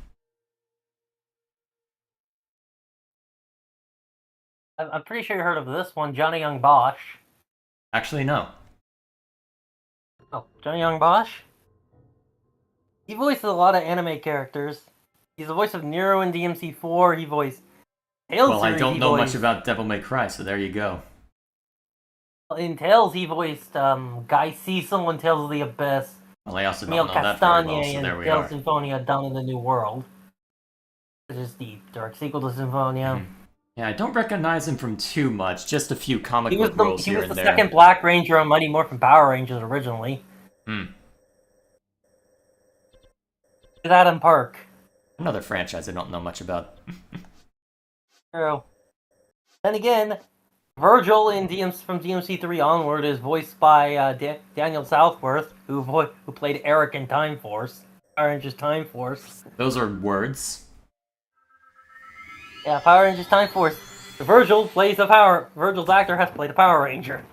I'm pretty sure you heard of this one, Johnny Young Bosch. Actually, no. Oh, Johnny Young Bosch? He voiced a lot of anime characters. He's the voice of Nero in DMC4, he voiced Tales Well, I series, don't he know voiced... much about Devil May Cry, so there you go. In Tales, he voiced Guy Cecil in Tales of the Abyss, Well, I also don't Emil know that very well, Castagna so in there we Tales are. Symphonia Dawn in the New World. Which is the direct sequel to Symphonia. Yeah, I don't recognize him from too much, just a few comic He was book roles he here was and the there. second Black Ranger on Mighty Morphin Power Rangers originally. Hmm. With Adam Park. Another franchise I don't know much about. True. Then again, Virgil in from DMC3 onward is voiced by Daniel Southworth, who played Eric in Time Force. Power Rangers Time Force. Those are words. Yeah, Power Rangers Time Force. Virgil's actor has played a Power Ranger.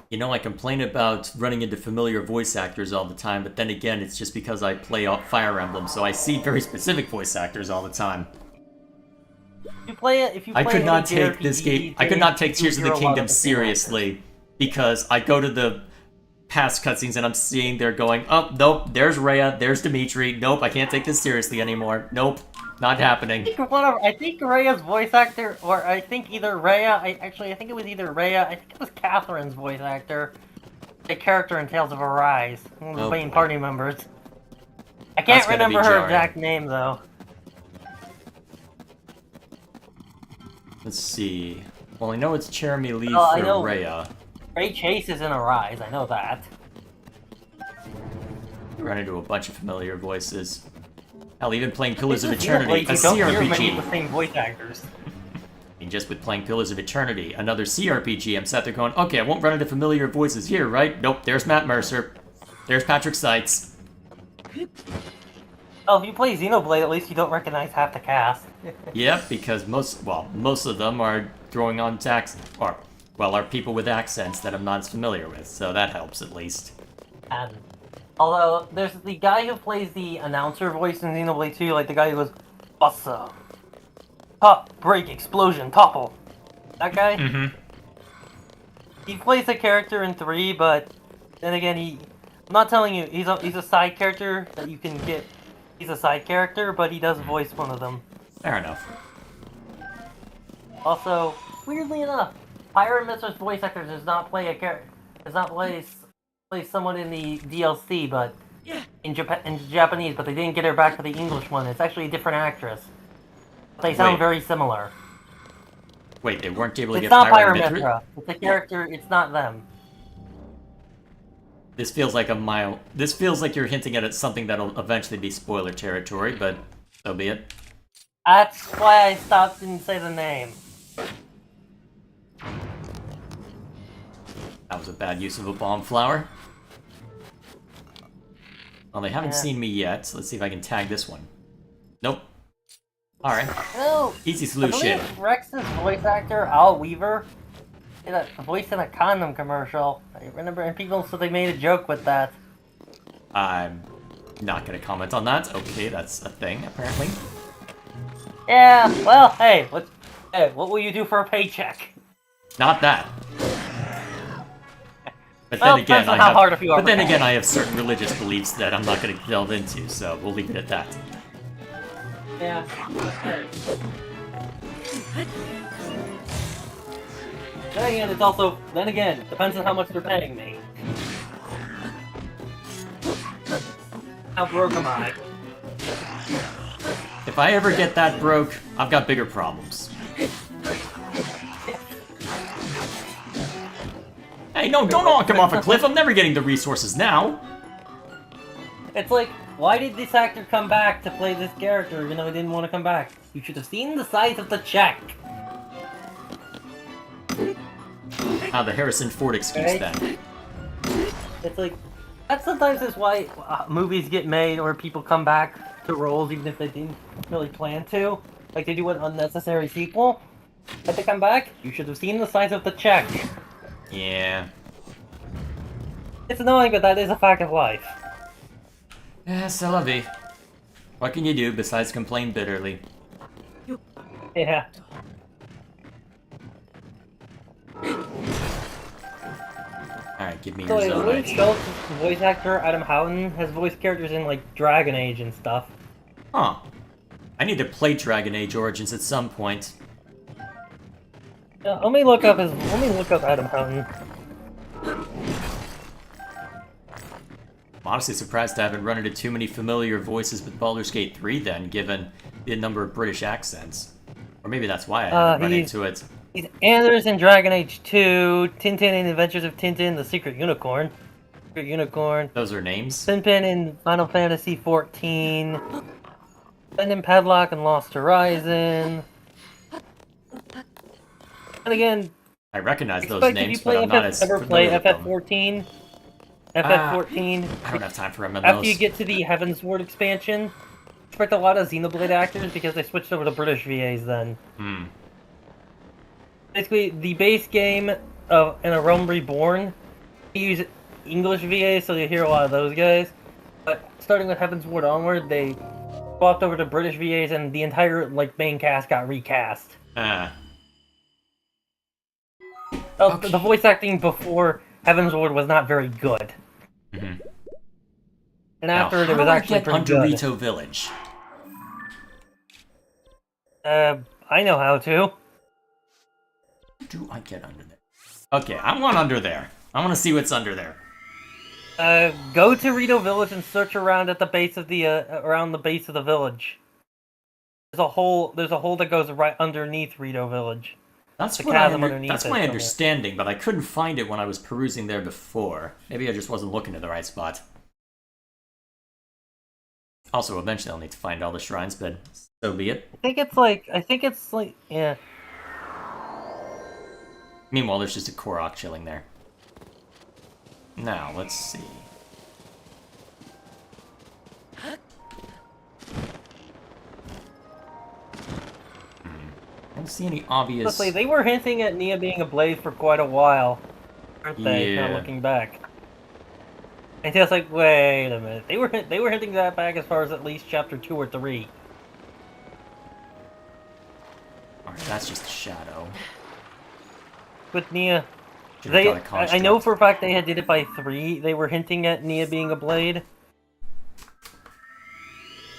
You know, I complain about running into familiar voice actors all the time, but then again, it's just because I play Fire Emblem, so I see very specific voice actors all the time. I could not take this game. I could not take Tears of the Kingdom seriously because I go to the past cutscenes and I'm seeing they're going, oh, nope, there's Rhea, there's Dimitri, nope, I can't take this seriously anymore, nope, not happening. I think Rhea's voice actor, or I think either Rhea, I think it was either Rhea, I think it was Catherine's voice actor, the character in Tales of Arise, one of the main party members. I can't remember her exact name though. Let's see. Well, I know it's Jeremy Lee for Rhea. Ray Chase is in Arise, I know that. You run into a bunch of familiar voices. Hell, even playing Pillars of It's Eternity, a you don't hear many CRPG. of the same voice actors. I mean, just with playing Pillars of Eternity, another CRPG, I'm sat there going, okay, I won't run into familiar voices here, right? Nope, there's Matt Mercer. There's Patrick Seitz. Oh, if you play Xenoblade, at least you don't recognize half the cast. Yep, because most of them are throwing on are people with accents that I'm not as familiar with, so that helps at least. And although there's the guy who plays the announcer voice in Xenoblade 2, like the guy who goes, "Awesome, pop, break, explosion, topple." That guy. Mm-hmm. He plays a character in 3, but then again, I'm not telling you, he's a side character that you can get. He's a side character, but he does voice one of them. Fair enough. Also, weirdly enough, Pirate Mistress voice actor does not play someone in the DLC, but in Japanese, but they didn't get her back for the English one. It's actually a different actress. They sound very similar. Wait, they weren't able to It's get not Pirate Pyra Mithra? Mithra. It's a character. It's not them. This feels like This feels like you're hinting at something that'll eventually be spoiler territory, but so be it. That's why I stopped and say the name. That was a bad use of a bomb flower. Well, they haven't seen me yet, so let's see if I can tag this one. Nope. Alright. No. Easy I solution. believe Rex's voice actor, Al Weaver, did a voice in a condom commercial. I remember, and people, so they made a joke with that. I'm not gonna comment on that. Okay, that's a thing, apparently. Yeah, well, hey, what will you do for a paycheck? Not that. But Well, then again, depends on how hard a few are but then for again, I have certain religious beliefs that I'm not gonna delve into, so we'll leave it at that. Yeah. Then again, depends on how much they're paying me. How broke am I? If I ever get that broke, I've got bigger problems. Hey, no, don't knock him off a cliff. I'm never getting the resources now. It's like, why did this actor come back to play this character even though he didn't want to come back? You should have seen the size of the check. The Harrison Ford excuse then. It's like, that sometimes is why movies get made or people come back to roles even if they didn't really plan to. Like they do an unnecessary sequel. But they come back, you should have seen the size of the check. Yeah. It's annoying, but that is a fact of life. C'est la vie. What can you do besides complain bitterly? Yeah. Alright, give me So your Louis Zonite. Schultz, voice actor Adam Houghton, has voiced characters in like Dragon Age and stuff. Huh. I need to play Dragon Age Origins at some point. Let me look up Adam Houghton. I'm honestly surprised I haven't run into too many familiar voices with Baldur's Gate 3 then, given the number of British accents. Or maybe that's why I haven't run he's- into it. He's Anders in Dragon Age 2, Tintin in Adventures of Tintin, the Secret Unicorn. Secret Unicorn. Those are names? Sinpin in Final Fantasy XIV. Brendan Padlock in Lost Horizon. And again, I recognize those expect if you names, play but I'm not as ever play familiar with them. FF14, FF14, I don't have time for MMOs. after you get to the Heavensward expansion, expect a lot of Xenoblade actors because they switched over to British VAs then. Hmm. Basically, the base game of in A Realm Reborn, you use English VAs, so you hear a lot of those guys. But starting with Heavensward onward, they swapped over to British VAs, and the entire main cast got recast. Okay. The voice acting before Heavensward was not very good, Mhm. and Now, after it how was do I actually get pretty under good. Rito Village? I know how to. How do I get under there? Okay, I want under there. I want to see what's under there. Go to Rito Village and search around at the base of the around the base of the village. There's a hole that goes right underneath Rito Village. That's The what chasm underneath that's it my somewhere. understanding, but I couldn't find it when I was perusing there before. Maybe I just wasn't looking at the right spot. Also, eventually I'll need to find all the shrines, but so be it. I think it's like yeah. Meanwhile, there's just a Korok chilling there. Now, let's see. I don't see any obvious... Honestly, they were hinting at Nia being a Blaze for quite a while, aren't they? Yeah. Now looking back, and just like, wait a minute, they were hinting that back as far as at least chapter 2 or 3. Alright, that's just a shadow. With Nia, Should've got a I know construct. for a fact they had did it by 3. They were hinting at Nia being a Blade.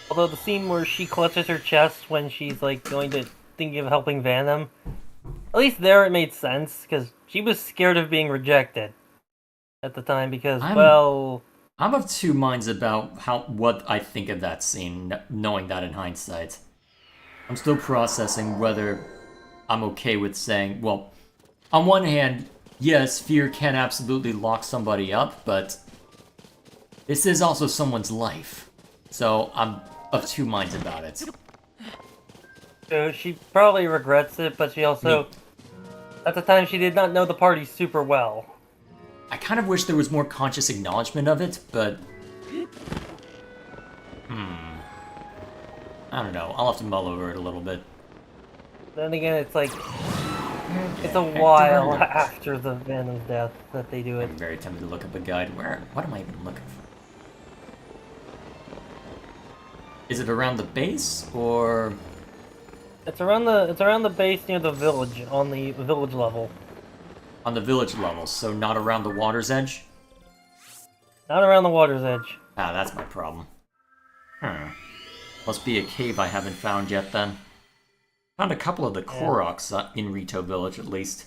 Although the scene where she clutches her chest when she's thinking of helping Venom, at least there it made sense because she was scared of being rejected at the time because I'm of two minds about what I think of that scene, knowing that in hindsight. I'm still processing whether I'm okay with saying, well, on one hand, yes, fear can absolutely lock somebody up, but this is also someone's life. So I'm of two minds about it. So she probably regrets it, but she also, at the time, she did not know the party super well. I kind of wish there was more conscious acknowledgement of it, but... I don't know. I'll have to mull over it a little bit. Then again, it's like, it's a Hector. while after the Venom's death that they do it. I'm very tempted to look up a guide. What am I even looking for? Is it around the base, or... It's around the base near the village, on the village level. On the village level, so not around the water's edge? Not around the water's edge. Ah, that's my problem. Must be a cave I haven't found yet, then. Found a couple of the Koroks in Rito Village, at least.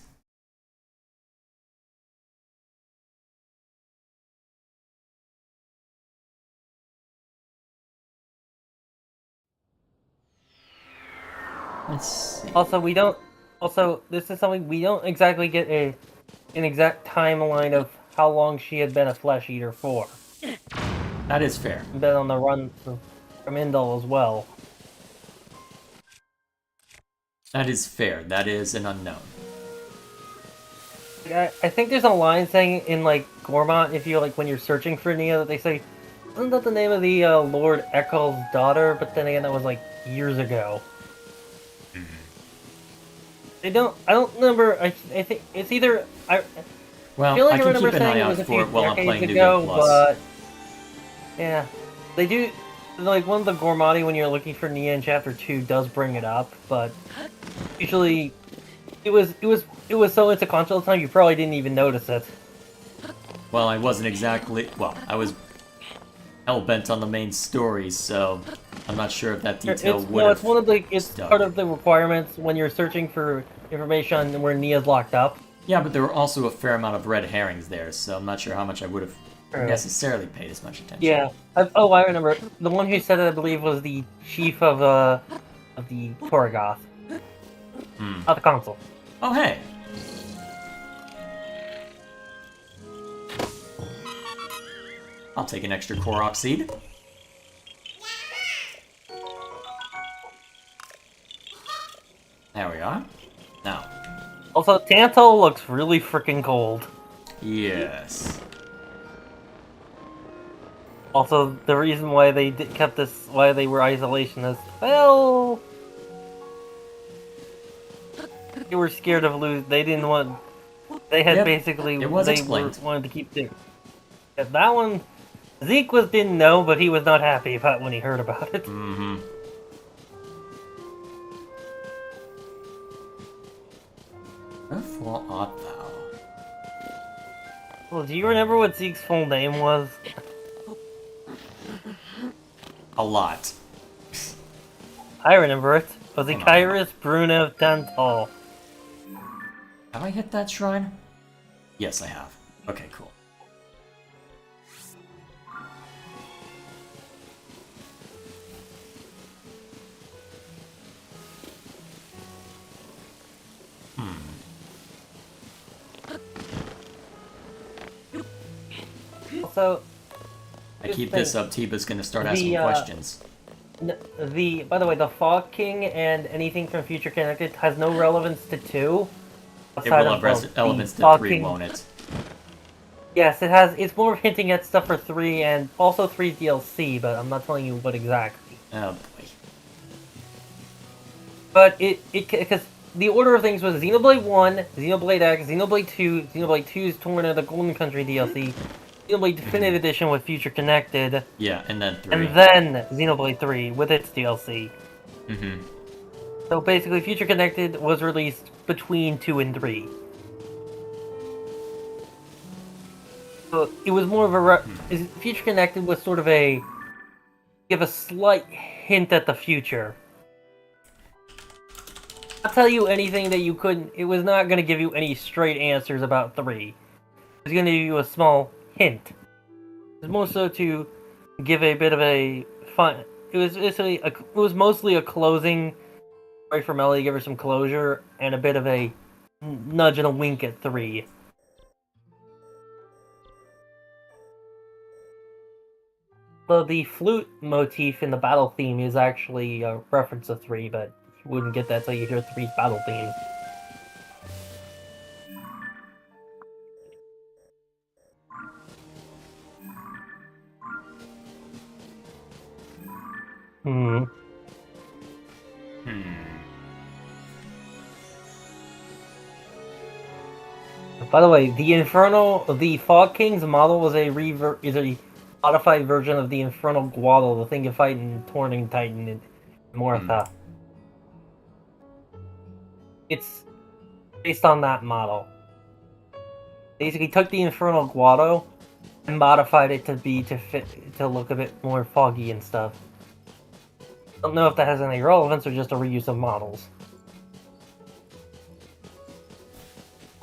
Let's see. Also, this is something we don't exactly get an exact timeline of how long she had been a flesh eater for. That is fair. Been on the run from Indal as well. That is fair. That is an unknown. I think there's a line saying in Gormont, if you when you're searching for Nia, that they say, isn't that the name of the Lord Eccles' daughter? But then again, that was years ago. I don't remember. I think it's either Well, feel like I I can remember keep an saying eye it was out a for few it while I'm decades playing New ago, Game Plus. but yeah, they do. One of the Gormati, when you're looking for Nia in Chapter 2, does bring it up, but usually it was so inconsequential at the time you probably didn't even notice it. Well, I wasn't exactly... Well, I was hell-bent on the main story, so I'm not sure if that detail would have... It's one of the. It's part of the requirements when you're searching for information on where Nia's locked up. Yeah, but there were also a fair amount of red herrings there, so I'm not sure how much I would have necessarily paid as much attention. Yeah. I remember. The one who said it, I believe, was the chief of the Torgoth. Not the console. Oh, hey. I'll take an extra Korok seed. There we are. Now. Also, Tanto looks really freaking cold. Yes. Also, the reason why they kept this, why they were isolationists, well, they were scared of losing. They didn't want. They had Yep, basically. it was they explained. wanted to keep Zeke. Yeah, that one, Zeke didn't know, but he was not happy about when he heard about it. Mm-hmm. Wherefore art thou? Well, do you remember what Zeke's full name was? A lot. I remember it. It was Hang on. Icarus Bruno Tantal. Have I hit that shrine? Yes, I have. Okay, cool. Also, I keep this up, Tiba's gonna start The, asking uh, questions. by the way, the Fog King and anything from Future Connected has no relevance to 2. It will have elements to Fog 3, King. won't it? Yes, it has. It's more hinting at stuff for 3 and also 3 DLC, but I'm not telling you what exactly. Oh boy. But because the order of things was Xenoblade 1, Xenoblade X, Xenoblade 2, Xenoblade 2's Torna the Golden Country DLC, Xenoblade Definitive Edition with Future Connected, Yeah, and then 3. and then Xenoblade 3 with its DLC. Mm-hmm. So basically, Future Connected was released between 2 and 3. So it was more of a Future Connected was sort of a give a slight hint at the future. I'll tell you anything that you couldn't. It was not going to give you any straight answers about 3. It was going to give you a small hint. It was more so to give a bit of a fun. It was mostly a closing right for Melly, give her some closure, and a bit of a nudge and a wink at 3. So the flute motif in the battle theme is actually a reference to 3, but you wouldn't get that till you hear 3's battle theme. Hmm. By the way, the Fog King's model was is a modified version of the Infernal Guadal, the thing you fight in Torning Titan in Mortha. It's based on that model. Basically took the Infernal Guado and modified it to look a bit more foggy and stuff. Don't know if that has any relevance or just a reuse of models.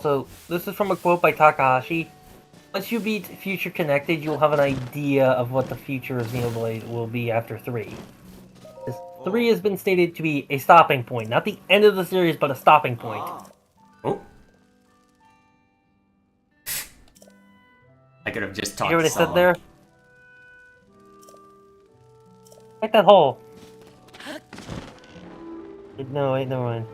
So, this is from a quote by Takahashi. Once you beat Future Connected, you'll have an idea of what the future of Xenoblade will be after 3. 3 has been stated to be a stopping point. Not the end of the series, but a stopping point. Oh. I could have just talked You hear what I to said someone. there? Like that hole. No, wait, never mind.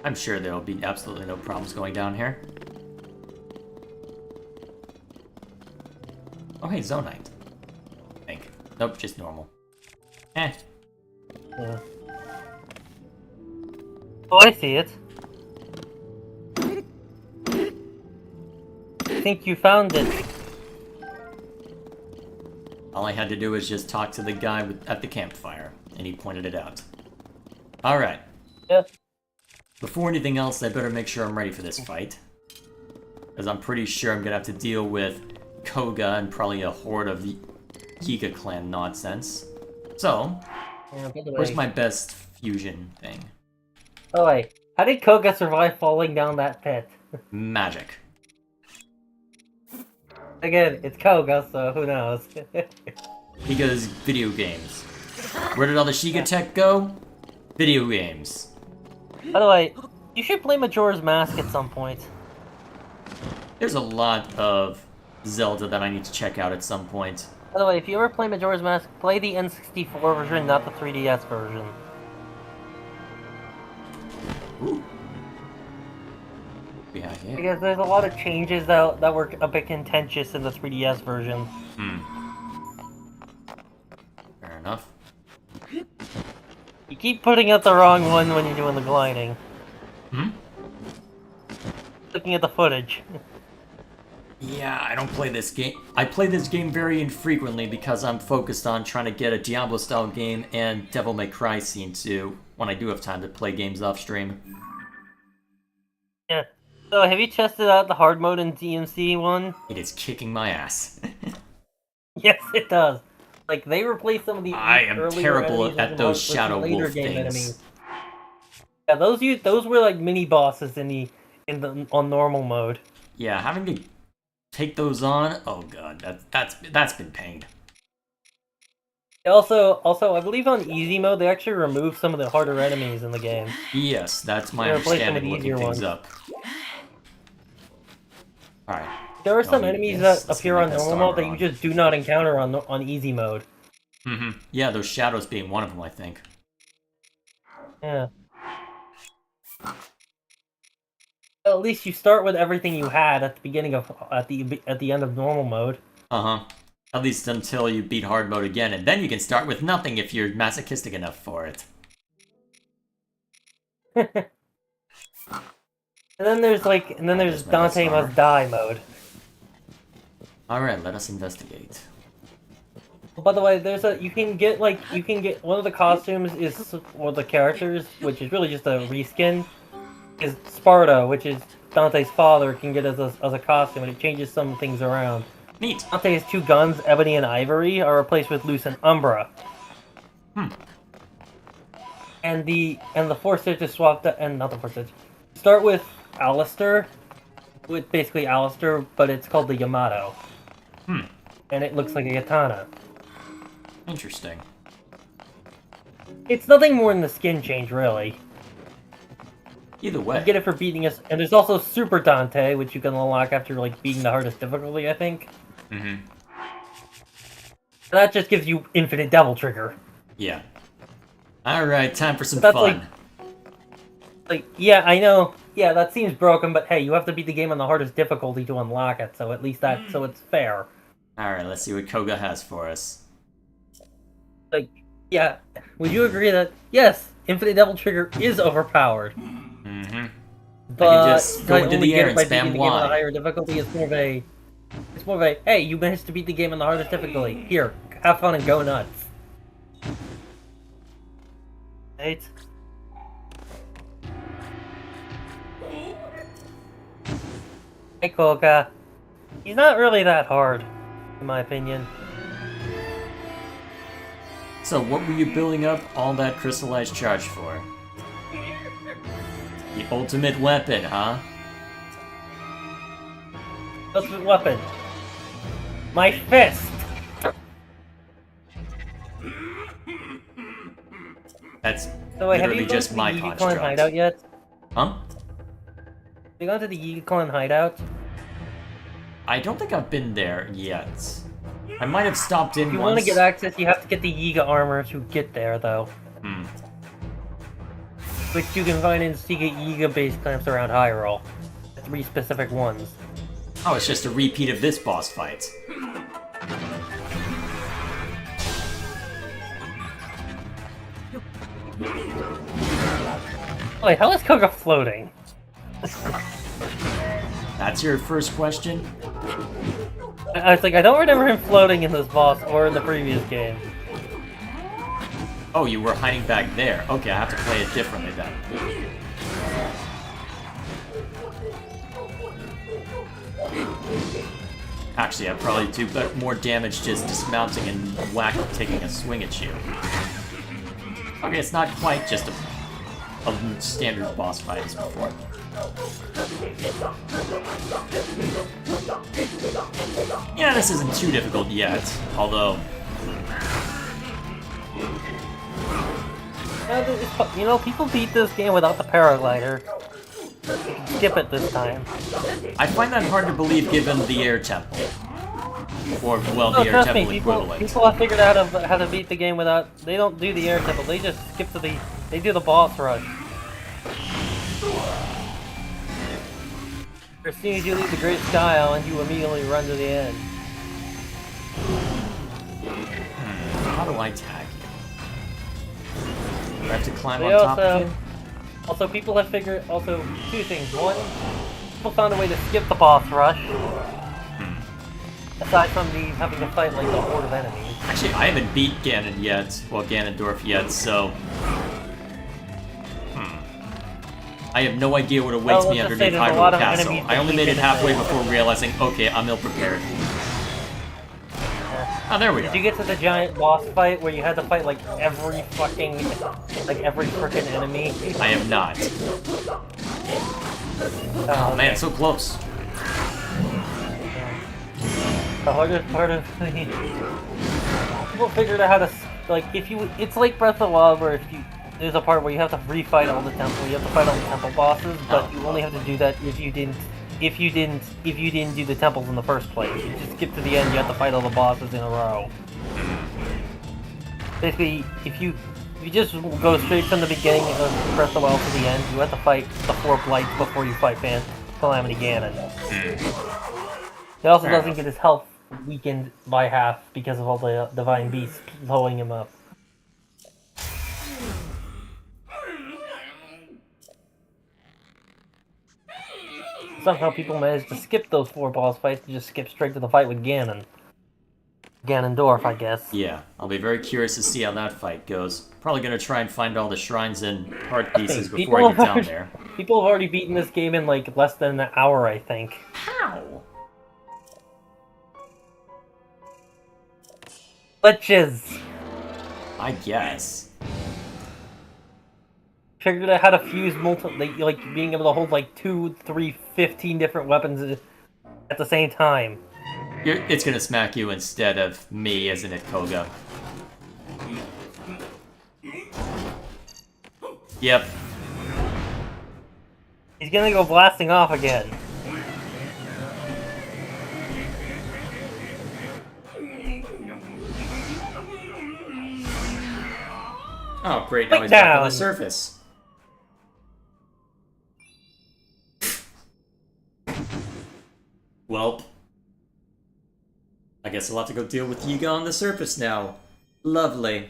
I'm sure there'll be absolutely no problems going down here. Oh, hey, Zonite. I think. Nope, just normal. Eh. Yeah. Oh, I see it. I think you found it. All I had to do was just talk to the guy at the campfire, and he pointed it out. Alright. Yeah. Before anything else, I better make sure I'm ready for this fight. Because I'm pretty sure I'm gonna have to deal with Koga and probably a horde of the Giga Clan nonsense. So, Yeah, by the where's way. my best fusion thing? Oh wait, how did Koga survive falling down that pit? Magic. Again, it's Koga, so who knows? Because video games. Where did all the Shiga tech go? Video games. By the way, you should play Majora's Mask at some point. There's a lot of Zelda that I need to check out at some point. By the way, if you ever play Majora's Mask, play the N64 version, not the 3DS version. Ooh. Yeah, yeah. Because there's a lot of changes that were a bit contentious in the 3DS version. Fair enough. You keep putting out the wrong one when you're doing the gliding. Looking at the footage. Yeah, I don't play this game. I play this game very infrequently because I'm focused on trying to get a Diablo-style game and Devil May Cry Scene 2 when I do have time to play games off-stream. Yeah. So, have you tested out the hard mode in DMC 1? It is kicking my ass. Yes, it does. Like, they replaced some of the I am earlier terrible enemies at with those some Shadow later Wolf game things. enemies. Yeah, those were like mini bosses on normal mode. Yeah, having to take those on, oh god, that's been pain. Also, I believe on easy mode they actually removed some of the harder enemies in the game. Yes, that's my They replaced them with understanding looking easier things ones. up. Alright. There are some Oh, enemies yes, that let's appear make on that normal star mode that you wrong. just do not encounter on easy mode. Yeah, those shadows being one of them, I think. Yeah. Well, at least you start with everything you had at the beginning of at the end of normal mode. At least until you beat hard mode again, and then you can start with nothing if you're masochistic enough for it. And then there's Just make Dante us armor. Must Die mode. Alright, let us investigate. By the way, you can get one of the costumes is or the characters, which is really just a reskin, is Sparta, which is Dante's father, can get as a costume, and it changes some things around. Neat. Dante's two guns, Ebony and Ivory, are replaced with Luce and Umbra. And the Force Stitch is swapped and not the Force Stitch. Start with Alistair, with basically Alistair, but it's called the Yamato. And it looks like a katana. Interesting. It's nothing more than the skin change, really. Either You way. get it for beating us, and there's also Super Dante, which you can unlock after like beating the hardest difficulty, I think. And that just gives you infinite Devil Trigger. Yeah. Alright, time for some That's fun. Yeah, I know. Yeah, that seems broken, but hey, you have to beat the game on the hardest difficulty to unlock it, so at least so it's fair. Alright, let's see what Koga has for us. Yeah, would you agree that yes, infinite Devil Trigger is overpowered? I But can just go to into only the get air it and by beating spam the game on a Y. higher difficulty. It's more of a hey, you managed to beat the game on the hardest difficulty. Here, have fun and go nuts. Right? Hey, Koga. He's not really that hard, in my opinion. So, what were you building up all that crystallized charge for? The ultimate weapon, huh? Ultimate weapon. My fist. That's So wait, have literally you gone just to the my Yiga Clan construct. hideout yet? Huh? Have you gone to the Yiga Clan hideout? I don't think I've been there yet. I might have stopped in If you once. want to get access, you have to get the Yiga armor to get there, though. Which you can find in Sega Yiga base camps around Hyrule. 3 specific ones. Oh, it's just a repeat of this boss fight. Wait, how is Koga floating? That's your first question? I was like, I don't remember him floating in this boss or in the previous game. Oh, you were hiding back there. Okay, I have to play it differently then. Actually, I'd probably do more damage just dismounting and taking a swing at you. Okay, it's not quite just a standard boss fight as before. Yeah, this isn't too difficult yet, although... You know, people beat this game without the paraglider. Skip it this time. I find that hard to believe given the air temple. Or, well, No, the air trust me, temple people equivalent. have figured out how to beat the game without... They don't do the air temple, they just skip to the... They do the boss rush. As soon as you leave the Great Sky Island, you immediately run to the end. How do I tag you? Do I have to climb They on top of you? Also, people have figured... Also, two things. One, people found a way to skip the boss rush. Aside from the having to fight like the horde of enemies. Actually, I haven't beat Ganon yet. Well, Ganondorf yet, so... I have no idea what awaits Well, me let's just say underneath there's a lot Hyrule of Castle. enemies I only made it that halfway you before realizing, okay, I'm ill-prepared. Oh, there we Did go. you get to the giant boss fight where you had to fight like every frickin' enemy? I have not. Oh Man, it's so close. The hardest part of people figured out how to it's like Breath of the Wild where there's a part where you have to refight all the temple. You have to fight all the temple bosses, but you only have to do that if you didn't do the temples in the first place. You just skip to the end. You have to fight all the bosses in a row. Basically, if you just go straight from the beginning of Breath of the Wild to the end, you have to fight the 4 blights before you fight Calamity Ganon. He also doesn't get his health weakened by half because of all the divine beasts blowing him up. Somehow people managed to skip those 4 boss fights and just skip straight to the fight with Ganon. Ganondorf, I guess. Yeah, I'll be very curious to see how that fight goes. Probably gonna try and find all the shrines and heart pieces before I get down there. People have already beaten this game in like less than an hour, I think. How? Glitches! I guess. Figured out how to fuse like being able to hold like 2, 3, 15 different weapons at the same time. It's gonna smack you instead of me, isn't it, Koga? Yep. He's gonna go blasting off again. Oh, great, now Quick he's back on down. the surface. Welp. I guess I'll have to go deal with Yiga on the surface now. Lovely.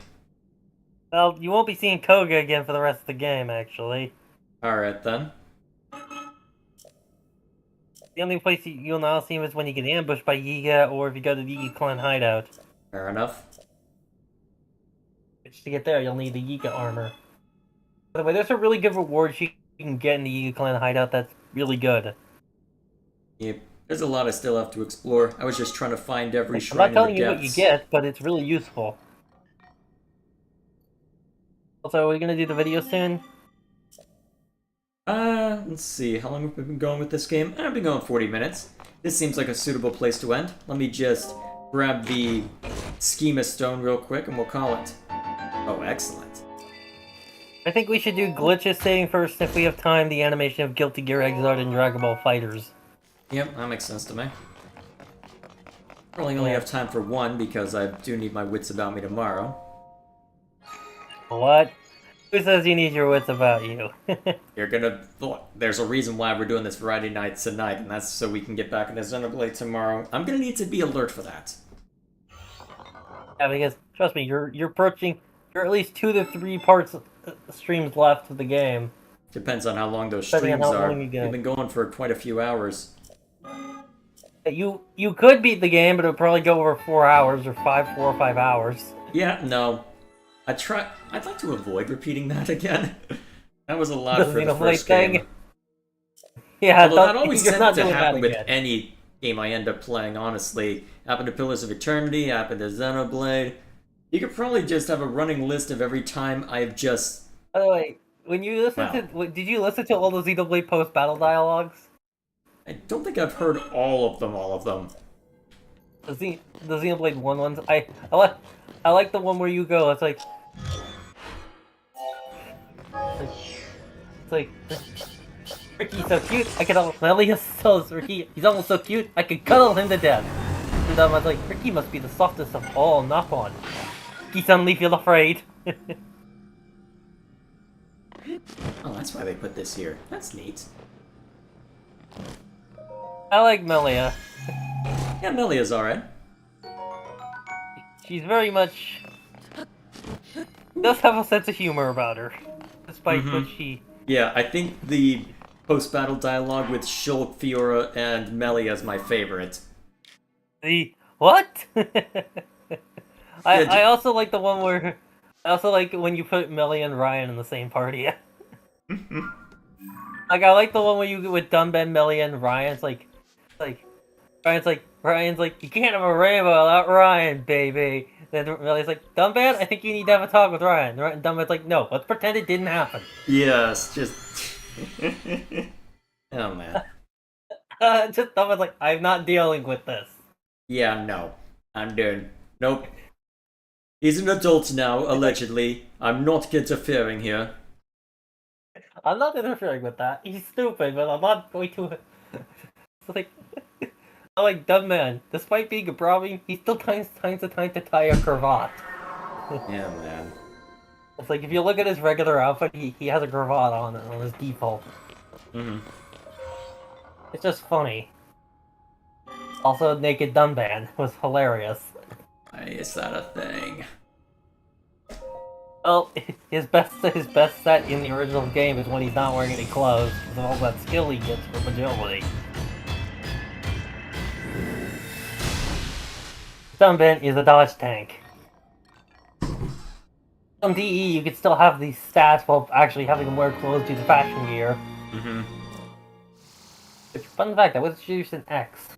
Well, you won't be seeing Koga again for the rest of the game, actually. Alright then. The only place you'll now see him is when you get ambushed by Yiga, or if you go to the Yiga clan hideout. Fair enough. Which to get there, you'll need the Yiga armor. By the way, there's a really good reward you can get in the Yiga clan hideout that's really good. Yep. There's a lot I still have to explore. I was just trying to find every I'm shrine not in telling the you what you depths. get, but it's really useful. Also, are we gonna do the video soon? Let's see. How long have we been going with this game? I've been going 40 minutes. This seems like a suitable place to end. Let me just grab the schema stone real quick and we'll call it. Oh, excellent. I think we should do glitches saying first if we have time the animation of Guilty Gear Xrd and Dragon Ball Fighters. Yep, that makes sense to me. Probably only have time for one because I do need my wits about me tomorrow. What? Who says you need your wits about you? You're gonna... Look, there's a reason why we're doing this Friday night tonight, and that's so we can get back into Xenoblade tomorrow. I'm gonna need to be alert for that. Yeah, because, trust me, you're approaching... You're at least 2 to 3 streams left of the game. Depends on how long those Depending on streams how are. long you get. They've been going for quite a few hours. You could beat the game, but it would probably go over 4 hours, or 4 or 5 hours. Yeah, no. I'd like to avoid repeating that again. That was a lot Doesn't for mean the a late first game. thing. Yeah, Although that always you're tends not to doing happen that with again. any game I end up playing, honestly. Happened to Pillars of Eternity, happened to Xenoblade. You could probably just have a running list of every time I've just... By the way, when you listen Wow. to... Did you listen to all the Xenoblade post-battle dialogues? I don't think I've heard all of them. The Xenoblade 1 ones? I like the one where you go, it's like... It's like, Ricky's so cute, I could almost, Melia's so Ricky, he's almost so cute, I could cuddle him to death. And I was like, Ricky must be the softest of all, knock on. He suddenly feel afraid. Oh, that's why they put this here. That's neat. I like Melia. Yeah, Melia's alright. She's very much... does have a sense of humor about her. Despite what she... Yeah, I think the post-battle dialogue with Shulk, Fiora, and Melia is my favorite. The... what? I also like the one where... I also like when you put Melia and Ryan in the same party. Like, I like the one where you with Dunban, Melia, and Ryan's like... Ryan's like, you can't have a rainbow without Ryan, baby. Then Melia's like, Dunban, I think you need to have a talk with Ryan. And Dunban's like, no, let's pretend it didn't happen. Yes, just... oh, man. Just Dunban's like, I'm not dealing with this. Yeah, no. I'm done. Nope. He's an adult now, allegedly. I'm not interfering here. I'm not interfering with that. He's stupid, but I'm not going to... It's like... I'm like, dumb man. Despite being a brahmin, he still finds the time to tie a cravat. Yeah, man. It's like, if you look at his regular outfit, he has a cravat on his default. It's just funny. Also, Naked Dunban was hilarious. Is that a thing? Well, his best set in the original game is when he's not wearing any clothes, with all that skill he gets from agility. Dunban is a dodge tank. On DE, you could still have these stats while actually having him wear clothes due to fashion gear. Which, fun fact, that was introduced in X.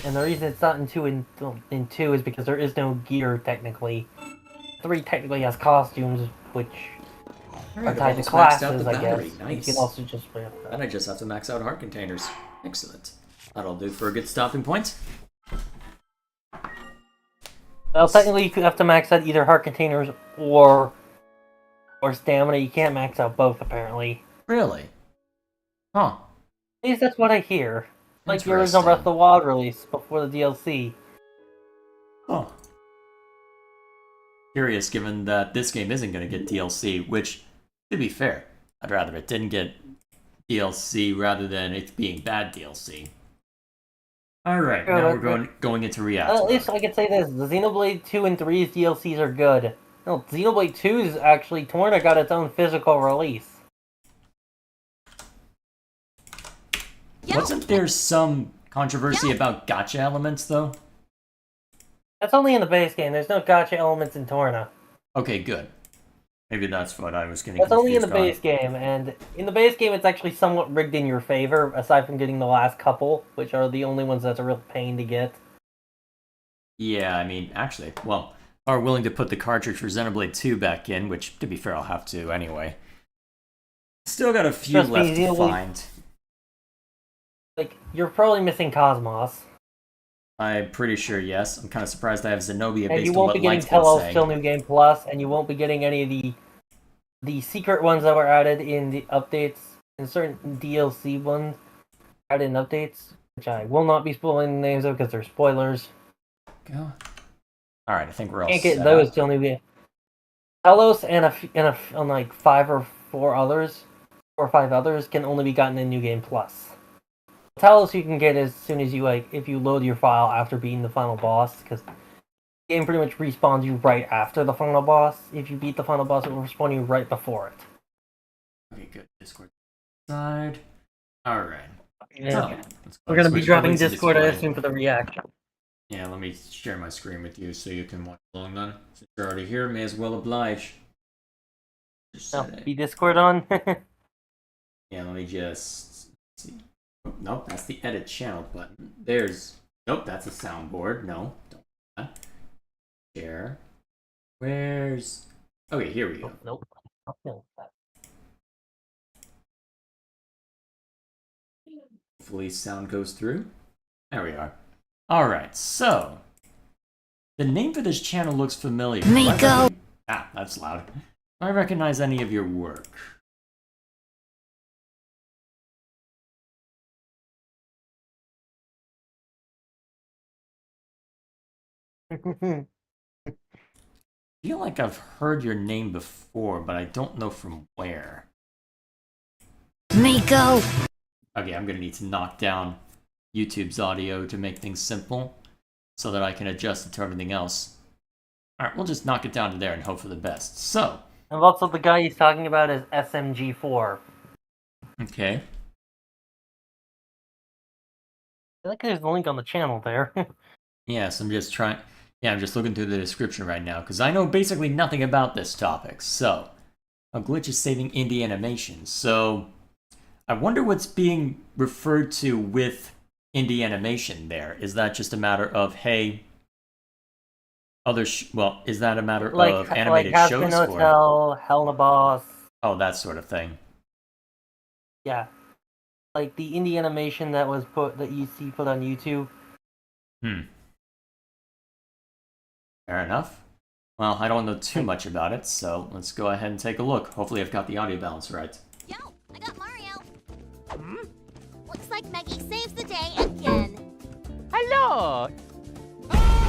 And the reason it's not in 2 is because there is no gear, technically. 3 technically has costumes, which are tied to classes, I guess. Nice. You can also just wear that. Then I just have to max out heart containers. Excellent. That'll do for a good stopping point. Well, technically you could have to max out either heart containers or stamina. You can't max out both, apparently. Really? Huh. At least that's what I hear. Like the original Breath of the Wild release before the DLC. Oh. Curious, given that this game isn't going to get DLC, which, to be fair, I'd rather it didn't get DLC rather than it being bad DLC. Alright, now we're going into React. Well, at least I could say this, the Xenoblade 2 and 3's DLCs are good. No, Xenoblade 2's actually, Torna got its own physical release. Wasn't there some controversy about gacha elements, though? That's only in the base game, there's no gacha elements in Torna. Okay, good. Maybe that's what I was getting That's only in the confused base game, and in the base game it's actually somewhat rigged in your favor, aside from getting the last couple, which are the only ones that's a real pain to get. Yeah, I mean, actually, well, are willing to put the cartridge for Xenoblade 2 back in, which, to be fair, I'll have to anyway. Still got a few left to find. Like, you're probably missing Cosmos. I'm pretty sure, yes. I'm kind of surprised I have Zenobia And based you on won't what be getting Light's been Telos saying. Still New Game Plus, and you won't be getting any of the secret ones that were added in the updates, and certain DLC ones added in updates, which I will not be spoiling the names of because they're spoilers. Go. Alright, I think we're all Can't set get those up. Still New Game. Telos and like 5 or 5 others can only be gotten in New Game Plus. Telos you can get as soon as you if you load your file after beating the final boss, because the game pretty much respawns you right after the final boss. If you beat the final boss, it will respawn you right before it. Okay, good. Discord side. Alright. Yeah. So, We're gonna be switch dropping over to Discord, I Discord. assume, for the reaction. Yeah, let me share my screen with you so you can watch along then. Since you're already here, may as well oblige. Just No, set it. be Discord on. Yeah, let me just see. Oh, nope, that's the edit channel button. There's. Nope, that's a soundboard. No, don't do that. Share. Where's. Okay, here we go. Nope. Hopefully, sound goes through. There we are. Alright, so. The name for this channel looks familiar. Miko! Ah, that's loud. I recognize any of your work. I feel like I've heard your name before, but I don't know from where. Miko! Okay, I'm gonna need to knock down YouTube's audio to make things simple, so that I can adjust it to everything else. Alright, we'll just knock it down to there and hope for the best. So, And also the guy he's talking about is SMG4. okay. I think there's a link on the channel there. Yes, I'm just trying... Yeah, I'm just looking through the description right now, because I know basically nothing about this topic. So, a glitch is saving indie animation. So, I wonder what's being referred to with indie animation there. Is that just a matter of, hey... well, is that a matter of animated like shows? Hazbin Hotel, Hell in a Boss. Oh, that sort of thing. Yeah. Like the indie animation that you see put on YouTube. Fair enough. Well, I don't know too much about it, so let's go ahead and take a look. Hopefully I've got the audio balance right. Yo, I got Mario. Looks like Meggy saves the day again. Hello!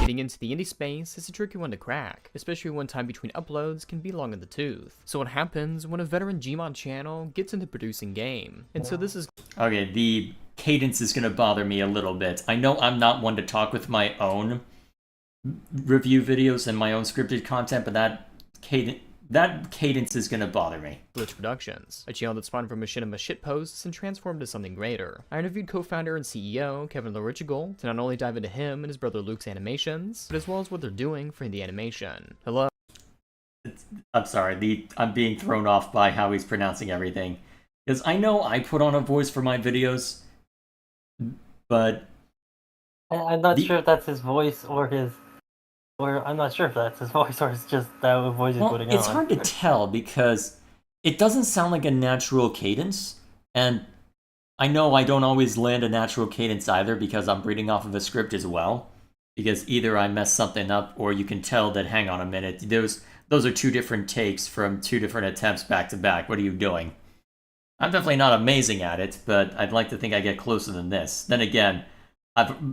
Getting into the indie space is a tricky one to crack, especially when time between uploads can be long in the tooth. So what happens when a veteran Gmod channel gets into producing game? And so this is... Okay, the cadence is going to bother me a little bit. I know I'm not one to talk with my own review videos and my own scripted content, but that cadence is going to bother me. Glitch Productions, a channel that spawned from machinima shitposts and transformed into something greater. I interviewed co-founder and CEO Kevin Lorichigol to not only dive into him and his brother Luke's animations, but as well as what they're doing for indie animation. Hello. I'm sorry, I'm being thrown off by how he's pronouncing everything. Because I know I put on a voice for my videos, but... I'm not sure if that's his voice or I'm not sure if that's his voice or it's just that voice he's putting on. It's hard to tell because it doesn't sound like a natural cadence, and I know I don't always land a natural cadence either because I'm reading off of a script as well. Because either I mess something up or you can tell that, hang on a minute, those are two different takes from two different attempts back to back. What are you doing? I'm definitely not amazing at it, but I'd like to think I get closer than this. Then again,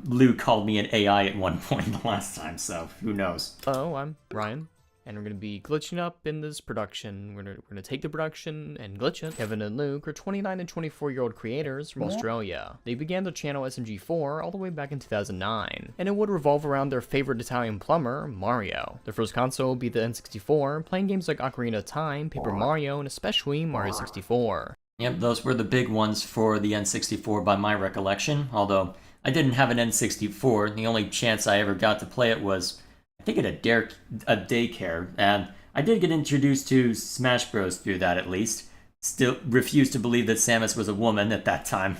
Lou called me an AI at one point the last time, so who knows. Hello, I'm Ryan, and we're going to be glitching up in this production. We're gonna take the production and glitch it. Kevin and Luke are 29 and 24-year-old creators from Australia. They began their channel SMG4 all the way back in 2009, and it would revolve around their favorite Italian plumber, Mario. Their first console will be the N64, playing games like Ocarina of Time, Paper Mario, and especially Mario 64. Yep, those were the big ones for the N64 by my recollection, although I didn't have an N64. The only chance I ever got to play it was, I think, at a daycare, and I did get introduced to Smash Bros. Through that, at least. Still refused to believe that Samus was a woman at that time.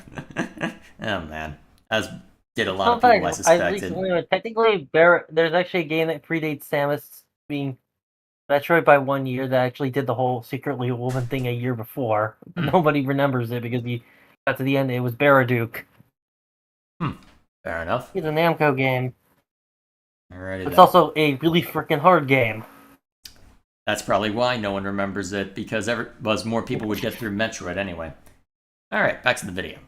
Oh, man. As did a lot of people, I suspected. Technically, there's actually a game that predates Samus being Metroid by 1 year that actually did the whole secretly a woman thing a year before. Nobody remembers it because we got to the end, it was Baraduke. Fair enough. It's a Namco game. Alrighty, it's also a really freaking hard game. That's probably why no one remembers it, because more people would get through Metroid anyway. Alright, back to the video.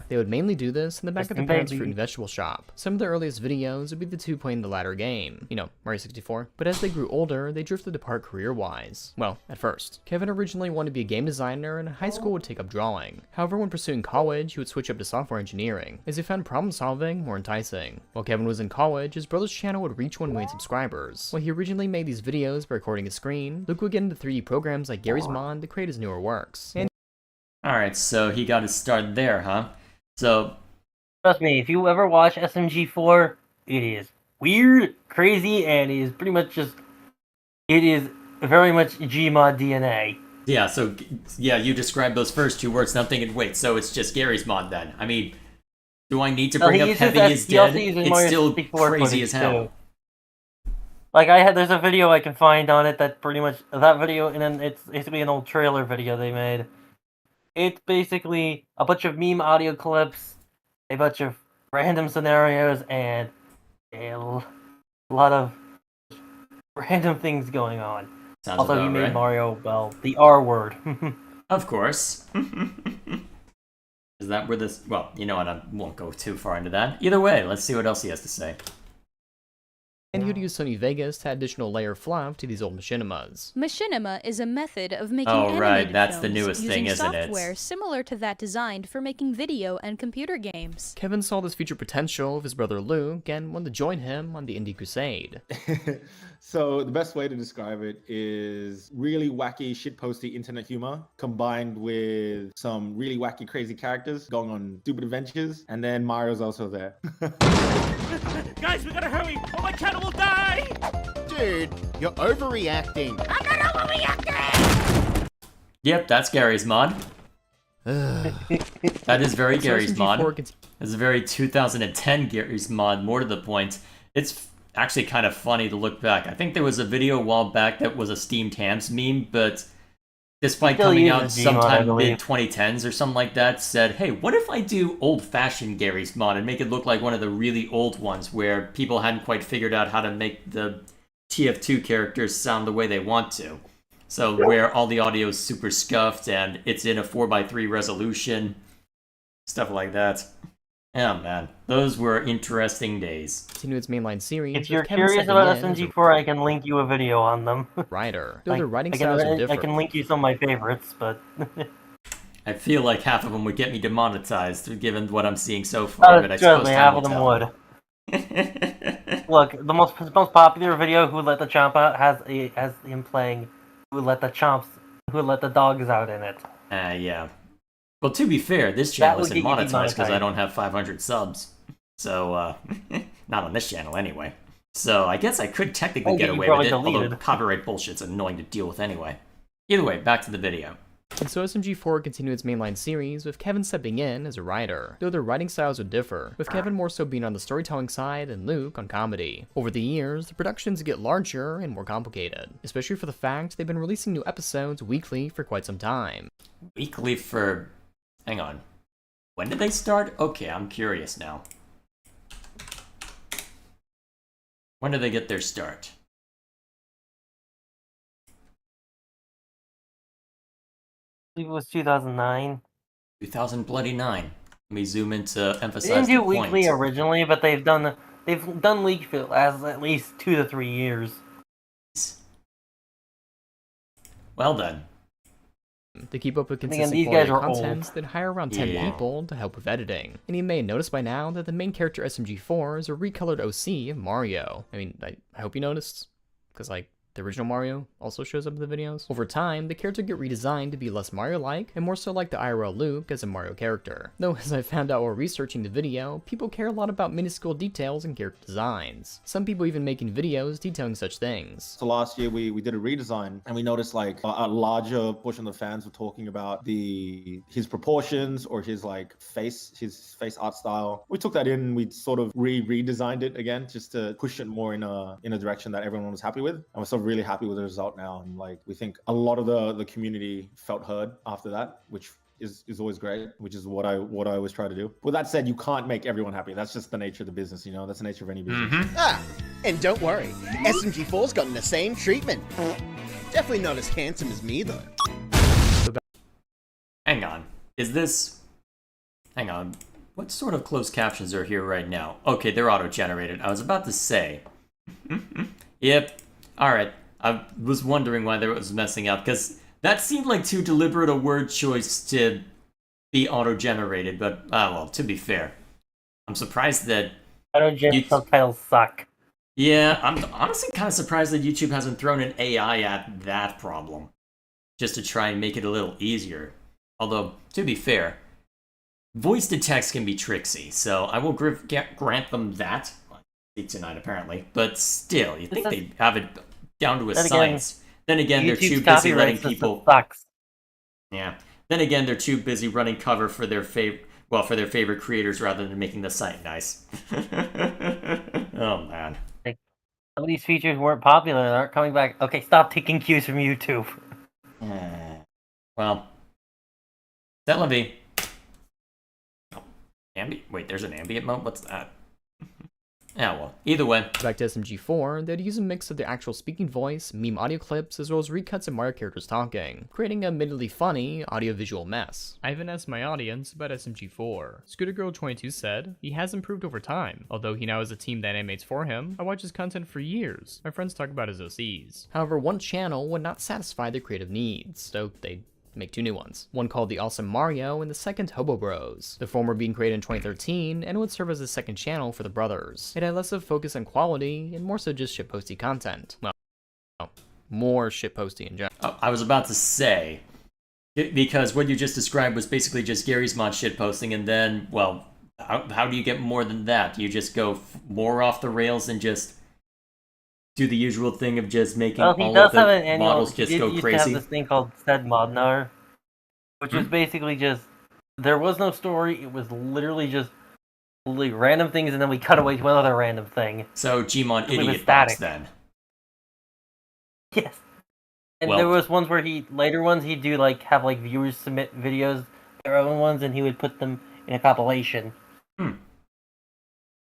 They would mainly do this in the back of their parents' fruit and vegetable shop. Some of the earliest videos would be the two playing the latter game, you know, Mario 64. But as they grew older, they drifted apart career-wise. Well, at first. Kevin originally wanted to be a game designer, and in high school would take up drawing. However, when pursuing college, he would switch up to software engineering, as he found problem-solving more enticing. While Kevin was in college, his brother's channel would reach 1 million subscribers. While he originally made these videos by recording a screen, Luke would get into 3D programs like Garry's Mod to create his newer works. Alright, so he got his start there, huh? So, trust me, if you ever watch SMG4, it is weird, crazy, and it is pretty much it is very much Gmod DNA. Yeah, you described those first two words, and I'm thinking, wait, so it's just Garry's Mod then? I mean, do I need to bring up Heavy is Dead? It's still crazy as hell. Too. Like, there's a video I can find on it that pretty much, that video, and then it's basically an old trailer video they made. It's basically a bunch of meme audio clips, a bunch of random scenarios, and a lot of random things going on. Sounds also, he made right. Mario, well, the R word. Of course. Is that where this... Well, you know what, I won't go too far into that. Either way, let's see what else he has to say. and he would use Sony Vegas to add additional layer of fluff to these old machinimas. Machinima is a method of making Oh, animated right, that's the films newest thing, using isn't it? software similar to that designed for making video and computer games. Kevin saw this future potential of his brother Luke and wanted to join him on the indie crusade. So the best way to describe it is really wacky, shitposty internet humor combined with some really wacky, crazy characters going on stupid adventures, and then Mario's also there. Guys, we gotta hurry, or my channel will die! Dude, you're overreacting. I'm not overreacting! Yep, that's Gary's mod. That is very Gary's mod. It's a very 2010 Gary's mod, more to the point. It's actually kind of funny to look back. I think there was a video a while back that was a Steamed Hams meme, but despite coming out sometime mid-2010s or something like that, said, hey, what if I do old-fashioned Gary's mod and make it look like one of the really old ones where people hadn't quite figured out how to make the TF2 characters sound the way they want to. So where all the audio is super scuffed and it's in a 4:3 resolution, stuff like that. Oh man, those were interesting days. Continue its mainline series. If you're curious about SMG4, I can link you a video on them. Writer. Though their writing styles are different. I can link you some of my favorites, but... I feel like half of them would get me demonetized, given what I'm seeing so far, but I suppose me, half of them would. Look, the most popular video, Who Let the Chomp Out, has him playing Who Let the Dogs Out in it. Yeah. Well, to be fair, this channel isn't monetized because I don't have 500 subs. So, not on this channel anyway. So, I guess I could technically get away with it, although copyright bullshit's annoying to deal with anyway. Either way, back to the video. And so SMG4 continued its mainline series, with Kevin stepping in as a writer, though their writing styles would differ, with Kevin more so being on the storytelling side and Luke on comedy. Over the years, the productions get larger and more complicated, especially for the fact they've been releasing new episodes weekly for quite some time. Weekly for... hang on. When did they start? Okay, I'm curious now. When did they get their start? I believe it was 2009. 2009. Let me zoom in to emphasize They didn't do the point. weekly originally, but they've done weekly for at least 2 to 3 years. Well done. To keep up with consistent quality content, they'd hire around 10 people to help with editing. And you may have noticed by now that the main character SMG4 is a recolored OC of Mario. I mean, I hope you noticed, because like, the original Mario also shows up in the videos. Over time, the character get redesigned to be less Mario-like, and more so like the IRL Luke as a Mario character. Though, as I found out while researching the video, people care a lot about minuscule details and character designs. Some people even making videos detailing such things. So last year we did a redesign, and we noticed like a larger portion of the fans were talking about his proportions or his face art style. We took that in, we sort of redesigned it again just to push it more in a direction that everyone was happy with. And we're so really happy with the result now, and like we think a lot of the community felt heard after that, which is always great, which is what I always try to do. With that said, you can't make everyone happy. That's just the nature of the business, you know. That's the nature of any business. Ah, and don't worry, SMG4's gotten the same treatment. Definitely not as handsome as me though. Hang on. Is this... hang on. What sort of closed captions are here right now? Okay, they're auto-generated. I was about to say. Yep. Alright, I was wondering why there was messing up, because that seemed like too deliberate a word choice to be auto-generated, but, well, to be fair, I'm surprised that... Auto-gen subtitles suck. Yeah, I'm honestly kind of surprised that YouTube hasn't thrown an AI at that problem, just to try and make it a little easier. Although, to be fair, voice-to-text can be tricksy, so I will grant them that. Tonight apparently, but still, you think they have it down to a science. Then again, they're too busy letting people. Yeah. Then again, they're too busy running cover for their favorite creators rather than making the site nice. Oh man. Some of these features weren't popular and aren't coming back. Okay, stop taking cues from YouTube. Well, Celebi. Oh, wait, there's an ambient mode. What's that? Yeah, well, either way. Back to SMG4, they'd use a mix of the actual speaking voice, meme audio clips, as well as recuts of Mario characters talking, creating an admittedly funny audio-visual mess. I even asked my audience about SMG4. ScooterGirl22 said, he has improved over time. Although he now has a team that animates for him, I watch his content for years. My friends talk about his OCs. However, one channel would not satisfy their creative needs, so they make 2 new ones. One called The Awesome Mario and the second Hobo Bros. The former being created in 2013 and would serve as a second channel for the brothers. It had less of a focus on quality and more so just shitposty content. Well, more shitposty in general. Oh, I was about to say, because what you just described was basically just Gary's Mod shitposting, and then, well, how do you get more than that? Do you just go more off the rails and just do the usual thing of just making all of the models just go crazy? He used to have this thing called Said Modnar, which is basically just, there was no story, it was literally just random things, and then we cut away to another random thing. So Gmon Idiot Box then. Yes. And there was ones where later ones he'd do have viewers submit videos, their own ones, and he would put them in a compilation.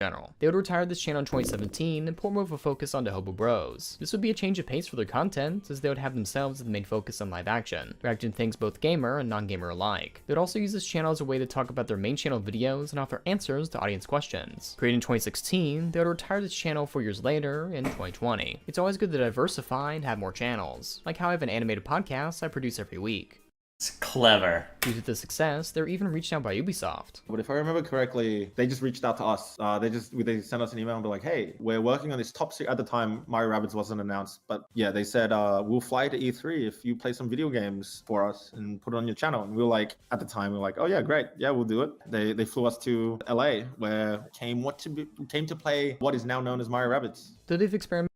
General. They would retire this channel in 2017 and pour more of a focus onto Hobo Bros. This would be a change of pace for their content, as they would have themselves as the main focus on live action, reacting to things both gamer and non-gamer alike. They would also use this channel as a way to talk about their main channel videos and offer answers to audience questions. Created in 2016, they would retire this channel 4 years later in 2020. It's always good to diversify and have more channels, like how I have an animated podcast I produce every week. It's clever. Due to the success, they were even reached out by Ubisoft. But if I remember correctly, they just reached out to us. They sent us an email and be like, hey, we're working on this top secret. At the time, Mario Rabbids wasn't announced. But yeah, they said, we'll fly to E3 if you play some video games for us and put it on your channel. And we were like, at the time, we were like, oh yeah, great. Yeah, we'll do it. They flew us to LA, where came to play what is now known as Mario Rabbids. So they've experimented.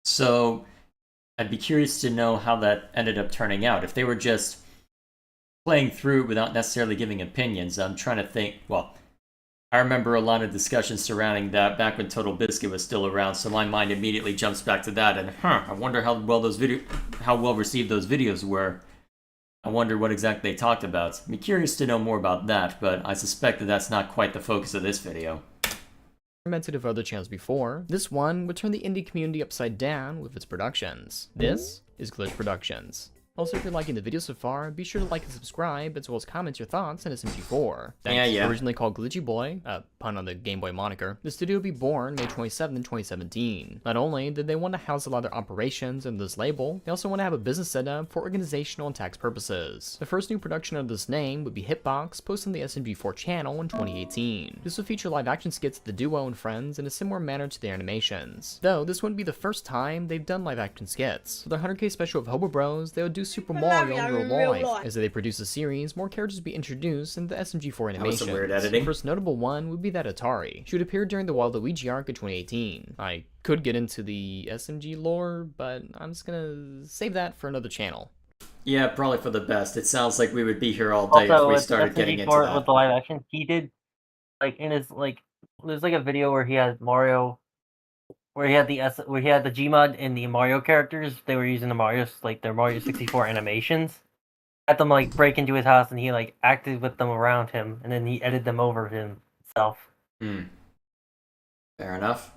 So I'd be curious to know how that ended up turning out. If they were just playing through without necessarily giving opinions, I'm trying to think. Well, I remember a lot of discussions surrounding that back when Total Biscuit was still around, so my mind immediately jumps back to that. And I wonder how well received those videos were. I wonder what exactly they talked about. I'd be curious to know more about that, but I suspect that that's not quite the focus of this video. Experimented with other channels before, this one would turn the indie community upside down with its productions. This is Glitch Productions. Also, if you're liking the video so far, be sure to like and subscribe, as well as comment your thoughts on SMG4. Yeah. Originally called Glitchy Boy, a pun on the Game Boy moniker, the studio would be born May 27, 2017. Not only did they want to house a lot of their operations in this label, they also want to have a business setup for organizational and tax purposes. The first new production under this name would be Hitbox, posted on the SMG4 channel in 2018. This would feature live action skits of the duo and friends in a similar manner to their animations. Though, this wouldn't be the first time they've done live action skits. For their 100k special of Hobo Bros, they would do Super Mario in real life. As they produce a series, more characters would be introduced into the SMG4 animations. Some weird editing. The first notable one would be that Atari. She would appear during the Waluigi arc in 2018. I could get into the SMG lore, but I'm just gonna save that for another channel. Yeah, probably for the best. It sounds like we would be here all day if we started getting into that. With the live action, he did, in his, there's a video where he had Mario, where he had the Gmod and the Mario characters. They were using their Mario 64 animations. Had them break into his house, and he acted with them around him, and then he edited them over himself. Fair enough.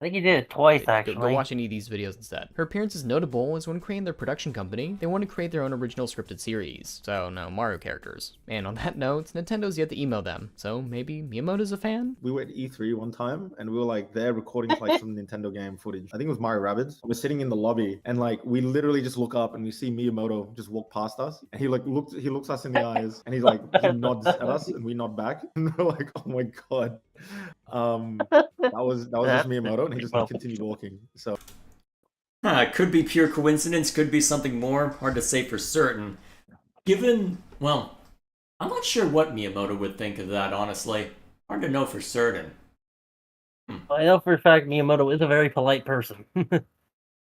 I think he did it twice, actually. Go watch any of these videos instead. Her appearance is notable as when creating their production company, they want to create their own original scripted series. So, no Mario characters. And on that note, Nintendo's yet to email them. So, maybe Miyamoto's a fan? We were at E3 one time, and we were there recording some Nintendo game footage. I think it was Mario Rabbids. We're sitting in the lobby, and we literally just look up and we see Miyamoto just walk past us. And he looks us in the eyes, and he nods at us, and we nod back. And we're like, oh my god. That was just Miyamoto, and he just continued walking. So it could be pure coincidence, could be something more. Hard to say for certain. I'm not sure what Miyamoto would think of that, honestly. Hard to know for certain. I know for a fact Miyamoto is a very polite person.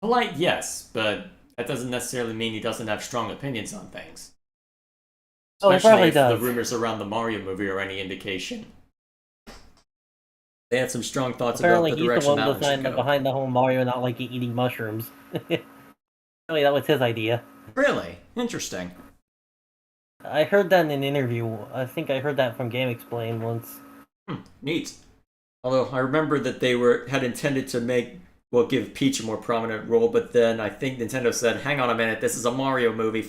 Polite, yes, but that doesn't necessarily mean he doesn't have strong opinions on things. Especially if the rumors around the Mario movie are any indication. They had some strong thoughts about the direction that was going. Behind the whole Mario not eating mushrooms. Really, that was his idea. Really? Interesting. I heard that in an interview. I think I heard that from GameXplain once. Neat. Although I remember that they had intended to give Peach a more prominent role, but then I think Nintendo said, "Hang on a minute, this is a Mario movie.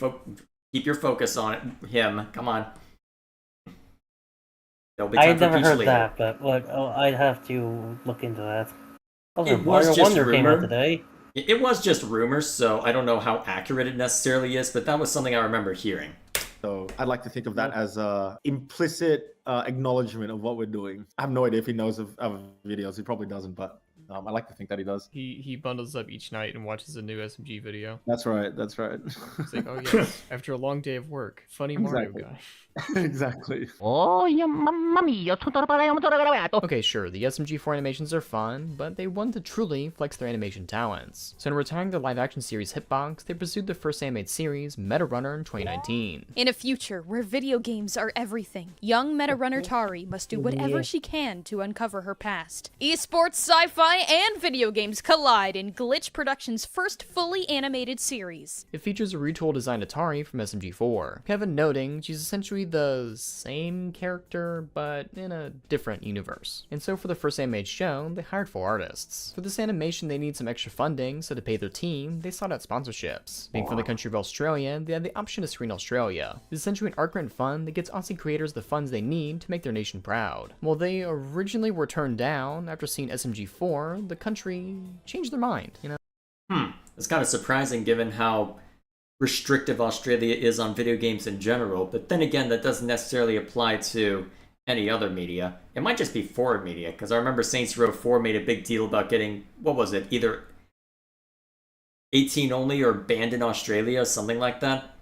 Keep your focus on him. Come on." I had never heard that, but I'd have to look into that. Also, Mario Wonder came out today. It was just rumors, so I don't know how accurate it necessarily is, but that was something I remember hearing. So I'd like to think of that as a implicit acknowledgement of what we're doing. I have no idea if he knows of videos. He probably doesn't, but I like to think that he does. He bundles up each night and watches a new SMG video. That's right. That's right. It's like, oh yes, after a long day of work, funny Mario guy. Exactly. Okay, sure, the SMG4 animations are fun, but they wanted to truly flex their animation talents. So in retiring their live-action series Hitbox, they pursued their first animated series, Meta Runner, in 2019. In a future where video games are everything, young Meta Runner Tari must do whatever she can to uncover her past. Esports, sci-fi, and video games collide in Glitch Productions' first fully animated series. It features a retooled design Atari from SMG4. Kevin noting she's essentially the same character, but in a different universe. And so for the first animated show, they hired 4 artists. For this animation, they need some extra funding, so to pay their team, they sought out sponsorships. Being from the country of Australia, they had the option to screen Australia. It's essentially an art grant fund that gets Aussie creators the funds they need to make their nation proud. While they originally were turned down, after seeing SMG4, the country changed their mind, you know? It's kind of surprising given how restrictive Australia is on video games in general, but then again, that doesn't necessarily apply to any other media. It might just be foreign media, because I remember Saints Row 4 made a big deal about getting, what was it, either 18 only or banned in Australia, something like that.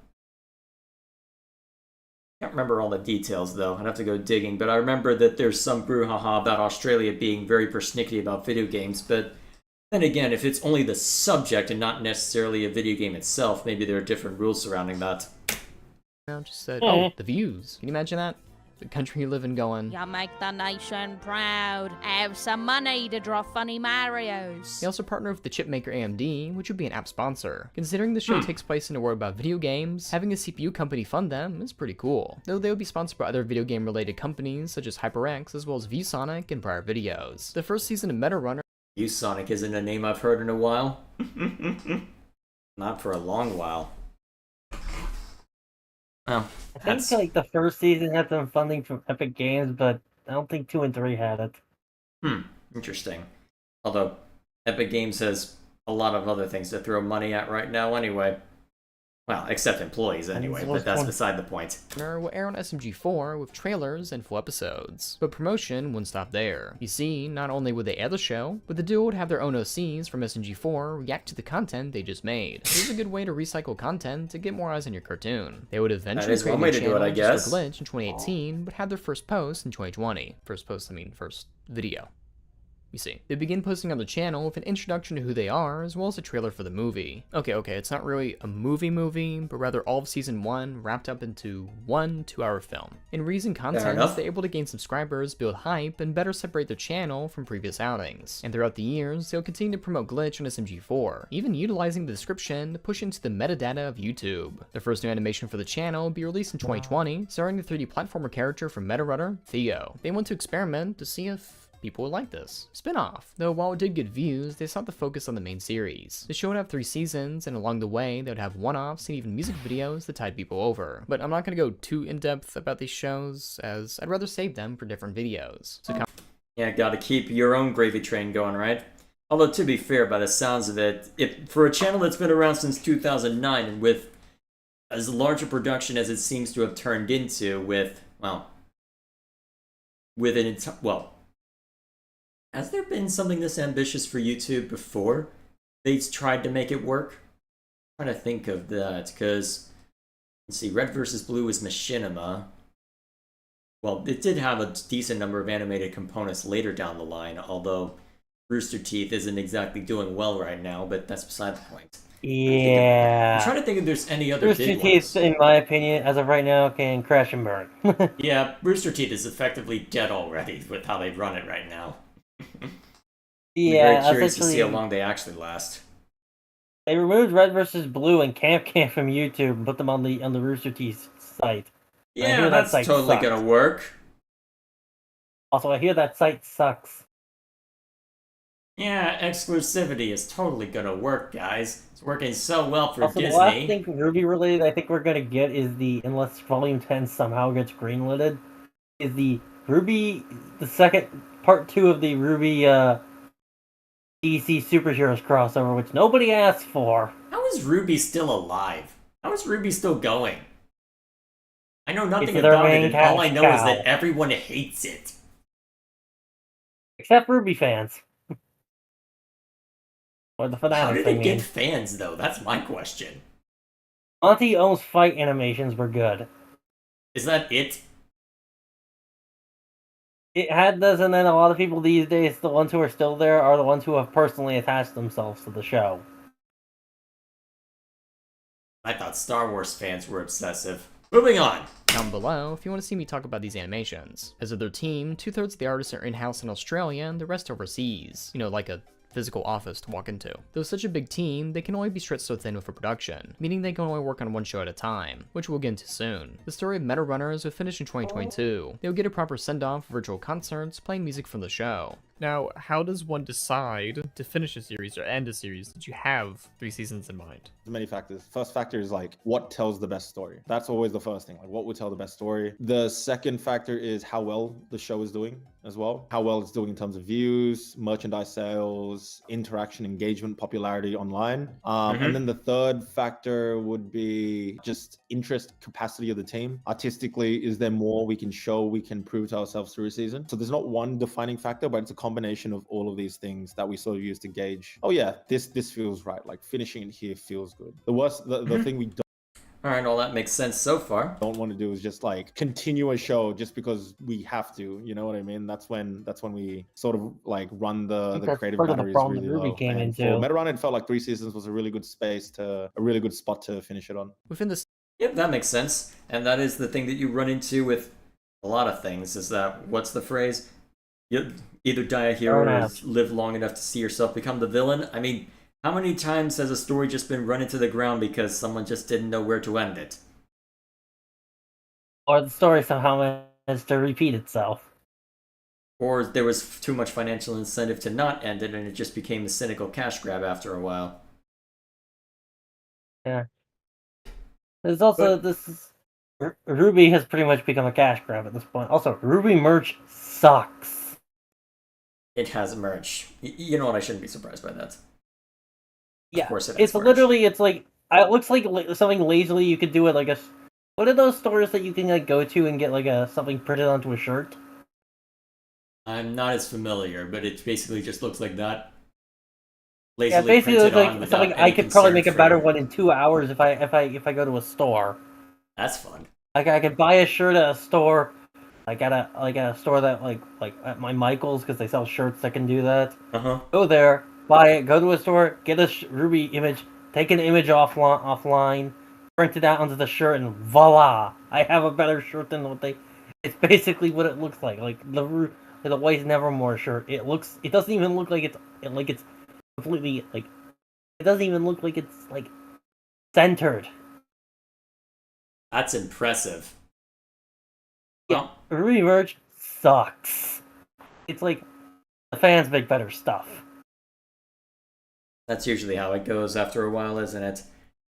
Can't remember all the details though, I'd have to go digging, but I remember that there's some brouhaha about Australia being very persnickety about video games, but then again, if it's only the subject and not necessarily a video game itself, maybe there are different rules surrounding that. I just said, oh, the views. Can you imagine that? The country you live in going, You make the nation proud. Have some money to draw funny Marios. They also partner with the chipmaker AMD, which would be an app sponsor. Considering the show takes place in a world about video games, having a CPU company fund them is pretty cool. Though they would be sponsored by other video game related companies such as HyperX as well as ViewSonic in prior videos. The first season of Meta Runner ViewSonic isn't a name I've heard in a while. Not for a long while. Oh, I think like the first season had some funding from Epic Games, but I don't think 2 and 3 had it. Interesting. Although Epic Games has a lot of other things to throw money at right now anyway. Well, except employees anyway, but that's beside the point. Will air on SMG4 with trailers and full episodes. But promotion wouldn't stop there. You see, not only would they air the show, but the duo would have their own OCs from SMG4 react to the content they just made. It was a good way to recycle content to get more eyes on your cartoon. They would eventually create a channel just for Glitch in 2018, but had their first post in 2020. First post, I mean first video. You see, they begin posting on the channel with an introduction to who they are, as well as a trailer for the movie. Okay, it's not really a movie, but rather all of Season 1 wrapped up into one 2-hour film. In recent content, they're able to gain subscribers, build hype, and better separate their channel from previous outings. And throughout the years, they'll continue to promote Glitch on SMG4, even utilizing the description to push into the metadata of YouTube. The first new animation for the channel will be released in 2020, starring the 3D platformer character from Meta Runner, Theo. They want to experiment to see if people would like this spin-off. Though while it did get views, they sought to focus on the main series. The show would have 3 seasons, and along the way, they would have one-offs and even music videos that tied people over. But I'm not going to go too in-depth about these shows, as I'd rather save them for different videos. So yeah, gotta keep your own gravy train going, right? Although, to be fair, by the sounds of it, for a channel that's been around since 2009, and with as large a production as it seems to have turned into, has there been something this ambitious for YouTube before they tried to make it work? I'm trying to think of that, because, let's see, Red vs. Blue is Machinima. Well, it did have a decent number of animated components later down the line, although Rooster Teeth isn't exactly doing well right now, but that's beside the point. Yeah. I'm trying to think if there's any other Rooster Teeth, in my opinion, as of right now, can crash and burn. Yeah, Rooster Teeth is effectively dead already with how they run it right now. Yeah, I'm very curious to see how long they actually last. They removed Red vs. Blue and Camp from YouTube and put them on the Rooster Teeth site. Yeah, that's totally gonna work. Also, I hear that site sucks. Yeah, exclusivity is totally gonna work, guys. It's working so well for Also, Disney. the last thing Ruby related I think we're gonna get is unless Volume 10 somehow gets greenlighted, is the second part 2 of the Ruby DC Superheroes crossover, which nobody asked for. How is Ruby still alive? How is Ruby still going? I know nothing It's their about it, main and all I know is cow. that everyone hates it. Except Ruby fans. Or the How fanatics, did it get fans, though? That's my question. Monty Ohm's fight animations were good. Is that it? It had those, and then a lot of people these days, the ones who are still there, are the ones who have personally attached themselves to the show. I thought Star Wars fans were obsessive. Moving on! Down below if you want to see me talk about these animations. As of their team, 2/3 of the artists are in-house in Australia and the rest overseas. You know, like a physical office to walk into. Though such a big team, they can only be stretched so thin with a production, meaning they can only work on one show at a time, which we'll get into soon. The story of Meta Runners will finish in 2022. They will get a proper send-off, virtual concerts, playing music from the show. Now, how does one decide to finish a series or end a series that you have 3 seasons in mind? There's many factors. First factor is like what tells the best story. That's always the first thing. Like what would tell the best story. The second factor is how well the show is doing as well. How well it's doing in terms of views, merchandise sales, interaction, engagement, popularity online. And then the third factor would be just interest, capacity of the team. Artistically, is there more we can show, we can prove to ourselves through a season? So there's not one defining factor, but it's a combination of all of these things that we sort of use to gauge, oh yeah, this feels right. Like finishing it here feels good. The thing we don't Alright, all that makes sense so far. don't want to do is just like continue a show just because we have to, you know what I mean? That's when we sort of like run the creative batteries really low. And for Meta Run, it felt like 3 seasons was a really good spot to finish it on. Within this, Yep, that makes sense. And that is the thing that you run into with a lot of things, is that, what's the phrase? You either die a hero or live long enough to see yourself become the villain. I mean, how many times has a story just been run into the ground because someone just didn't know where to end it? Or the story somehow managed to repeat itself. Or there was too much financial incentive to not end it and it just became a cynical cash grab after a while. Yeah. There's also Ruby has pretty much become a cash grab at this point. Also, Ruby merch sucks. It has merch. You know what? I shouldn't be surprised by that. Yeah, of course it has it's merch. literally, it's like, it looks like something lazily you could do it like a... What are those stores that you can like go to and get like something printed onto a shirt? I'm not as familiar, but it basically just looks like that. Yeah, Lazily basically printed looks on like without something any I could probably concern make a for- better one in 2 hours if I go to a store. That's fun. Like I could buy a shirt at a store, like at a store that like at my Michaels, because they sell shirts that can do that. Go there, buy it, go to a store, get a Ruby image, take an image offline, print it out onto the shirt, and voila! I have a better shirt than what they. It's basically what it looks like. Like the White Nevermore shirt. It doesn't even look like it's completely like. It doesn't even look like it's like centered. That's impressive. Yeah, Ruby merch sucks. It's like the fans make better stuff. That's usually how it goes after a while, isn't it?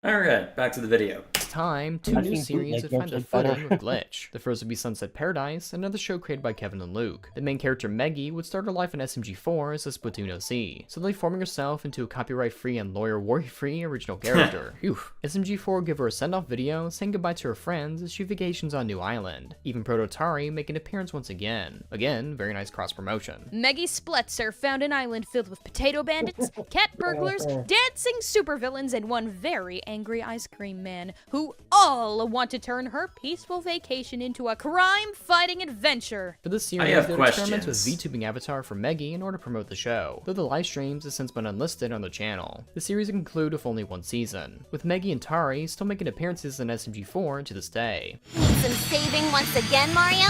Alright, back to the video. time, 2 I've new seen series bootleg have found their versions better. footing with Glitch. The first would be Sunset Paradise, another show created by Kevin and Luke. The main character Meggy would start her life in SMG4 as a Splatoon OC, suddenly forming herself into a copyright-free and lawyer-worry-free original character. Phew. SMG4 will give her a send-off video saying goodbye to her friends as she vacations on New Island. Even Prototari make an appearance once again. Again, very nice cross-promotion. Meggy Spletzer found an island filled with potato bandits, cat burglars, dancing supervillains, and one very angry ice cream man, who all want to turn her peaceful vacation into a crime-fighting adventure. For this series, they would experiment with VTubing avatar for Meggy in order to promote the show, though the live streams have since been unlisted on the channel. The series will conclude with only 1 season, with Meggy and Tari still making appearances in SMG4 to this day. Need some saving once again, Mario?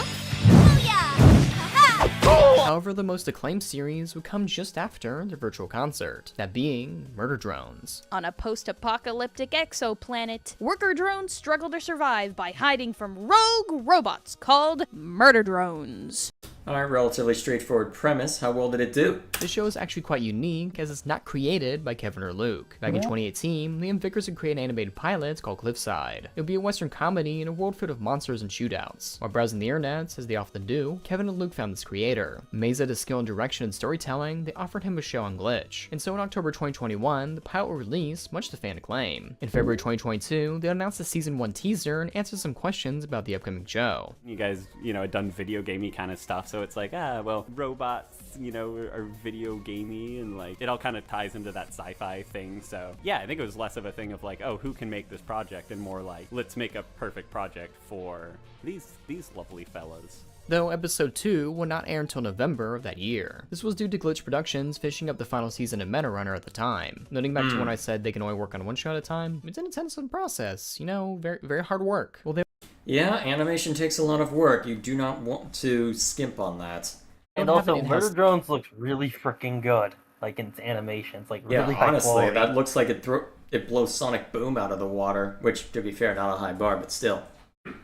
However, the most acclaimed series would come just after the virtual concert, that being Murder Drones. On a post-apocalyptic exoplanet, worker drones struggle to survive by hiding from rogue robots called murder drones. Alright, relatively straightforward premise. How well did it do? The show is actually quite unique, as it's not created by Kevin or Luke. Back in 2018, Liam Vickers would create an animated pilot called Cliffside. It would be a western comedy in a world filled with monsters and shootouts. While browsing the internet, as they often do, Kevin and Luke found this creator. Amazed at his skill in direction and storytelling, they offered him a show on Glitch. And so in October 2021, the pilot was released, much to fan acclaim. In February 2022, they announced the season 1 teaser and answered some questions about the upcoming show. You guys, had done video gamey kind of stuff, so it's like, well, robots, are video gamey, and like, it all kind of ties into that sci-fi thing, so yeah, I think it was less of a thing of like, oh, who can make this project, and more like, let's make a perfect project for these lovely fellas. Though episode 2 would not air until November of that year. This was due to Glitch Productions finishing up the final season of Meta Runner at the time. Noting back to when I said they can only work on one show at a time, it's an intensive process, very, very hard work. Well, Yeah, animation takes a lot of work. You do not want to skimp on that. And also, Murder Drones looks really freaking good. Like in its animations, like really high honestly, quality. that looks like it blows Sonic Boom out of the water, which, to be fair, not a high bar, but still.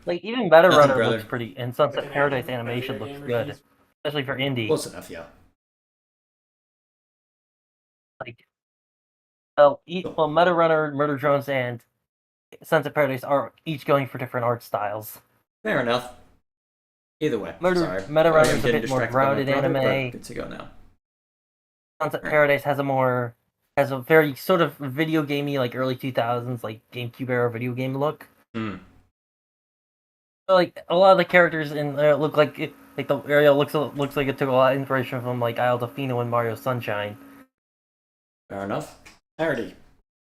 Like even Meta Nothing, Runner brother. looks pretty, and Sunset Paradise animation looks good, especially for indie. Close enough, yeah. Like, well, Meta Runner, Murder Drones, and Sunset Paradise are each going for different art styles. Fair enough. Either way, Meta Runner is a bit more grounded anime. Good to go now. Sunset Paradise has a very sort of video gamey, like early 2000s, like GameCube era video game look. Hmm. So, like a lot of the characters in there look like the area looks like it took a lot of inspiration from like Isle Delfino and Mario Sunshine. Fair enough. Parody.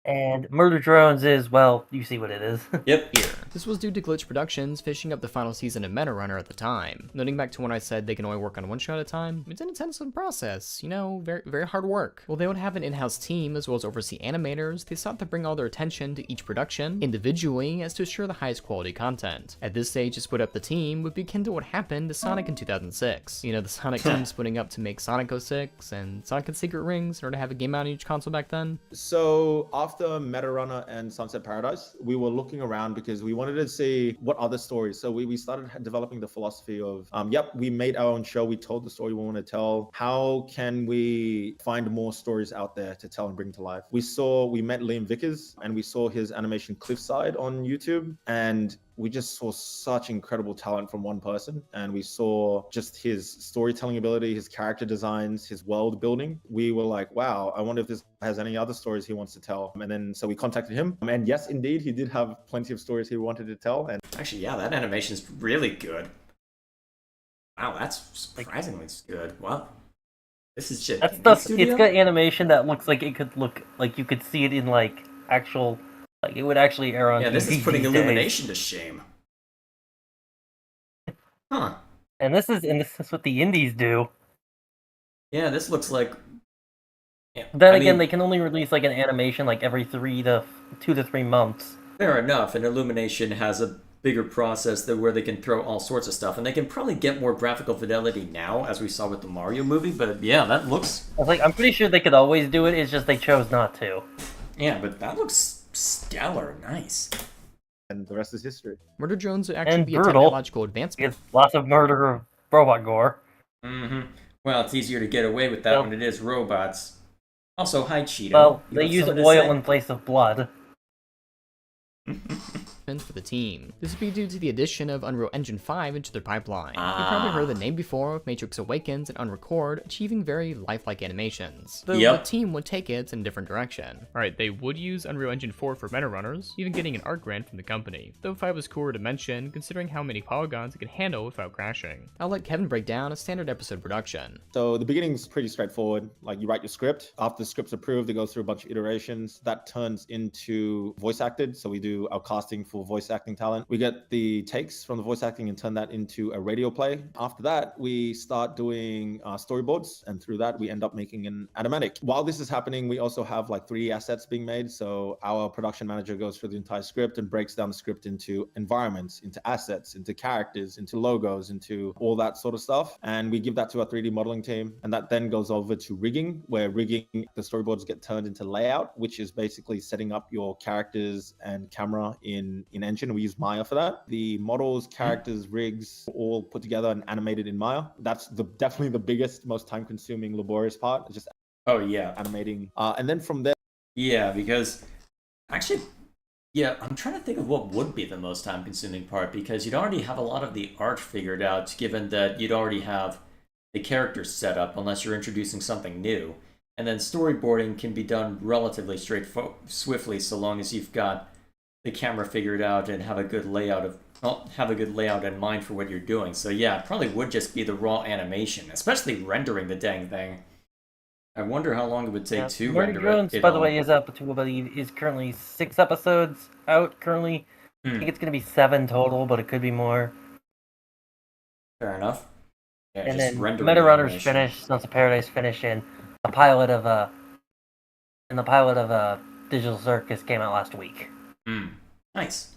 And Murder Drones is, well, you see what it is. Yep. Here. This was due to Glitch Productions finishing up the final season of Meta Runner at the time. Noting back to when I said they can only work on one show at a time, it's an intensive process, very, very hard work. While they would have an in-house team as well as oversee animators, they sought to bring all their attention to each production individually as to assure the highest quality content. At this stage, to split up the team would be akin to what happened to Sonic in 2006. The Sonic team splitting up to make Sonic 06 and Sonic and Secret Rings in order to have a game out on each console back then. So after Meta Runner and Sunset Paradise, we were looking around because we wanted to see what other stories. So we started developing the philosophy of, we made our own show. We told the story we want to tell. How can we find more stories out there to tell and bring to life? We met Liam Vickers and we saw his animation Cliffside on YouTube, and we just saw such incredible talent from one person, and we saw just his storytelling ability, his character designs, his world building. We were like, wow, I wonder if this has any other stories he wants to tell. And then so we contacted him, and yes, indeed, he did have plenty of stories he wanted to tell. And actually, yeah, that animation's really good. Wow, that's surprisingly good. Wow. This is shit. It's got animation that looks like it could look like you could see it in like actual. Like, it would actually air on TV this is putting these Illumination days. to shame. Huh. And this is what the indies do. Yeah, this looks like... Yeah, then again, they can only release like an animation like every 2 to 3 months. Fair enough, and Illumination has a bigger process where they can throw all sorts of stuff, and they can probably get more graphical fidelity now, as we saw with the Mario movie, but yeah, that looks... I'm pretty sure they could always do it, it's just they chose not to. Yeah, but that looks stellar, nice. And the rest is history. Murder Drones would actually and be brutal. a technological advancement. It's lots of murder of robot gore. Mm-hmm. Well, it's easier to get away with that when it is robots. Also, hi, Cheeto. Well, they use oil in place of blood. For the team. This would be due to the addition of Unreal Engine 5 into their pipeline. You've probably heard the name before with Matrix Awakens and Unrecord achieving very lifelike animations. Though the team would take it in a different direction. Alright, they would use Unreal Engine 4 for Meta Runners, even getting an art grant from the company, though 5 was cooler to mention considering how many polygons it could handle without crashing. I'll let Kevin break down a standard episode production. So the beginning's pretty straightforward. Like, you write your script. After the script's approved, it goes through a bunch of iterations. That turns into voice acted. So we do our casting for voice acting talent. We get the takes from the voice acting and turn that into a radio play. After that, we start doing storyboards, and through that, we end up making an animatic. While this is happening, we also have like 3D assets being made. So our production manager goes through the entire script and breaks down the script into environments, into assets, into characters, into logos, into all that sort of stuff. And we give that to our 3D modeling team. And that then goes over to rigging, where rigging, the storyboards get turned into layout, which is basically setting up your characters and camera in in Engine. We use Maya for that. The models, characters, rigs, all put together and animated in Maya. That's definitely the biggest, most time-consuming, laborious part. Just animating. And then from there. Yeah, because actually, yeah, I'm trying to think of what would be the most time-consuming part, because you'd already have a lot of the art figured out, given that you'd already have the characters set up, unless you're introducing something new. And then storyboarding can be done relatively swiftly, so long as you've got the camera figured out and have a good layout in mind for what you're doing. So yeah, it probably would just be the raw animation, especially rendering the dang thing. I wonder how long it would take to render Drones, it. by the way, is up to about is currently 6 episodes out currently. I think it's going to be 7 total, but it could be more. Fair enough. Yeah, And just then rendering Meta the Runner's animation. finished, Sons of Paradise finished, and the pilot of Digital Circus came out last week. Nice.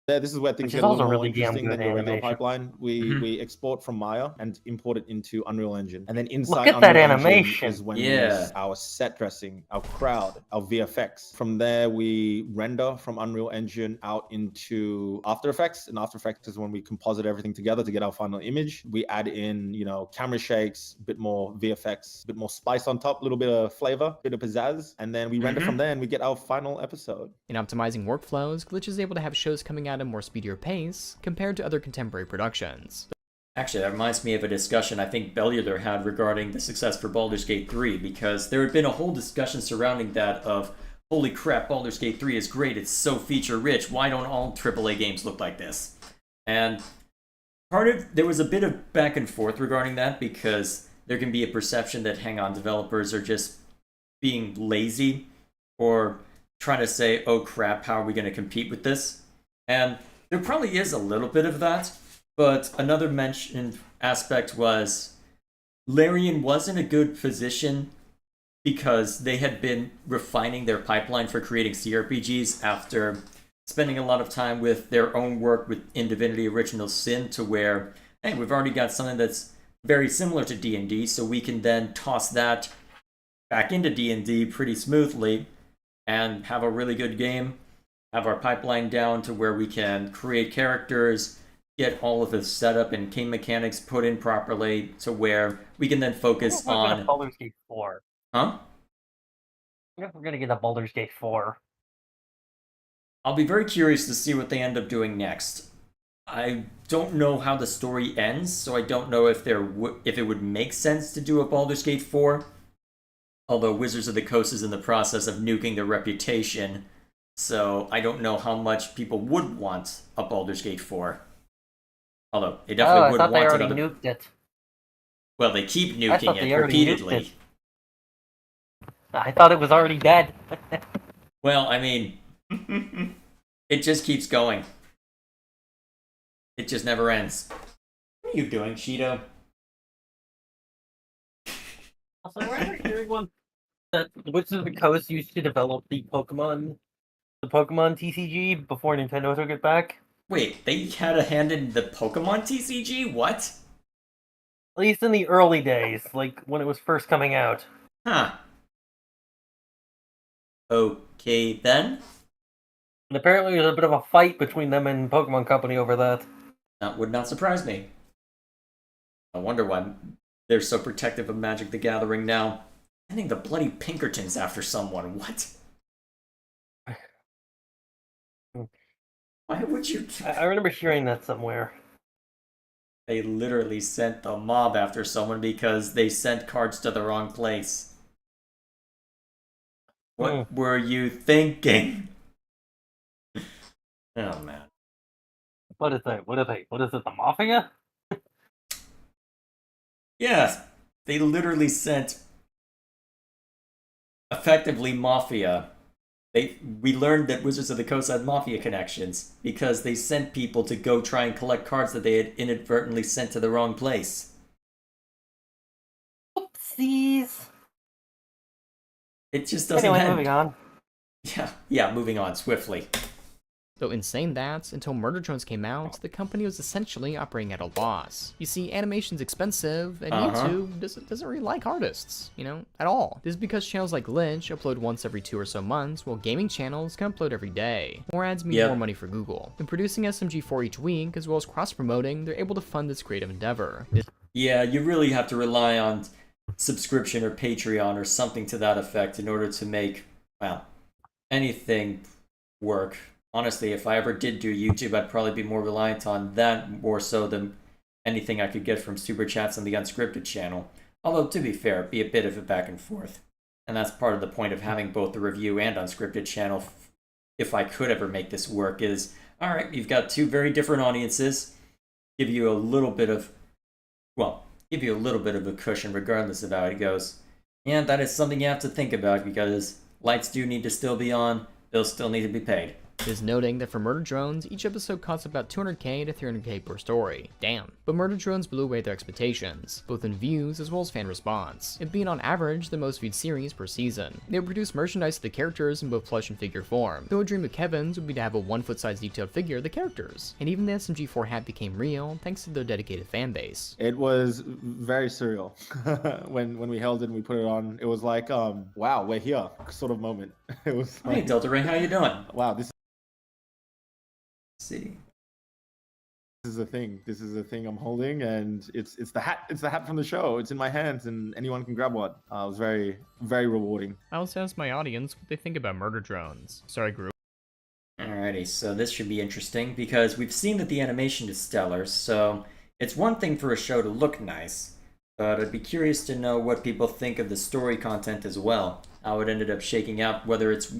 This is where things Which get is a also little more really damn interesting good than your regular animation. pipeline. We export from Maya and import it into Unreal Engine. And then inside at that Unreal Engine animation. is when we use our set dressing, our crowd, our VFX. From there, we render from Unreal Engine out into After Effects. And After Effects is when we composite everything together to get our final image. We add in, camera shakes, a bit more VFX, a bit more spice on top, a little bit of flavor, a bit of pizzazz. And then we render from there and we get our final episode. In optimizing workflows, Glitch is able to have shows coming out at a more speedier pace compared to other contemporary productions. Actually, that reminds me of a discussion I think Bellular had regarding the success for Baldur's Gate 3, because there had been a whole discussion surrounding that of, holy crap, Baldur's Gate 3 is great, it's so feature-rich, why don't all AAA games look like this? And there was a bit of back and forth regarding that, because there can be a perception that, hang on, developers are just being lazy, or trying to say, oh crap, how are we going to compete with this? And there probably is a little bit of that, but another mentioned aspect was Larian was in a good position because they had been refining their pipeline for creating CRPGs after spending a lot of time with their own work in Divinity Original Sin, to where, hey, we've already got something that's very similar to D&D, so we can then toss that back into D&D pretty smoothly and have a really good game. Have our pipeline down to where we can create characters, get all of the setup and game mechanics put in properly to where we can then focus on Baldur's Gate 4. Huh? I guess we're gonna get a Baldur's Gate 4. I'll be very curious to see what they end up doing next. I don't know how the story ends, so I don't know if it would make sense to do a Baldur's Gate 4. Although Wizards of the Coast is in the process of nuking their reputation, so I don't know how much people would want a Baldur's Gate 4. Although they definitely would want they it. already nuked it. Well, they keep I thought nuking they it already repeatedly. nuked it. I thought it was already dead. Well, I mean, it just keeps going. It just never ends. What are you doing, Shido? Also, I remember hearing one that Wizards of the Coast used to develop the Pokemon TCG before Nintendo took it back. Wait, they had a hand in the Pokemon TCG? What? At least in the early days, like when it was first coming out. Huh. Okay, then. And apparently there's a bit of a fight between them and Pokemon Company over that. That would not surprise me. I wonder why they're so protective of Magic the Gathering now. I think the bloody Pinkertons after someone. What? Why would you... I remember hearing that somewhere. They literally sent the mob after someone because they sent cards to the wrong place. What were you thinking? Oh, man. What is it? What is it, the Mafia? Yes, they literally sent effectively Mafia. We learned that Wizards of the Coast had Mafia connections because they sent people to go try and collect cards that they had inadvertently sent to the wrong place. Oopsies. It just doesn't Anyway, end. moving on. Yeah, moving on swiftly. Though insane that, until Murder Drones came out, the company was essentially operating at a loss. You see, animation's expensive, and YouTube doesn't really like artists, you know, at all. This is because channels like Glitch upload once every 2 or so months, while gaming channels can upload every day. More ads mean more money for Google. In producing SMG4 each week, as well as cross-promoting, they're able to fund this creative endeavor. Yeah, you really have to rely on subscription or Patreon or something to that effect in order to make, well, anything work. Honestly, if I ever did do YouTube, I'd probably be more reliant on that more so than anything I could get from Super Chats on the Unscripted channel. Although, to be fair, it'd be a bit of a back and forth. And that's part of the point of having both the review and Unscripted channel, if I could ever make this work, is, alright, you've got two very different audiences, give you a little bit of, well, give you a little bit of a cushion regardless of how it goes. And that is something you have to think about, because lights do need to still be on, bills still need to be paid. It is noting that for Murder Drones, each episode costs about 200k to 300k per story. Damn. But Murder Drones blew away their expectations, both in views as well as fan response, it being on average the most viewed series per season. They would produce merchandise of the characters in both plush and figure form, though a dream of Kevin's would be to have a 1-foot size detailed figure of the characters. And even the SMG4 hat became real thanks to their dedicated fan base. It was very surreal. when we held it and we put it on, it was like, wow, we're here sort of moment. It was like, hey, Delta Ray, how you doing? Wow, this see. This is a thing. This is a thing I'm holding, and it's the hat. It's the hat from the show. It's in my hands, and anyone can grab one. It was very, very rewarding. I also asked my audience what they think about Murder Drones. Sorry, group. Alrighty, so this should be interesting, because we've seen that the animation is stellar, so it's one thing for a show to look nice, but I'd be curious to know what people think of the story content as well, how it ended up shaking out, whether it's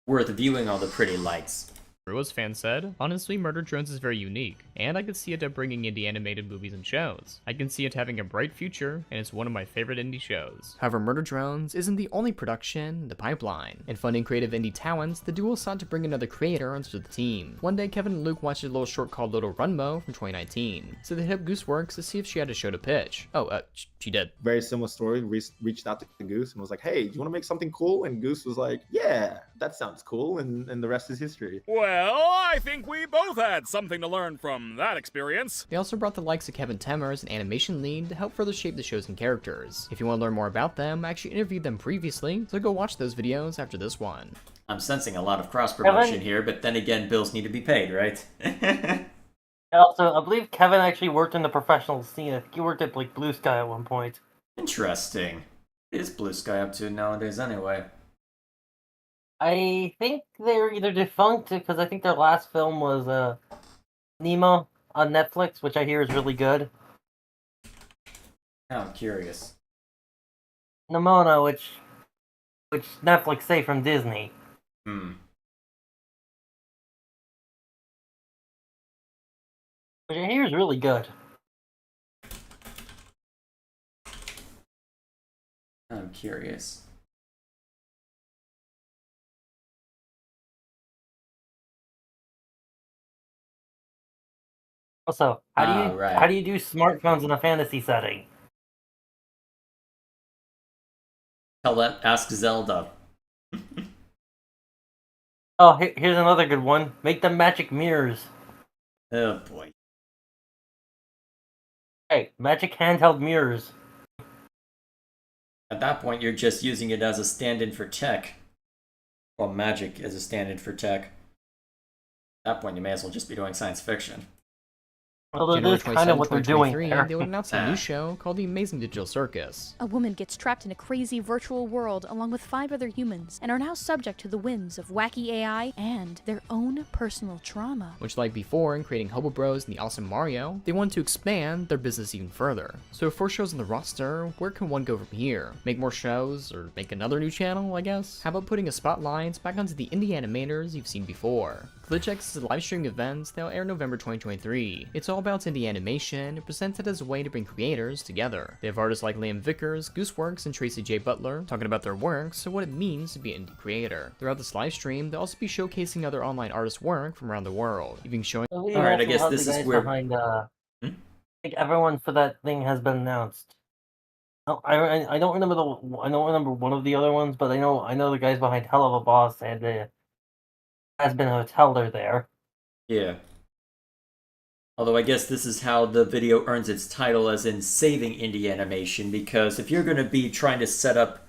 worth viewing all the pretty lights. As fans said, honestly, Murder Drones is very unique, and I could see it bringing indie animated movies and shows. I can see it having a bright future, and it's one of my favorite indie shows. However, Murder Drones isn't the only production in the pipeline. In funding creative indie talents, the duo sought to bring another creator onto the team. One day, Kevin and Luke watched a little short called Little Runmo from 2019, so they hit up Gooseworks to see if she had a show to pitch. Oh, she did. Very similar story. Reached out to Goose and was like, hey, do you want to make something cool? And Goose was like, yeah, that sounds cool, and the rest is history. Well, I think we both had something to learn from that experience. They also brought the likes of Kevin Temmer as an animation lead to help further shape the shows and characters. If you want to learn more about them, I actually interviewed them previously, so go watch those videos after this one. I'm sensing a lot of cross-promotion here, but then again, bills need to be paid, right? Also, I believe Kevin actually worked in the professional scene. I think he worked at like Blue Sky at one point. Interesting. What is Blue Sky up to nowadays anyway? I think they're either defunct, because I think their last film was Nemo on Netflix, which I hear is really good. Now I'm curious. Nimona, which Netflix say from Disney. Which I hear is really good. I'm curious. Also, how do you do smartphones in a fantasy setting? Ask Zelda. Oh, here's another good one. Make them magic mirrors. Oh boy. Hey, magic handheld mirrors. At that point, you're just using it as a stand-in for tech. Well, magic as a stand-in for tech. At that point, you may as well just be doing science fiction. Well, that's kind of what they're doing there. They would announce a new show called The Amazing Digital Circus. A woman gets trapped in a crazy virtual world along with 5 other humans and are now subject to the whims of wacky AI and their own personal trauma. Which, like before in creating Hobo Bros and the Awesome Mario, they want to expand their business even further. So with 4 shows on the roster, where can one go from here? Make more shows, or make another new channel, I guess? How about putting a spotlight back onto the indie animators you've seen before? GlitchX is a live streaming event that'll air November 2023. It's all about indie animation and presented as a way to bring creators together. They have artists like Liam Vickers, Gooseworks, and Tracy J. Butler talking about their works and what it means to be an indie creator. Throughout this live stream, they'll also be showcasing other online artists' work from around the world, even showing. Alright, I guess this is where. Behind, I think everyone for that thing has been announced. No, I don't remember one of the other ones, but I know the guys behind Hell of a Boss and Has Been Hotel are there. Yeah. Although I guess this is how the video earns its title, as in saving indie animation, because if you're going to be trying to set up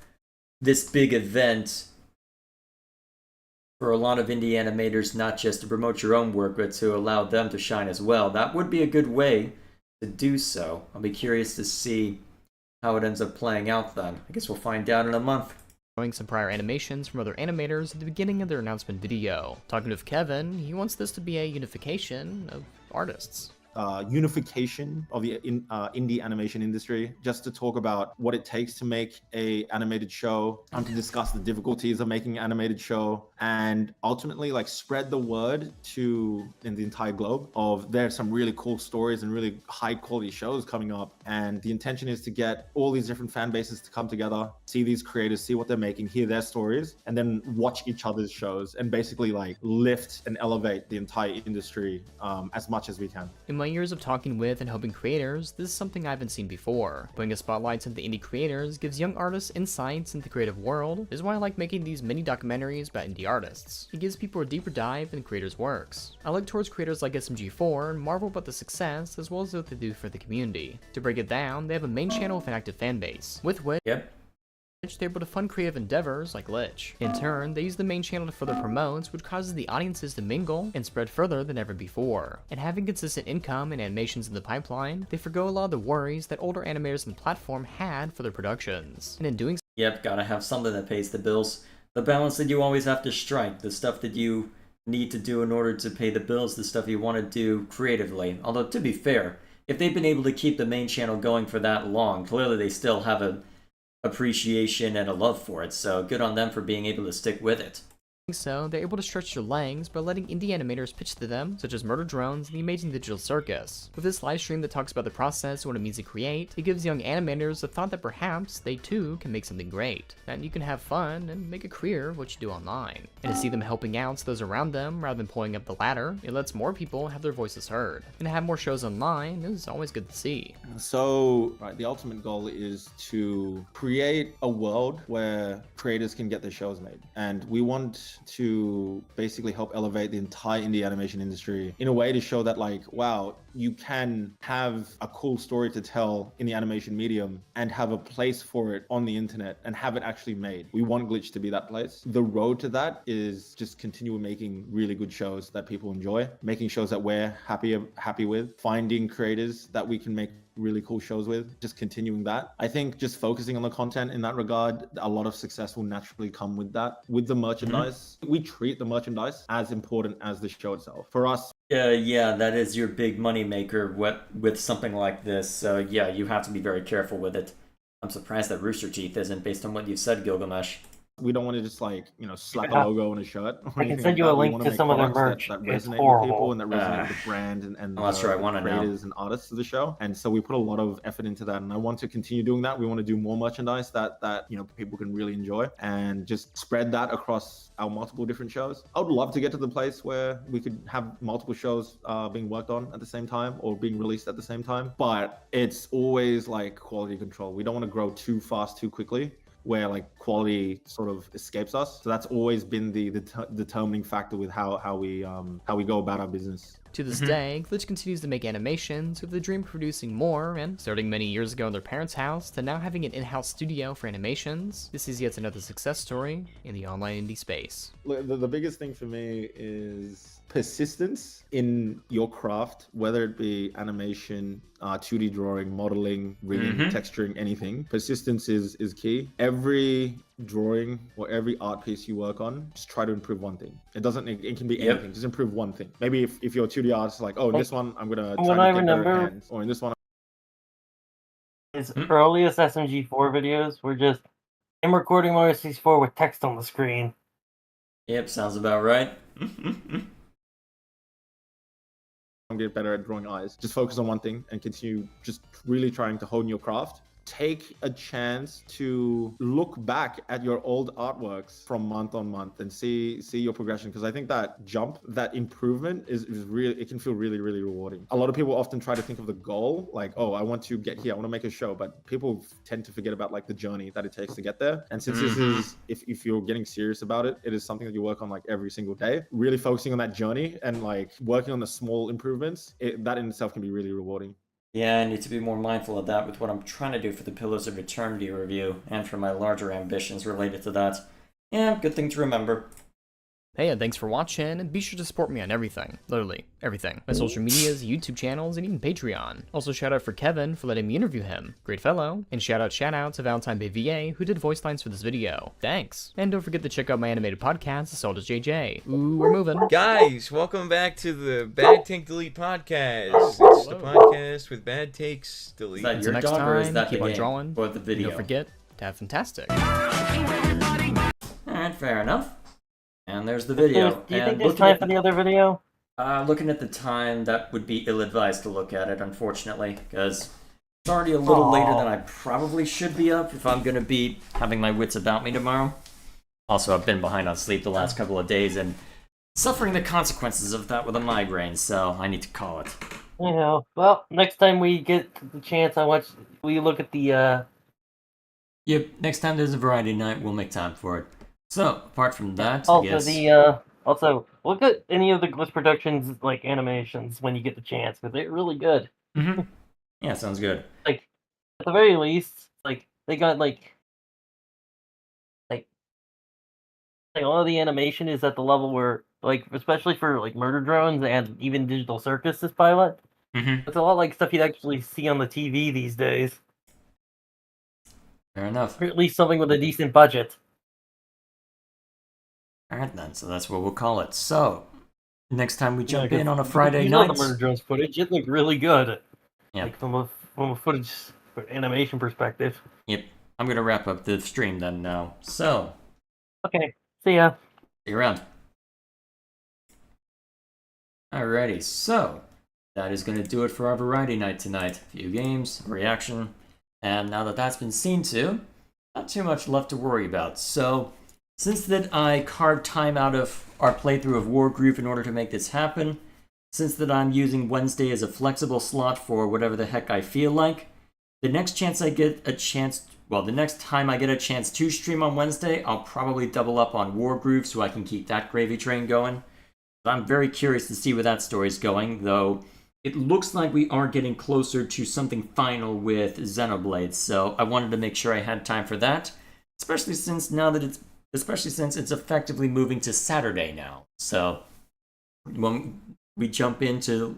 this big event for a lot of indie animators, not just to promote your own work, but to allow them to shine as well, that would be a good way to do so. I'll be curious to see how it ends up playing out then. I guess we'll find out in a month. Showing some prior animations from other animators at the beginning of their announcement video. Talking with Kevin, he wants this to be a unification of artists. Unification of the indie animation industry, just to talk about what it takes to make a animated show, and to discuss the difficulties of making an animated show, and ultimately like spread the word in the entire globe of there's some really cool stories and really high quality shows coming up. And the intention is to get all these different fan bases to come together, see these creators, see what they're making, hear their stories, and then watch each other's shows and basically like lift and elevate the entire industry as much as we can. In my years of talking with and helping creators, this is something I haven't seen before. Putting a spotlight on the indie creators gives young artists insights into the creative world. This is why I like making these mini documentaries about indie artists. It gives people a deeper dive in creators' works. I look towards creators like SMG4 and marvel about the success as well as what they do for the community. To break it down, they have a main channel with an active fan base, with which they're able to fund creative endeavors like Lich. In turn, they use the main channel to further promote, which causes the audiences to mingle and spread further than ever before. And having consistent income and animations in the pipeline, they forgo a lot of the worries that older animators on the platform had for their productions. And in doing so, yep, gotta have something that pays the bills. The balance that you always have to strike, the stuff that you need to do in order to pay the bills, the stuff you want to do creatively. Although, to be fair, if they've been able to keep the main channel going for that long, clearly they still have a appreciation and a love for it, so good on them for being able to stick with it. So, they're able to stretch their legs by letting indie animators pitch to them, such as Murder Drones and The Amazing Digital Circus. With this livestream that talks about the process and what it means to create, it gives young animators the thought that perhaps they too can make something great, and you can have fun and make a career of what you do online. And to see them helping out those around them rather than pulling up the ladder, it lets more people have their voices heard. And to have more shows online is always good to see. So, the ultimate goal is to create a world where creators can get their shows made. And we want to basically help elevate the entire indie animation industry in a way to show that, like, wow, you can have a cool story to tell in the animation medium and have a place for it on the internet and have it actually made. We want Glitch to be that place. The road to that is just continue making really good shows that people enjoy, making shows that we're happy with, finding creators that we can make really cool shows with, just continuing that. I think just focusing on the content in that regard, a lot of success will naturally come with that. With the merchandise, we treat the merchandise as important as the show itself. For us, yeah, that is your big money maker with something like this. So yeah, you have to be very careful with it. I'm surprised that Rooster Teeth isn't, based on what you've said, Gilgamesh. We don't want to just slap a logo on a shirt. I can send you a link to some of their merch. That it's resonate horrible. with people and that resonate with the brand and well, that's true. I want to know. Creators and artists of the show. And so we put a lot of effort into that, and I want to continue doing that. We want to do more merchandise that people can really enjoy and just spread that across our multiple different shows. I would love to get to the place where we could have multiple shows being worked on at the same time or being released at the same time, but it's always like quality control. We don't want to grow too fast too quickly, where like quality sort of escapes us. So that's always been the determining factor with how we go about our business. To this day, Glitch continues to make animations with the dream of producing more, and starting many years ago in their parents' house to now having an in-house studio for animations, this is yet another success story in the online indie space. The biggest thing for me is persistence in your craft, whether it be animation, 2D drawing, modeling, rigging, texturing, anything. Persistence is key. Every drawing or every art piece you work on, just try to improve one thing. It can be anything, just improve one thing. Maybe if you're a 2D artist, like, in this one I'm gonna try to get better hands, or in this one his earliest SMG4 videos were just him recording Mario 64 with text on the screen. Yep, sounds about right. Get better at drawing eyes. Just focus on one thing and continue just really trying to hone your craft take a chance to look back at your old artworks from month on month and see your progression, because I think that jump, that improvement is really, it can feel really, really rewarding. A lot of people often try to think of the goal like, oh, I want to get here, I want to make a show, but people tend to forget about like the journey that it takes to get there. And since this is, if you're getting serious about it, it is something that you work on like every single day, really focusing on that journey and like working on the small improvements, that in itself can be really rewarding. Yeah, I need to be more mindful of that with what I'm trying to do for the Pillars of Eternity review, and for my larger ambitions related to that. Yeah, good thing to remember. Hey, and thanks for watching, and be sure to support me on everything. Literally, everything. My social medias, YouTube channels, and even Patreon. Also, shout out for Kevin for letting me interview him. Great fellow. And shout out to Valentine Bay VA, who did voice lines for this video. Thanks. And don't forget to check out my animated podcast, So Does JJ. Ooh, we're moving. Guys, welcome back to the Bad Take Delete podcast. It's the podcast with bad takes delete. Is that Until your next dog, or is time, that keep the on game drawing. or the video? And don't forget to have fantastic. Alright, fair enough. And there's the video. Do you think there's time for the other video? Looking at the time, that would be ill-advised to look at it, unfortunately, because it's already a little later than I probably should be up if I'm going to be having my wits about me tomorrow. Also, I've been behind on sleep the last couple of days and suffering the consequences of that with a migraine, so I need to call it. You know, well, next time we get the chance, we look at the, Yep, next time there's a variety night, we'll make time for it. So, apart from that, also I guess... also, look at any of the Glitch Productions, like, animations when you get the chance, because they're really good. Mm-hmm. Yeah, sounds good. Like, at the very least, like, they got, like, all of the animation is at the level where, like, especially for, like, Murder Drones and even Digital Circus, this pilot, it's a lot like stuff you'd actually see on the TV these days. Fair enough. Or at least something with a decent budget. Alright then, so that's what we'll call it. So, next time we jump in on a You Friday know night... the Murder Drones footage, it looked really good. Yeah. Like, from a footage animation perspective. Yep. I'm gonna wrap up the stream then now. So... Okay, see ya. See you around. Alrighty, so... that is gonna do it for our variety night tonight. A few games, a reaction, and now that that's been seen to, not too much left to worry about. So... since that I carved time out of our playthrough of Wargroove in order to make this happen, since that I'm using Wednesday as a flexible slot for whatever the heck I feel like, the next time I get a chance to stream on Wednesday, I'll probably double up on Wargroove so I can keep that gravy train going. But I'm very curious to see where that story's going, though it looks like we are getting closer to something final with Xenoblade, so I wanted to make sure I had time for that, especially since it's effectively moving to Saturday now. So, when we jump into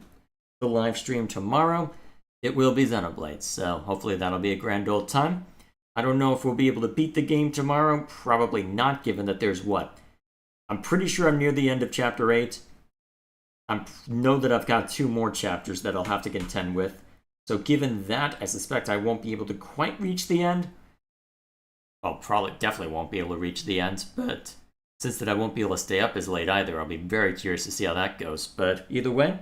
the live stream tomorrow, it will be Xenoblade. So, hopefully that'll be a grand old time. I don't know if we'll be able to beat the game tomorrow. Probably not, given that there's I'm pretty sure I'm near the end of Chapter 8. I know that I've got 2 more chapters that I'll have to contend with. So, given that, I suspect I won't be able to quite reach the end. Well, definitely won't be able to reach the end, but since that I won't be able to stay up as late either, I'll be very curious to see how that goes. But either way,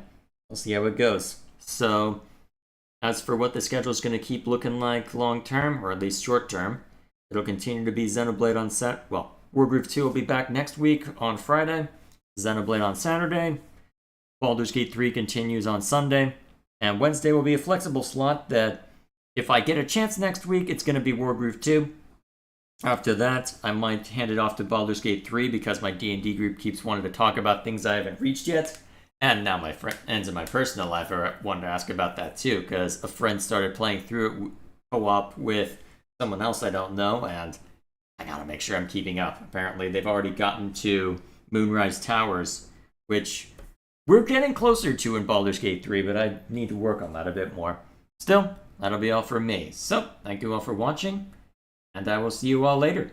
we'll see how it goes. So, as for what the schedule is going to keep looking like long term, or at least short term, it'll continue to be Xenoblade on Wargroove 2 will be back next week on Friday, Xenoblade on Saturday, Baldur's Gate 3 continues on Sunday, and Wednesday will be a flexible slot that, if I get a chance next week, it's going to be Wargroove 2. After that, I might hand it off to Baldur's Gate 3 because my D&D group keeps wanting to talk about things I haven't reached yet. And now my friends in my personal life are wanting to ask about that too, because a friend started playing through it co-op with someone else I don't know, and I gotta make sure I'm keeping up. Apparently, they've already gotten to Moonrise Towers, which we're getting closer to in Baldur's Gate 3, but I need to work on that a bit more. Still, that'll be all from me. So, thank you all for watching, and I will see you all later.